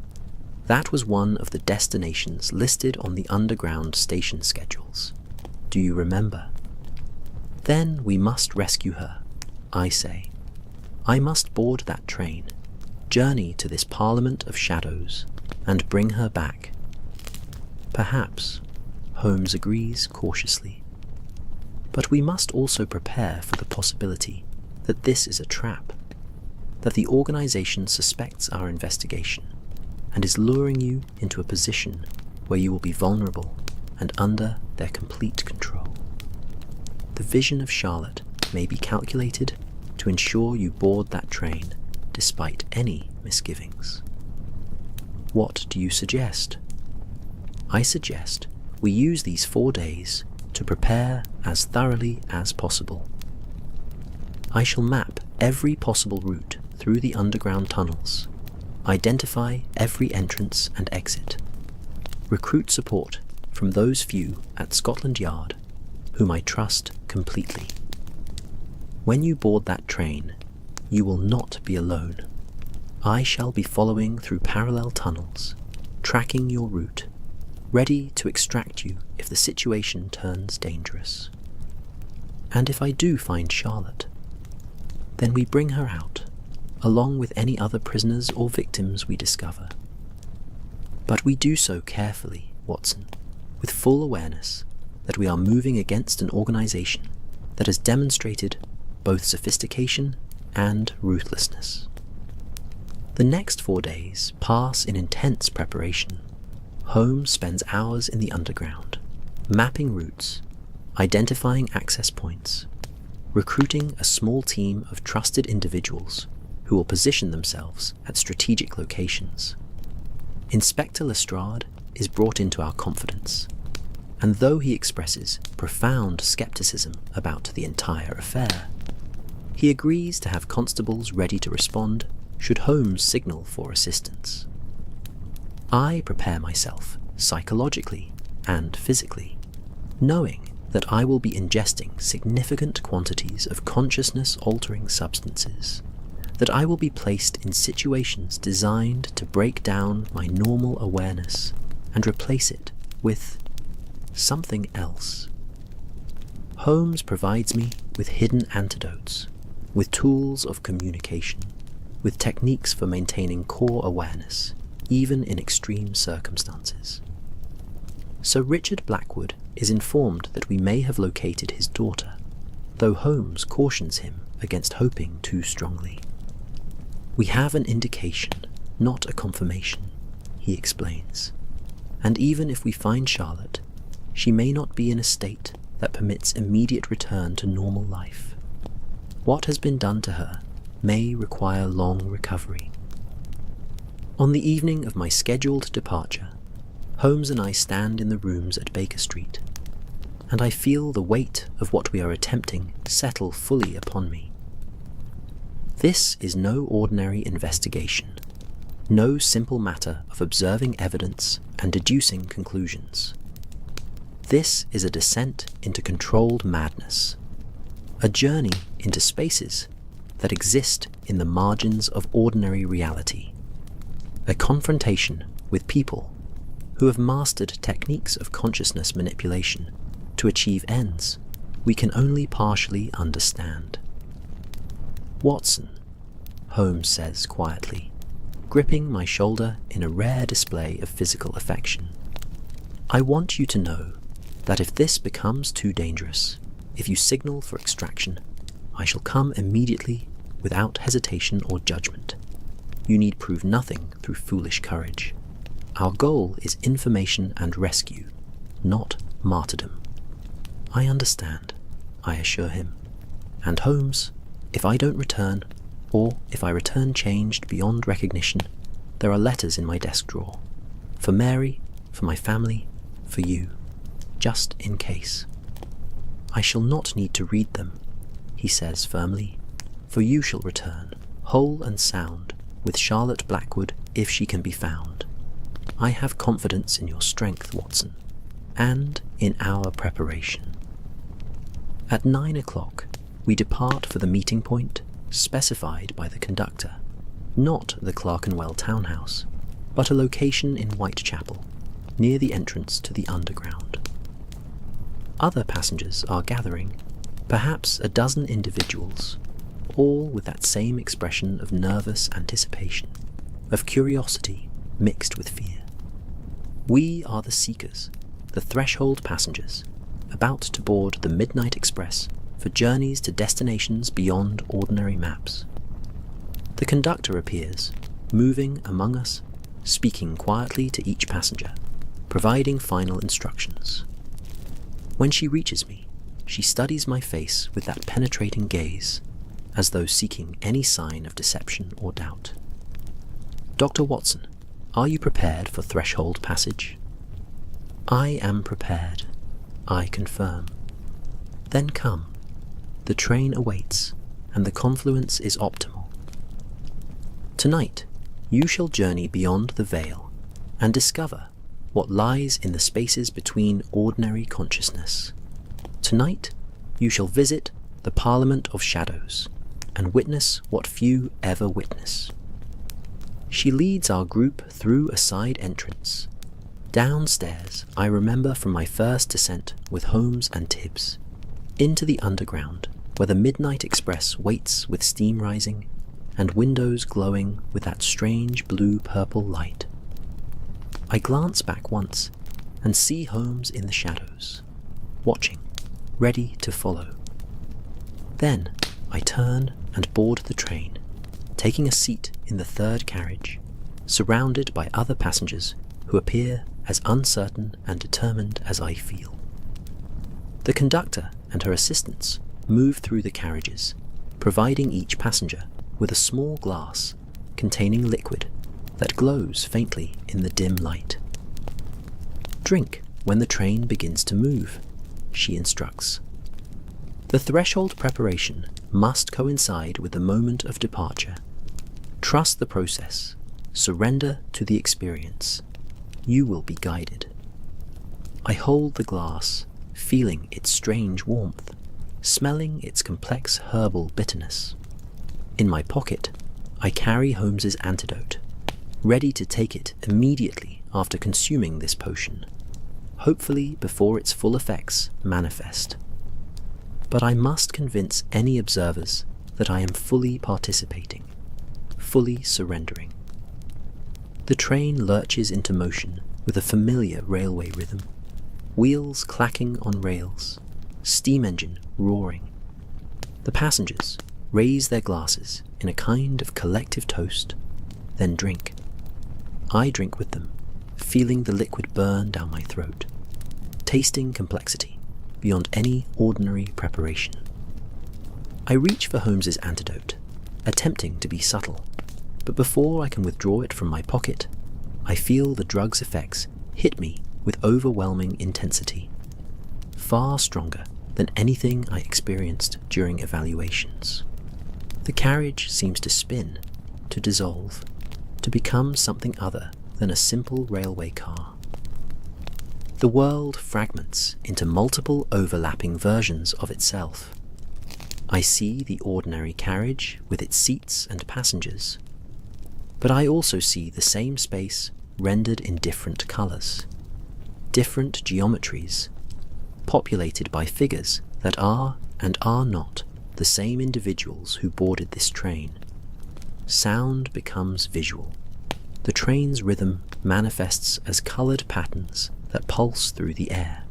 That was one of the destinations listed on the underground station schedules. Do you remember? Then we must rescue her, I say. I must board that train, journey to this Parliament of Shadows, and bring her back. Perhaps, Holmes agrees cautiously. But we must also prepare for the possibility that this is a trap, that the organization suspects our investigation and is luring you into a position where you will be vulnerable and under their complete control. The vision of Charlotte may be calculated to ensure you board that train despite any misgivings. What do you suggest? I suggest we use these 4 days to prepare as thoroughly as possible. I shall map every possible route through the underground tunnels, identify every entrance and exit, recruit support from those few at Scotland Yard whom I trust completely. When you board that train, you will not be alone. I shall be following through parallel tunnels, tracking your route, ready to extract you if the situation turns dangerous. And if I do find Charlotte, then we bring her out, along with any other prisoners or victims we discover. But we do so carefully, Watson, with full awareness that we are moving against an organization that has demonstrated both sophistication and ruthlessness. The next 4 days pass in intense preparation. Holmes spends hours in the underground, mapping routes, identifying access points, recruiting a small team of trusted individuals who will position themselves at strategic locations. Inspector Lestrade is brought into our confidence, and though he expresses profound skepticism about the entire affair, he agrees to have constables ready to respond should Holmes signal for assistance. I prepare myself psychologically and physically, knowing that I will be ingesting significant quantities of consciousness-altering substances, that I will be placed in situations designed to break down my normal awareness and replace it with something else. Holmes provides me with hidden antidotes, with tools of communication, with techniques for maintaining core awareness, even in extreme circumstances. Sir Richard Blackwood is informed that we may have located his daughter, though Holmes cautions him against hoping too strongly. We have an indication, not a confirmation, he explains, and even if we find Charlotte, she may not be in a state that permits immediate return to normal life. What has been done to her may require long recovery. On the evening of my scheduled departure, Holmes and I stand in the rooms at Baker Street, and I feel the weight of what we are attempting settle fully upon me. This is no ordinary investigation, no simple matter of observing evidence and deducing conclusions. This is a descent into controlled madness, a journey into spaces that exist in the margins of ordinary reality, a confrontation with people who have mastered techniques of consciousness manipulation to achieve ends we can only partially understand. Watson, Holmes says quietly, gripping my shoulder in a rare display of physical affection. I want you to know that if this becomes too dangerous, if you signal for extraction, I shall come immediately without hesitation or judgment. You need prove nothing through foolish courage. Our goal is information and rescue, not martyrdom. I understand, I assure him. And Holmes, if I don't return, or if I return changed beyond recognition, there are letters in my desk drawer. For Mary, for my family, for you. Just in case. "I shall not need to read them," he says firmly, "for you shall return, whole and sound, with Charlotte Blackwood if she can be found. I have confidence in your strength, Watson, and in our preparation." At 9 o'clock, we depart for the meeting point specified by the conductor, not the Clerkenwell townhouse, but a location in Whitechapel, near the entrance to the Underground. Other passengers are gathering, perhaps a dozen individuals, all with that same expression of nervous anticipation, of curiosity mixed with fear. We are the seekers, the threshold passengers, about to board the midnight express for journeys to destinations beyond ordinary maps. The conductor appears, moving among us, speaking quietly to each passenger, providing final instructions. When she reaches me, she studies my face with that penetrating gaze, as though seeking any sign of deception or doubt. "Dr. Watson, are you prepared for threshold passage?" "I am prepared," I confirm. "Then come. The train awaits, and the confluence is optimal. Tonight, you shall journey beyond the veil and discover what lies in the spaces between ordinary consciousness. Tonight, you shall visit the Parliament of Shadows and witness what few ever witness." She leads our group through a side entrance. Downstairs, I remember from my first descent with Holmes and Tibs, into the Underground, where the midnight express waits with steam rising and windows glowing with that strange blue-purple light. I glance back once and see Holmes in the shadows, watching, ready to follow. Then I turn and board the train, taking a seat in the third carriage, surrounded by other passengers who appear as uncertain and determined as I feel. The conductor and her assistants move through the carriages, providing each passenger with a small glass containing liquid that glows faintly in the dim light. "Drink when the train begins to move," she instructs. The threshold preparation must coincide with the moment of departure. Trust the process, surrender to the experience. You will be guided. I hold the glass, feeling its strange warmth, smelling its complex herbal bitterness. In my pocket, I carry Holmes's antidote, ready to take it immediately after consuming this potion, hopefully before its full effects manifest. But I must convince any observers that I am fully participating, fully surrendering. The train lurches into motion with a familiar railway rhythm, wheels clacking on rails, steam engine roaring. The passengers raise their glasses in a kind of collective toast, then drink. I drink with them, feeling the liquid burn down my throat, tasting complexity beyond any ordinary preparation. I reach for Holmes's antidote, attempting to be subtle, but before I can withdraw it from my pocket, I feel the drug's effects hit me with overwhelming intensity, far stronger than anything I experienced during evaluations. The carriage seems to spin, to dissolve, to become something other than a simple railway car. The world fragments into multiple overlapping versions of itself. I see the ordinary carriage with its seats and passengers, but I also see the same space rendered in different colours, different geometries, populated by figures that are and are not the same individuals who boarded this train. Sound becomes visual. The train's rhythm manifests as coloured patterns that pulse through the air.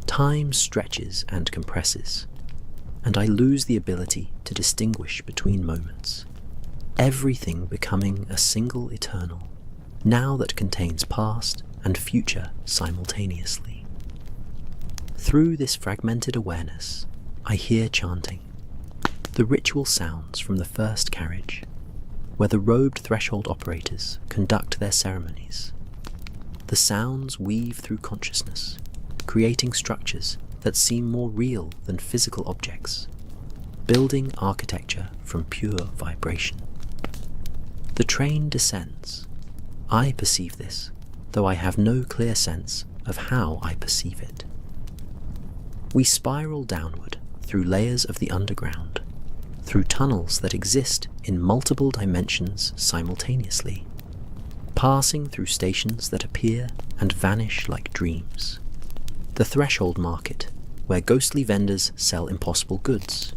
Time stretches and compresses, and I lose the ability to distinguish between moments, everything becoming a single eternal, now that contains past and future simultaneously. Through this fragmented awareness, I hear chanting, the ritual sounds from the first carriage, where the robed threshold operators conduct their ceremonies. The sounds weave through consciousness, creating structures that seem more real than physical objects, building architecture from pure vibration. The train descends. I perceive this, though I have no clear sense of how I perceive it. We spiral downward through layers of the underground, through tunnels that exist in multiple dimensions simultaneously, passing through stations that appear and vanish like dreams. The threshold market, where ghostly vendors sell impossible goods.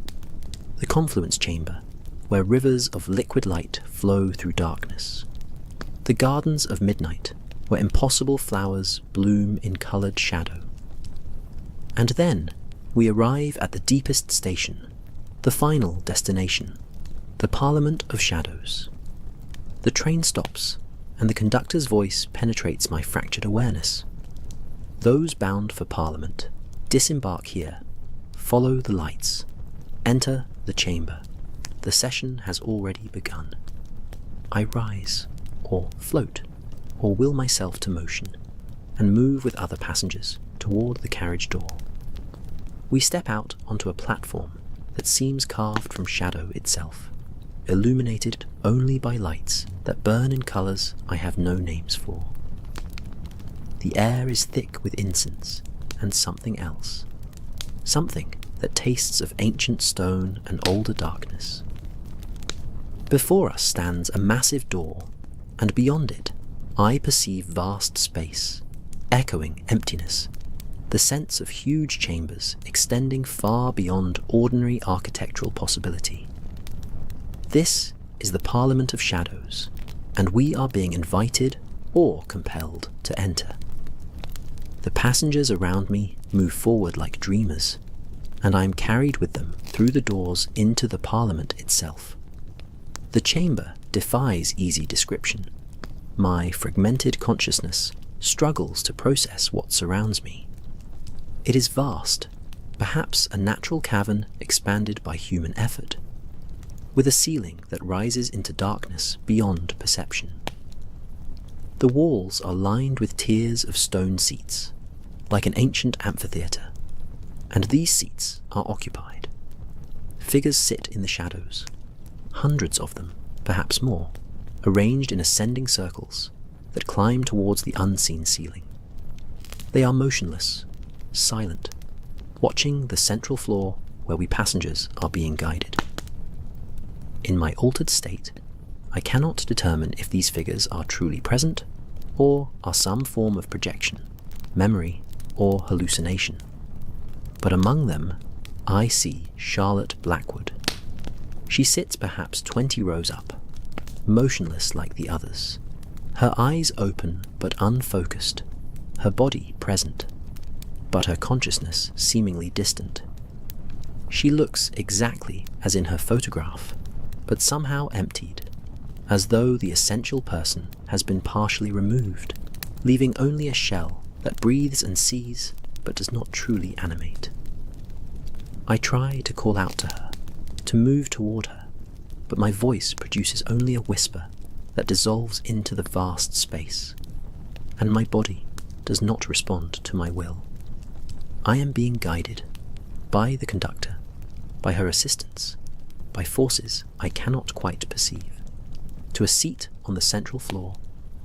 The confluence chamber, where rivers of liquid light flow through darkness. The gardens of midnight, where impossible flowers bloom in coloured shadow. And then we arrive at the deepest station, the final destination, the Parliament of Shadows. The train stops, and the conductor's voice penetrates my fractured awareness. Those bound for Parliament, disembark here, follow the lights, enter the chamber. The session has already begun. I rise, or float, or will myself to motion, and move with other passengers toward the carriage door. We step out onto a platform that seems carved from shadow itself, illuminated only by lights that burn in colours I have no names for. The air is thick with incense and something else, something that tastes of ancient stone and older darkness. Before us stands a massive door, and beyond it I perceive vast space, echoing emptiness, the sense of huge chambers extending far beyond ordinary architectural possibility. This is the Parliament of Shadows, and we are being invited or compelled to enter. The passengers around me move forward like dreamers, and I am carried with them through the doors into the Parliament itself. The chamber defies easy description. My fragmented consciousness struggles to process what surrounds me. It is vast, perhaps a natural cavern expanded by human effort, with a ceiling that rises into darkness beyond perception. The walls are lined with tiers of stone seats, like an ancient amphitheatre, and these seats are occupied. Figures sit in the shadows, hundreds of them, perhaps more, arranged in ascending circles that climb towards the unseen ceiling. They are motionless, silent, watching the central floor where we passengers are being guided. In my altered state, I cannot determine if these figures are truly present or are some form of projection, memory, or hallucination. But among them, I see Charlotte Blackwood. She sits perhaps 20 rows up, motionless like the others, her eyes open but unfocused, her body present, but her consciousness seemingly distant. She looks exactly as in her photograph, but somehow emptied, as though the essential person has been partially removed, leaving only a shell that breathes and sees but does not truly animate. I try to call out to her, to move toward her, but my voice produces only a whisper that dissolves into the vast space, and my body does not respond to my will. I am being guided by the conductor, by her assistants, by forces I cannot quite perceive, to a seat on the central floor,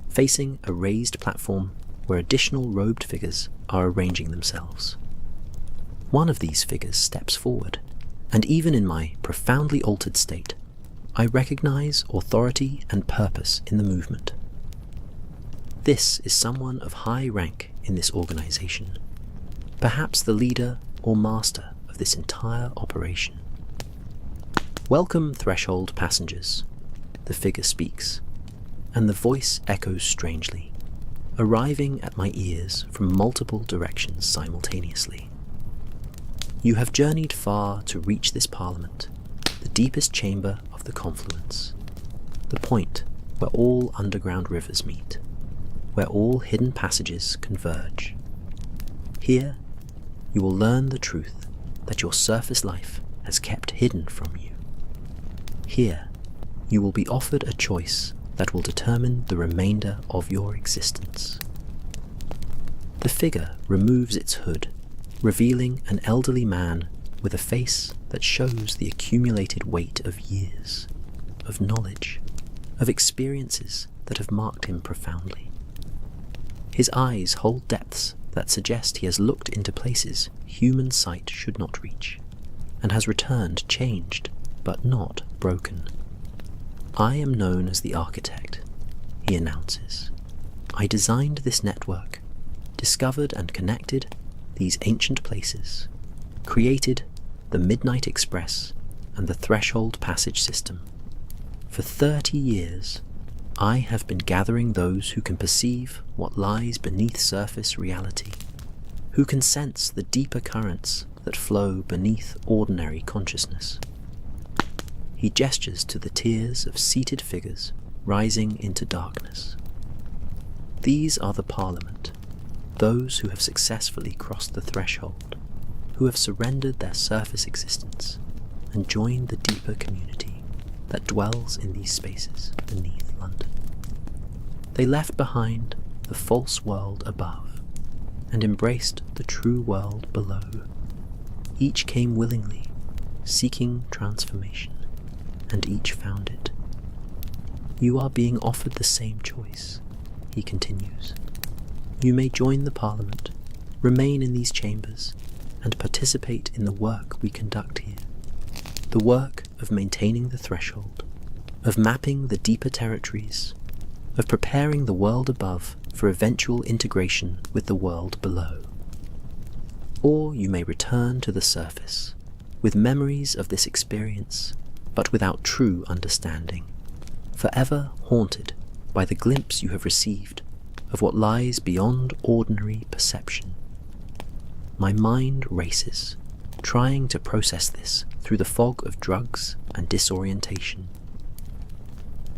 facing a raised platform where additional robed figures are arranging themselves. One of these figures steps forward, and even in my profoundly altered state, I recognize authority and purpose in the movement. This is someone of high rank in this organization, perhaps the leader or master of this entire operation. "Welcome, threshold passengers," the figure speaks, and the voice echoes strangely, arriving at my ears from multiple directions simultaneously. "You have journeyed far to reach this Parliament, the deepest chamber of the confluence, the point where all underground rivers meet, where all hidden passages converge. Here, you will learn the truth that your surface life has kept hidden from you. Here, you will be offered a choice that will determine the remainder of your existence." The figure removes its hood, revealing an elderly man with a face that shows the accumulated weight of years, of knowledge, of experiences that have marked him profoundly. His eyes hold depths that suggest he has looked into places human sight should not reach, and has returned changed, but not broken. "I am known as the architect," he announces. "I designed this network, discovered and connected these ancient places, created the Midnight Express and the Threshold Passage system. For 30 years, I have been gathering those who can perceive what lies beneath surface reality, who can sense the deeper currents that flow beneath ordinary consciousness." He gestures to the tiers of seated figures rising into darkness. These are the Parliament, those who have successfully crossed the threshold, who have surrendered their surface existence and joined the deeper community that dwells in these spaces beneath London. They left behind the false world above and embraced the true world below. Each came willingly, seeking transformation, and each found it. "You are being offered the same choice," he continues. "You may join the Parliament, remain in these chambers, and participate in the work we conduct here. The work of maintaining the threshold, of mapping the deeper territories, of preparing the world above for eventual integration with the world below. Or you may return to the surface, with memories of this experience, but without true understanding, forever haunted by the glimpse you have received of what lies beyond ordinary perception." My mind races, trying to process this through the fog of drugs and disorientation.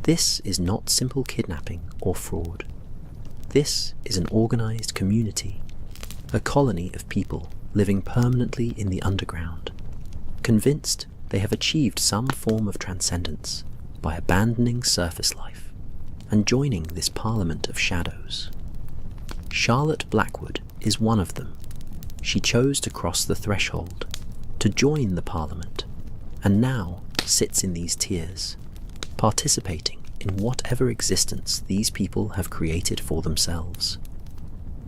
This is not simple kidnapping or fraud. This is an organized community, a colony of people living permanently in the underground, convinced they have achieved some form of transcendence by abandoning surface life and joining this Parliament of shadows. Charlotte Blackwood is one of them. She chose to cross the threshold, to join the Parliament, and now sits in these tiers, participating in whatever existence these people have created for themselves.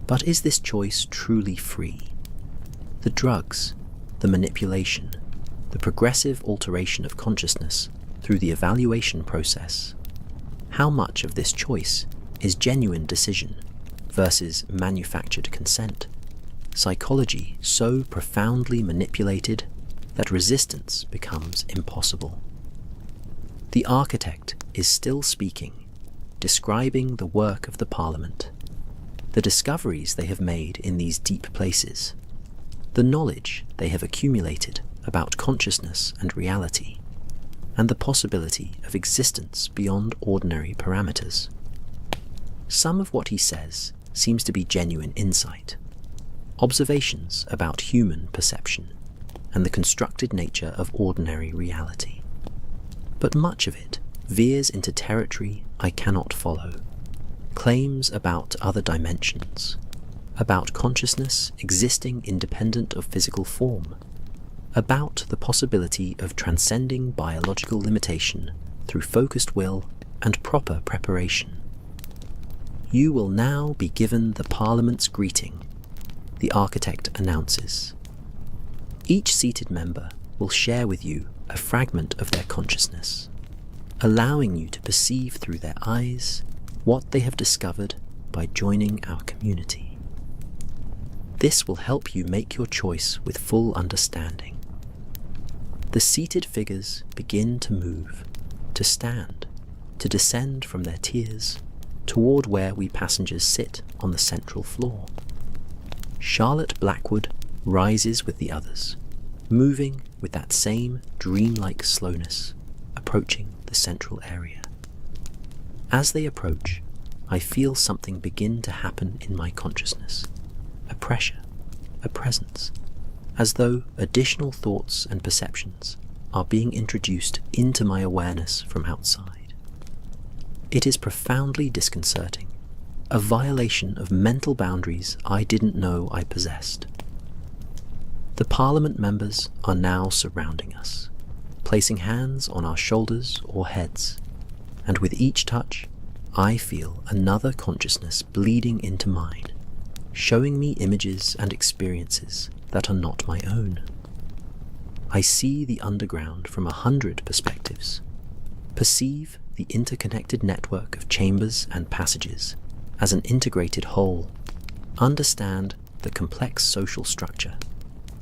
But is this choice truly free? The drugs, the manipulation, the progressive alteration of consciousness through the evaluation process. How much of this choice is genuine decision versus manufactured consent? Psychology so profoundly manipulated that resistance becomes impossible. The architect is still speaking, describing the work of the Parliament, the discoveries they have made in these deep places, the knowledge they have accumulated about consciousness and reality, and the possibility of existence beyond ordinary parameters. Some of what he says seems to be genuine insight, observations about human perception and the constructed nature of ordinary reality. But much of it veers into territory I cannot follow, claims about other dimensions, about consciousness existing independent of physical form, about the possibility of transcending biological limitation through focused will and proper preparation. "You will now be given the Parliament's greeting," the architect announces. Each seated member will share with you a fragment of their consciousness, allowing you to perceive through their eyes what they have discovered by joining our community. This will help you make your choice with full understanding. The seated figures begin to move, to stand, to descend from their tiers toward where we passengers sit on the central floor. Charlotte Blackwood rises with the others, moving with that same dreamlike slowness, approaching the central area. As they approach, I feel something begin to happen in my consciousness, a pressure, a presence, as though additional thoughts and perceptions are being introduced into my awareness from outside. It is profoundly disconcerting, a violation of mental boundaries I didn't know I possessed. The Parliament members are now surrounding us, placing hands on our shoulders or heads, and with each touch, I feel another consciousness bleeding into mine, showing me images and experiences that are not my own. I see the underground from 100 perspectives, perceive the interconnected network of chambers and passages as an integrated whole, understand the complex social structure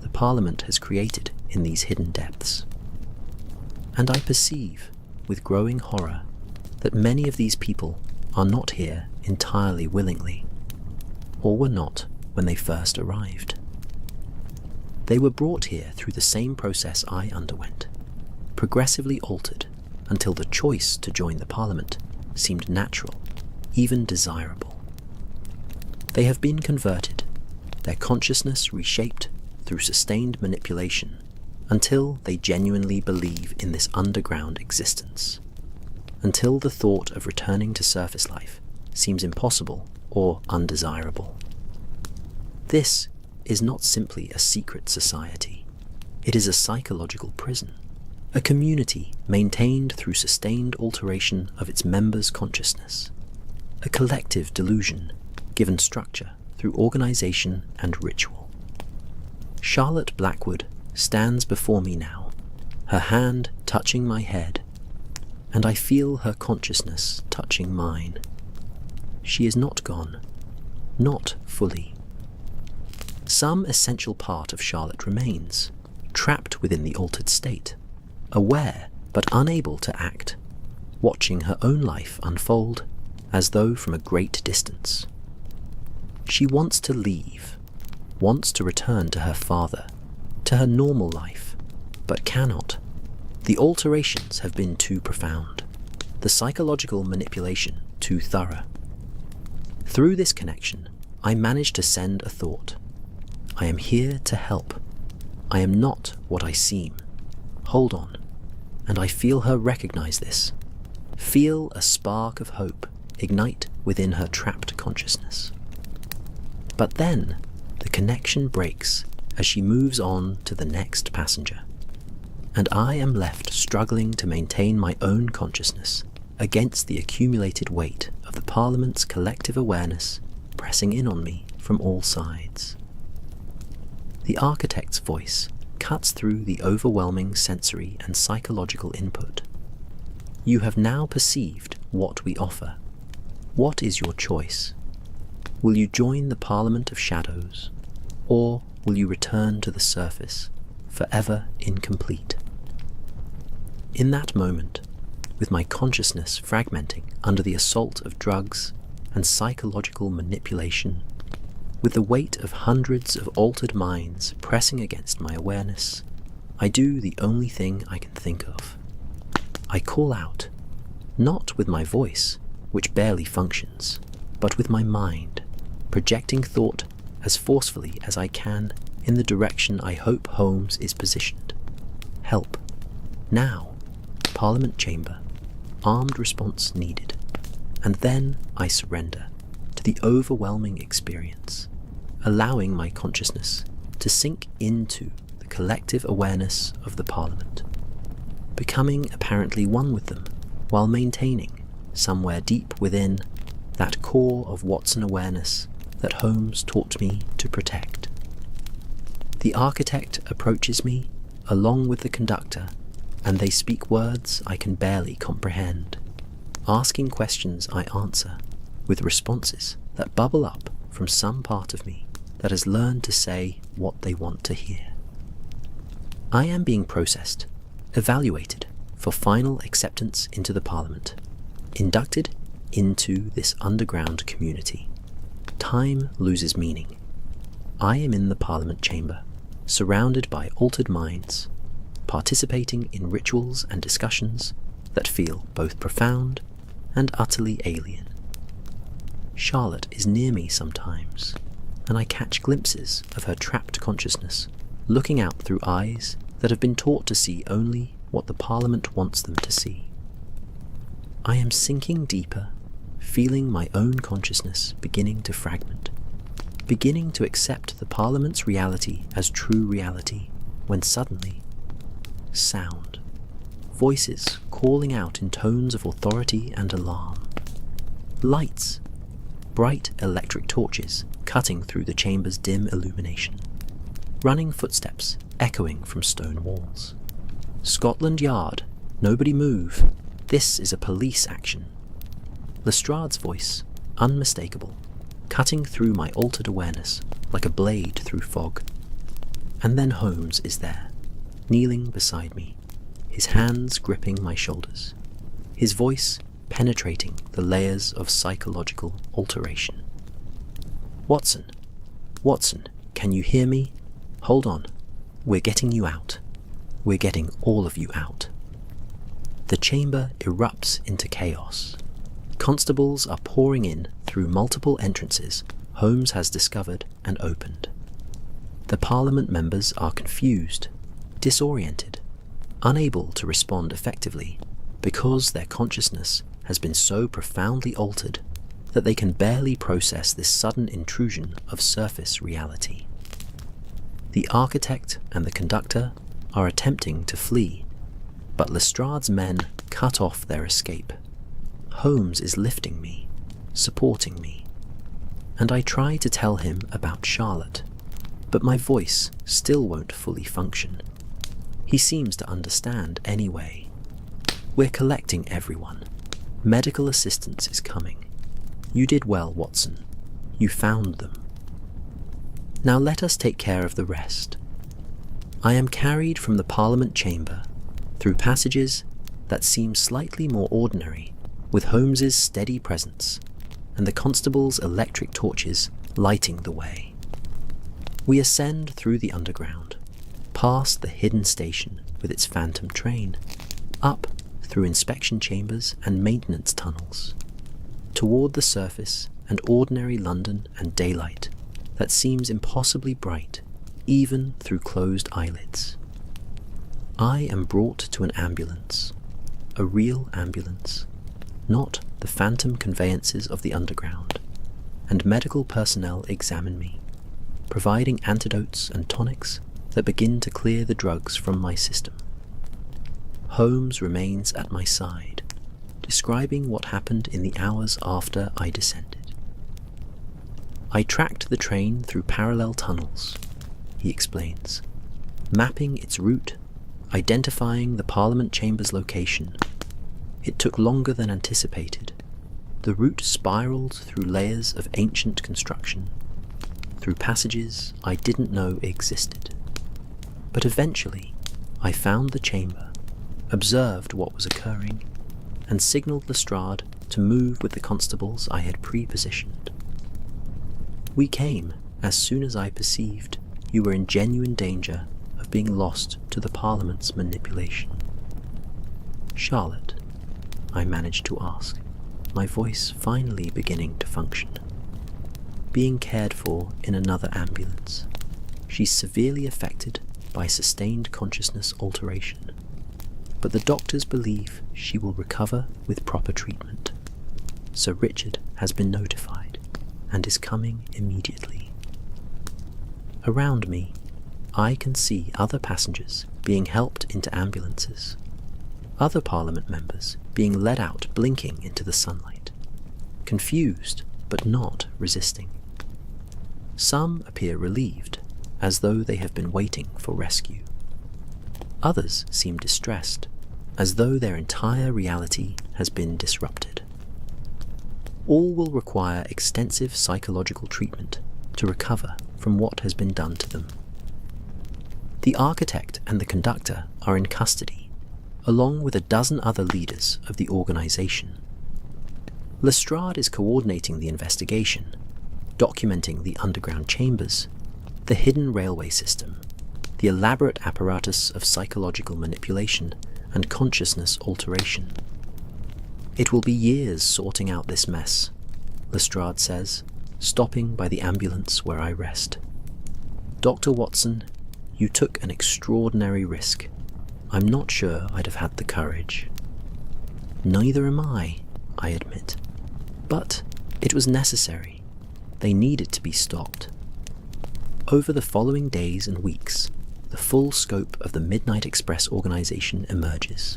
the Parliament has created in these hidden depths. And I perceive, with growing horror, that many of these people are not here entirely willingly, or were not when they first arrived. They were brought here through the same process I underwent, progressively altered until the choice to join the Parliament seemed natural, even desirable. They have been converted, their consciousness reshaped through sustained manipulation, until they genuinely believe in this underground existence, until the thought of returning to surface life seems impossible or undesirable. This is not simply a secret society. It is a psychological prison, a community maintained through sustained alteration of its members' consciousness, a collective delusion given structure through organization and ritual. Charlotte Blackwood stands before me now, her hand touching my head, and I feel her consciousness touching mine. She is not gone, not fully. Some essential part of Charlotte remains, trapped within the altered state, aware but unable to act, watching her own life unfold as though from a great distance. She wants to leave, wants to return to her father, to her normal life, but cannot. The alterations have been too profound, the psychological manipulation too thorough. Through this connection, I manage to send a thought. I am here to help. I am not what I seem. Hold on. And I feel her recognize this. Feel a spark of hope ignite within her trapped consciousness. But then, the connection breaks as she moves on to the next passenger, and I am left struggling to maintain my own consciousness against the accumulated weight of the Parliament's collective awareness pressing in on me from all sides. The architect's voice cuts through the overwhelming sensory and psychological input. You have now perceived what we offer. What is your choice? Will you join the Parliament of Shadows, or will you return to the surface, forever incomplete? In that moment, with my consciousness fragmenting under the assault of drugs and psychological manipulation, with the weight of hundreds of altered minds pressing against my awareness, I do the only thing I can think of. I call out, not with my voice, which barely functions, but with my mind, projecting thought as forcefully as I can in the direction I hope Holmes is positioned. Help. Now. Parliament chamber. Armed response needed. And then I surrender to the overwhelming experience, allowing my consciousness to sink into the collective awareness of the Parliament, becoming apparently one with them while maintaining, somewhere deep within, that core of Watson awareness that Holmes taught me to protect. The architect approaches me along with the conductor, and they speak words I can barely comprehend, asking questions I answer with responses that bubble up from some part of me that has learned to say what they want to hear. I am being processed, evaluated for final acceptance into the Parliament, inducted into this underground community. Time loses meaning. I am in the Parliament chamber, surrounded by altered minds, participating in rituals and discussions that feel both profound and utterly alien. Charlotte is near me sometimes, and I catch glimpses of her trapped consciousness, looking out through eyes that have been taught to see only what the Parliament wants them to see. I am sinking deeper, feeling my own consciousness beginning to fragment, beginning to accept the Parliament's reality as true reality, when suddenly, sound. Voices calling out in tones of authority and alarm. Lights. Bright electric torches cutting through the chamber's dim illumination. Running footsteps echoing from stone walls. Scotland Yard. Nobody move. This is a police action. Lestrade's voice, unmistakable, cutting through my altered awareness like a blade through fog. And then Holmes is there, kneeling beside me, his hands gripping my shoulders, his voice penetrating the layers of psychological alteration. Watson, Watson, can you hear me? Hold on. We're getting you out. We're getting all of you out. The chamber erupts into chaos. Constables are pouring in through multiple entrances Holmes has discovered and opened. The Parliament members are confused, disoriented, unable to respond effectively because their consciousness has been so profoundly altered that they can barely process this sudden intrusion of surface reality. The architect and the conductor are attempting to flee, but Lestrade's men cut off their escape. Holmes is lifting me, supporting me, and I try to tell him about Charlotte, but my voice still won't fully function. He seems to understand anyway. We're collecting everyone. Medical assistance is coming. You did well, Watson. You found them. Now let us take care of the rest. I am carried from the Parliament chamber through passages that seem slightly more ordinary, with Holmes's steady presence and the constable's electric torches lighting the way. We ascend through the underground, past the hidden station with its phantom train, up through inspection chambers and maintenance tunnels, toward the surface and ordinary London and daylight that seems impossibly bright, even through closed eyelids. I am brought to an ambulance, a real ambulance, not the phantom conveyances of the underground, and medical personnel examine me, providing antidotes and tonics that begin to clear the drugs from my system. Holmes remains at my side, describing what happened in the hours after I descended. I tracked the train through parallel tunnels, he explains, mapping its route, identifying the Parliament chamber's location. It took longer than anticipated. The route spiraled through layers of ancient construction, through passages I didn't know existed. But eventually, I found the chamber, observed what was occurring, and signalled Lestrade to move with the constables I had pre-positioned. We came as soon as I perceived you were in genuine danger of being lost to the Parliament's manipulation. Charlotte, I managed to ask, my voice finally beginning to function. Being cared for in another ambulance. She's severely affected by sustained consciousness alteration, but the doctors believe she will recover with proper treatment. Sir Richard has been notified and is coming immediately. Around me, I can see other passengers being helped into ambulances, other Parliament members being led out blinking into the sunlight, confused but not resisting. Some appear relieved, as though they have been waiting for rescue. Others seem distressed, as though their entire reality has been disrupted. All will require extensive psychological treatment to recover from what has been done to them. The architect and the conductor are in custody, along with a dozen other leaders of the organization. Lestrade is coordinating the investigation, documenting the underground chambers, the hidden railway system, the elaborate apparatus of psychological manipulation and consciousness alteration. It will be years sorting out this mess, Lestrade says, stopping by the ambulance where I rest. Dr. Watson, you took an extraordinary risk. I'm not sure I'd have had the courage. Neither am I admit. But it was necessary. They needed to be stopped. Over the following days and weeks, the full scope of the Midnight Express organization emerges.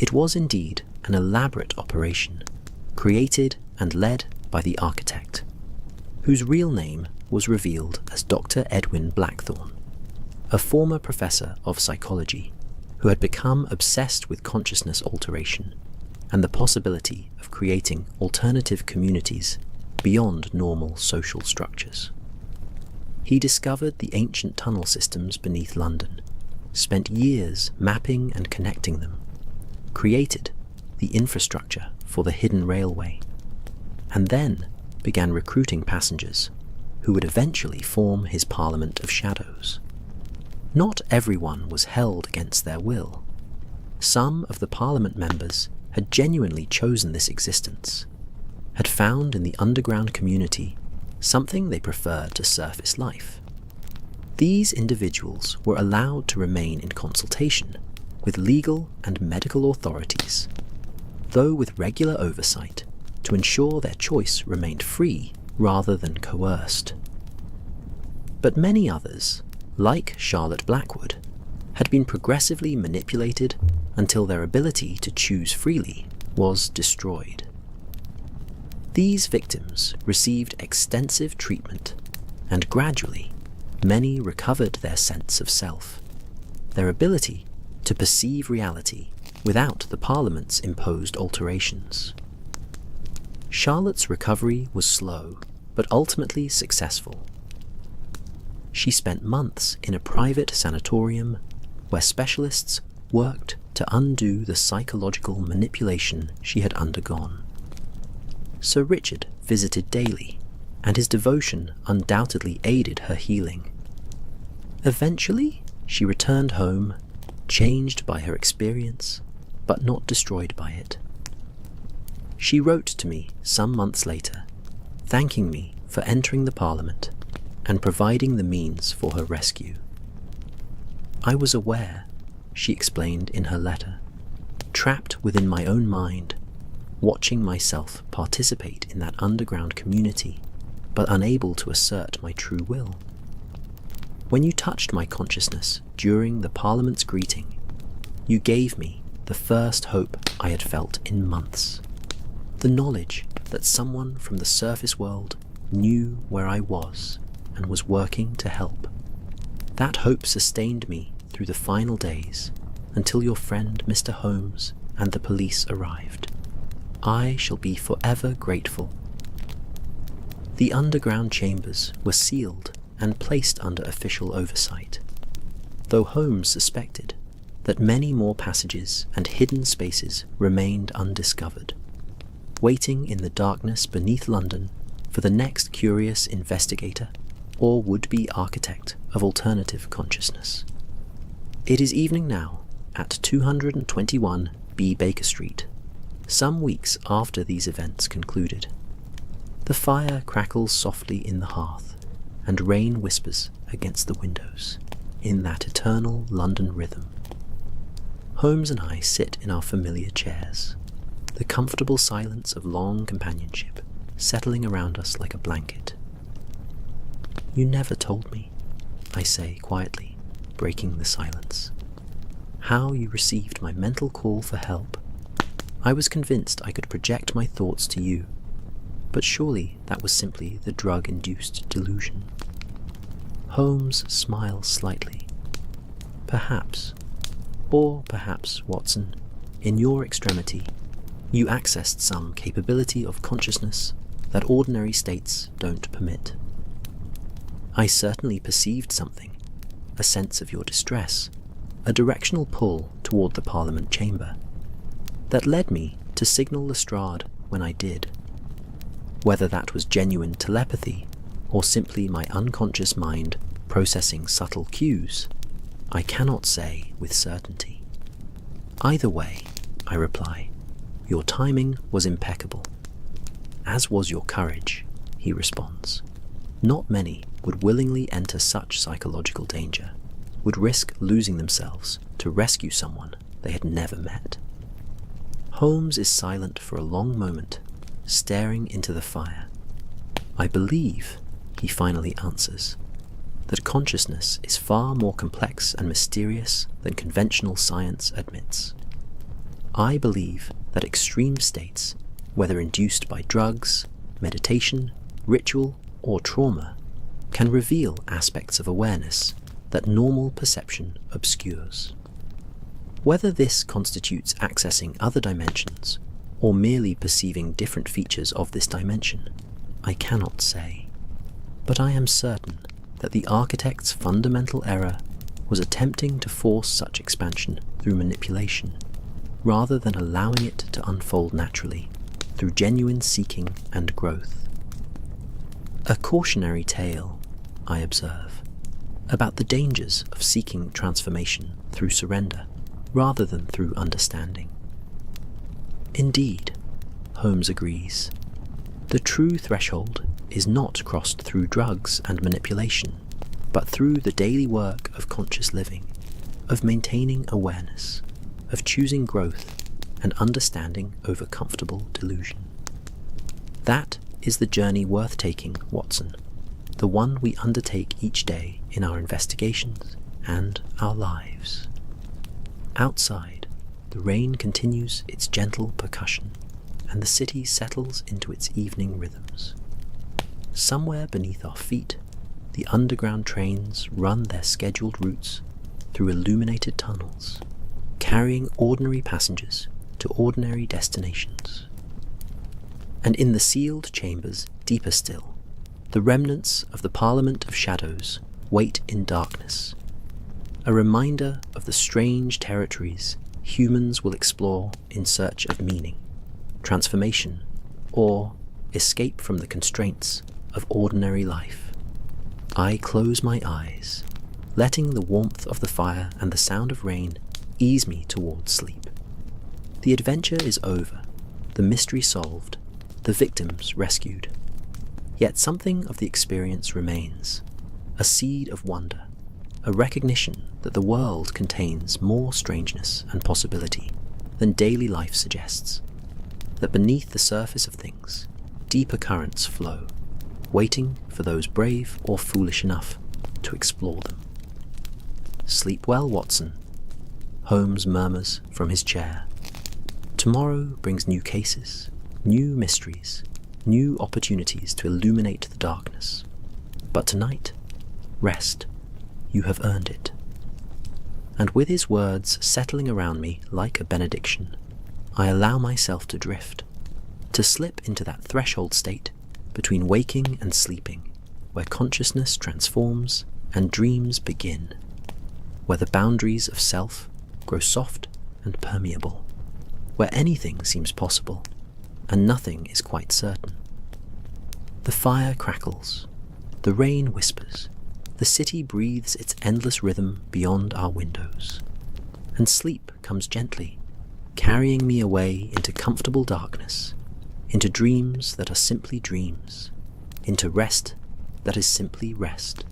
It was indeed an elaborate operation, created and led by the architect, whose real name was revealed as Dr. Edwin Blackthorne, a former professor of psychology who had become obsessed with consciousness alteration and the possibility of creating alternative communities beyond normal social structures. He discovered the ancient tunnel systems beneath London, spent years mapping and connecting them, created the infrastructure for the hidden railway, and then began recruiting passengers who would eventually form his Parliament of Shadows. Not everyone was held against their will. Some of the Parliament members had genuinely chosen this existence, had found in the underground community something they preferred to surface life. These individuals were allowed to remain in consultation with legal and medical authorities, though with regular oversight to ensure their choice remained free rather than coerced. But many others, like Charlotte Blackwood, had been progressively manipulated until their ability to choose freely was destroyed. These victims received extensive treatment, and gradually, many recovered their sense of self, their ability to perceive reality without the Parliament's imposed alterations. Charlotte's recovery was slow, but ultimately successful. She spent months in a private sanatorium where specialists worked to undo the psychological manipulation she had undergone. Sir Richard visited daily, and his devotion undoubtedly aided her healing. Eventually, she returned home, changed by her experience, but not destroyed by it. She wrote to me some months later, thanking me for entering the Parliament and providing the means for her rescue. I was aware, she explained in her letter, trapped within my own mind, watching myself participate in that underground community, but unable to assert my true will. When you touched my consciousness during the Parliament's greeting, you gave me the first hope I had felt in months. The knowledge that someone from the surface world knew where I was and was working to help. That hope sustained me through the final days until your friend Mr. Holmes and the police arrived. I shall be forever grateful. The underground chambers were sealed and placed under official oversight, though Holmes suspected that many more passages and hidden spaces remained undiscovered, waiting in the darkness beneath London for the next curious investigator or would-be architect of alternative consciousness. It is evening now at 221 B. Baker Street, some weeks after these events concluded. The fire crackles softly in the hearth, and rain whispers against the windows, in that eternal London rhythm. Holmes and I sit in our familiar chairs, the comfortable silence of long companionship settling around us like a blanket. "You never told me," I say quietly, breaking the silence, "how you received my mental call for help. I was convinced I could project my thoughts to you, but surely that was simply the drug-induced delusion." Holmes smiles slightly. "Perhaps. Or perhaps, Watson, in your extremity, you accessed some capability of consciousness that ordinary states don't permit. I certainly perceived something, a sense of your distress, a directional pull toward the Parliament chamber, that led me to signal Lestrade when I did. Whether that was genuine telepathy or simply my unconscious mind processing subtle cues, I cannot say with certainty. Either way, I reply, your timing was impeccable. As was your courage, he responds. Not many would willingly enter such psychological danger, would risk losing themselves to rescue someone they had never met. Holmes is silent for a long moment, staring into the fire. "I believe," he finally answers, that consciousness is far more complex and mysterious than conventional science admits. I believe that extreme states, whether induced by drugs, meditation, ritual, or trauma, can reveal aspects of awareness that normal perception obscures. Whether this constitutes accessing other dimensions or merely perceiving different features of this dimension, I cannot say. But I am certain that the architect's fundamental error was attempting to force such expansion through manipulation, rather than allowing it to unfold naturally through genuine seeking and growth. A cautionary tale, I observe, about the dangers of seeking transformation through surrender rather than through understanding. Indeed, Holmes agrees, the true threshold is not crossed through drugs and manipulation, but through the daily work of conscious living, of maintaining awareness, of choosing growth and understanding over comfortable delusion. That is the journey worth taking, Watson, the one we undertake each day in our investigations and our lives. Outside, the rain continues its gentle percussion, and the city settles into its evening rhythms. Somewhere beneath our feet, the underground trains run their scheduled routes through illuminated tunnels, carrying ordinary passengers to ordinary destinations. And in the sealed chambers deeper still, the remnants of the Parliament of Shadows wait in darkness, a reminder of the strange territories humans will explore in search of meaning, transformation, or escape from the constraints of ordinary life. I close my eyes, letting the warmth of the fire and the sound of rain ease me towards sleep. The adventure is over, the mystery solved, the victims rescued. Yet something of the experience remains, a seed of wonder, a recognition that the world contains more strangeness and possibility than daily life suggests, that beneath the surface of things, deeper currents flow, waiting for those brave or foolish enough to explore them. Sleep well, Watson, Holmes murmurs from his chair. Tomorrow brings new cases, new mysteries, new opportunities to illuminate the darkness. But tonight, rest. You have earned it. And with his words settling around me like a benediction, I allow myself to drift, to slip into that threshold state between waking and sleeping, where consciousness transforms and dreams begin, where the boundaries of self grow soft and permeable, where anything seems possible and nothing is quite certain. The fire crackles, the rain whispers, the city breathes its endless rhythm beyond our windows, and sleep comes gently, carrying me away into comfortable darkness, into dreams that are simply dreams, into rest that is simply rest,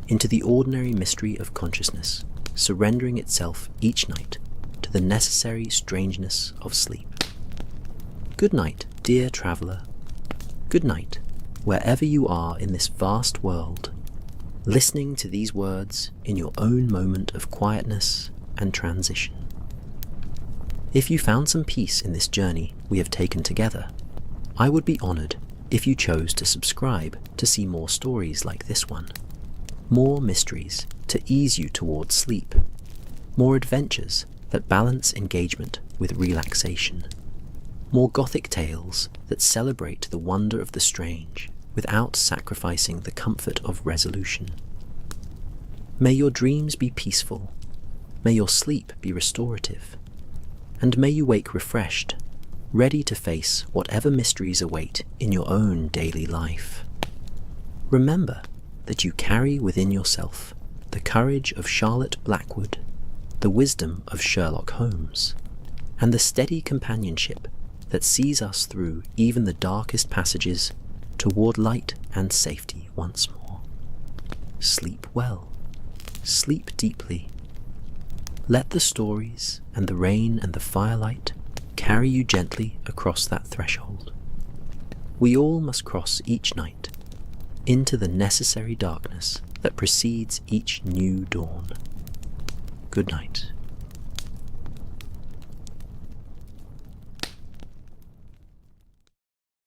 into the ordinary mystery of consciousness, surrendering itself each night to the necessary strangeness of sleep. Good night, dear traveller. Good night, wherever you are in this vast world, listening to these words in your own moment of quietness and transition. If you found some peace in this journey we have taken together, I would be honoured if you chose to subscribe to see more stories like this one, more mysteries to ease you towards sleep, more adventures that balance engagement with relaxation, more gothic tales that celebrate the wonder of the strange without sacrificing the comfort of resolution. May your dreams be peaceful, may your sleep be restorative, and may you wake refreshed, ready to face whatever mysteries await in your own daily life. Remember that you carry within yourself the courage of Charlotte Blackwood, the wisdom of Sherlock Holmes, and the steady companionship that sees us through even the darkest passages toward light and safety once more. Sleep well, sleep deeply. Let the stories and the rain and the firelight carry you gently across that threshold. We all must cross each night into the necessary darkness that precedes each new dawn. Good night.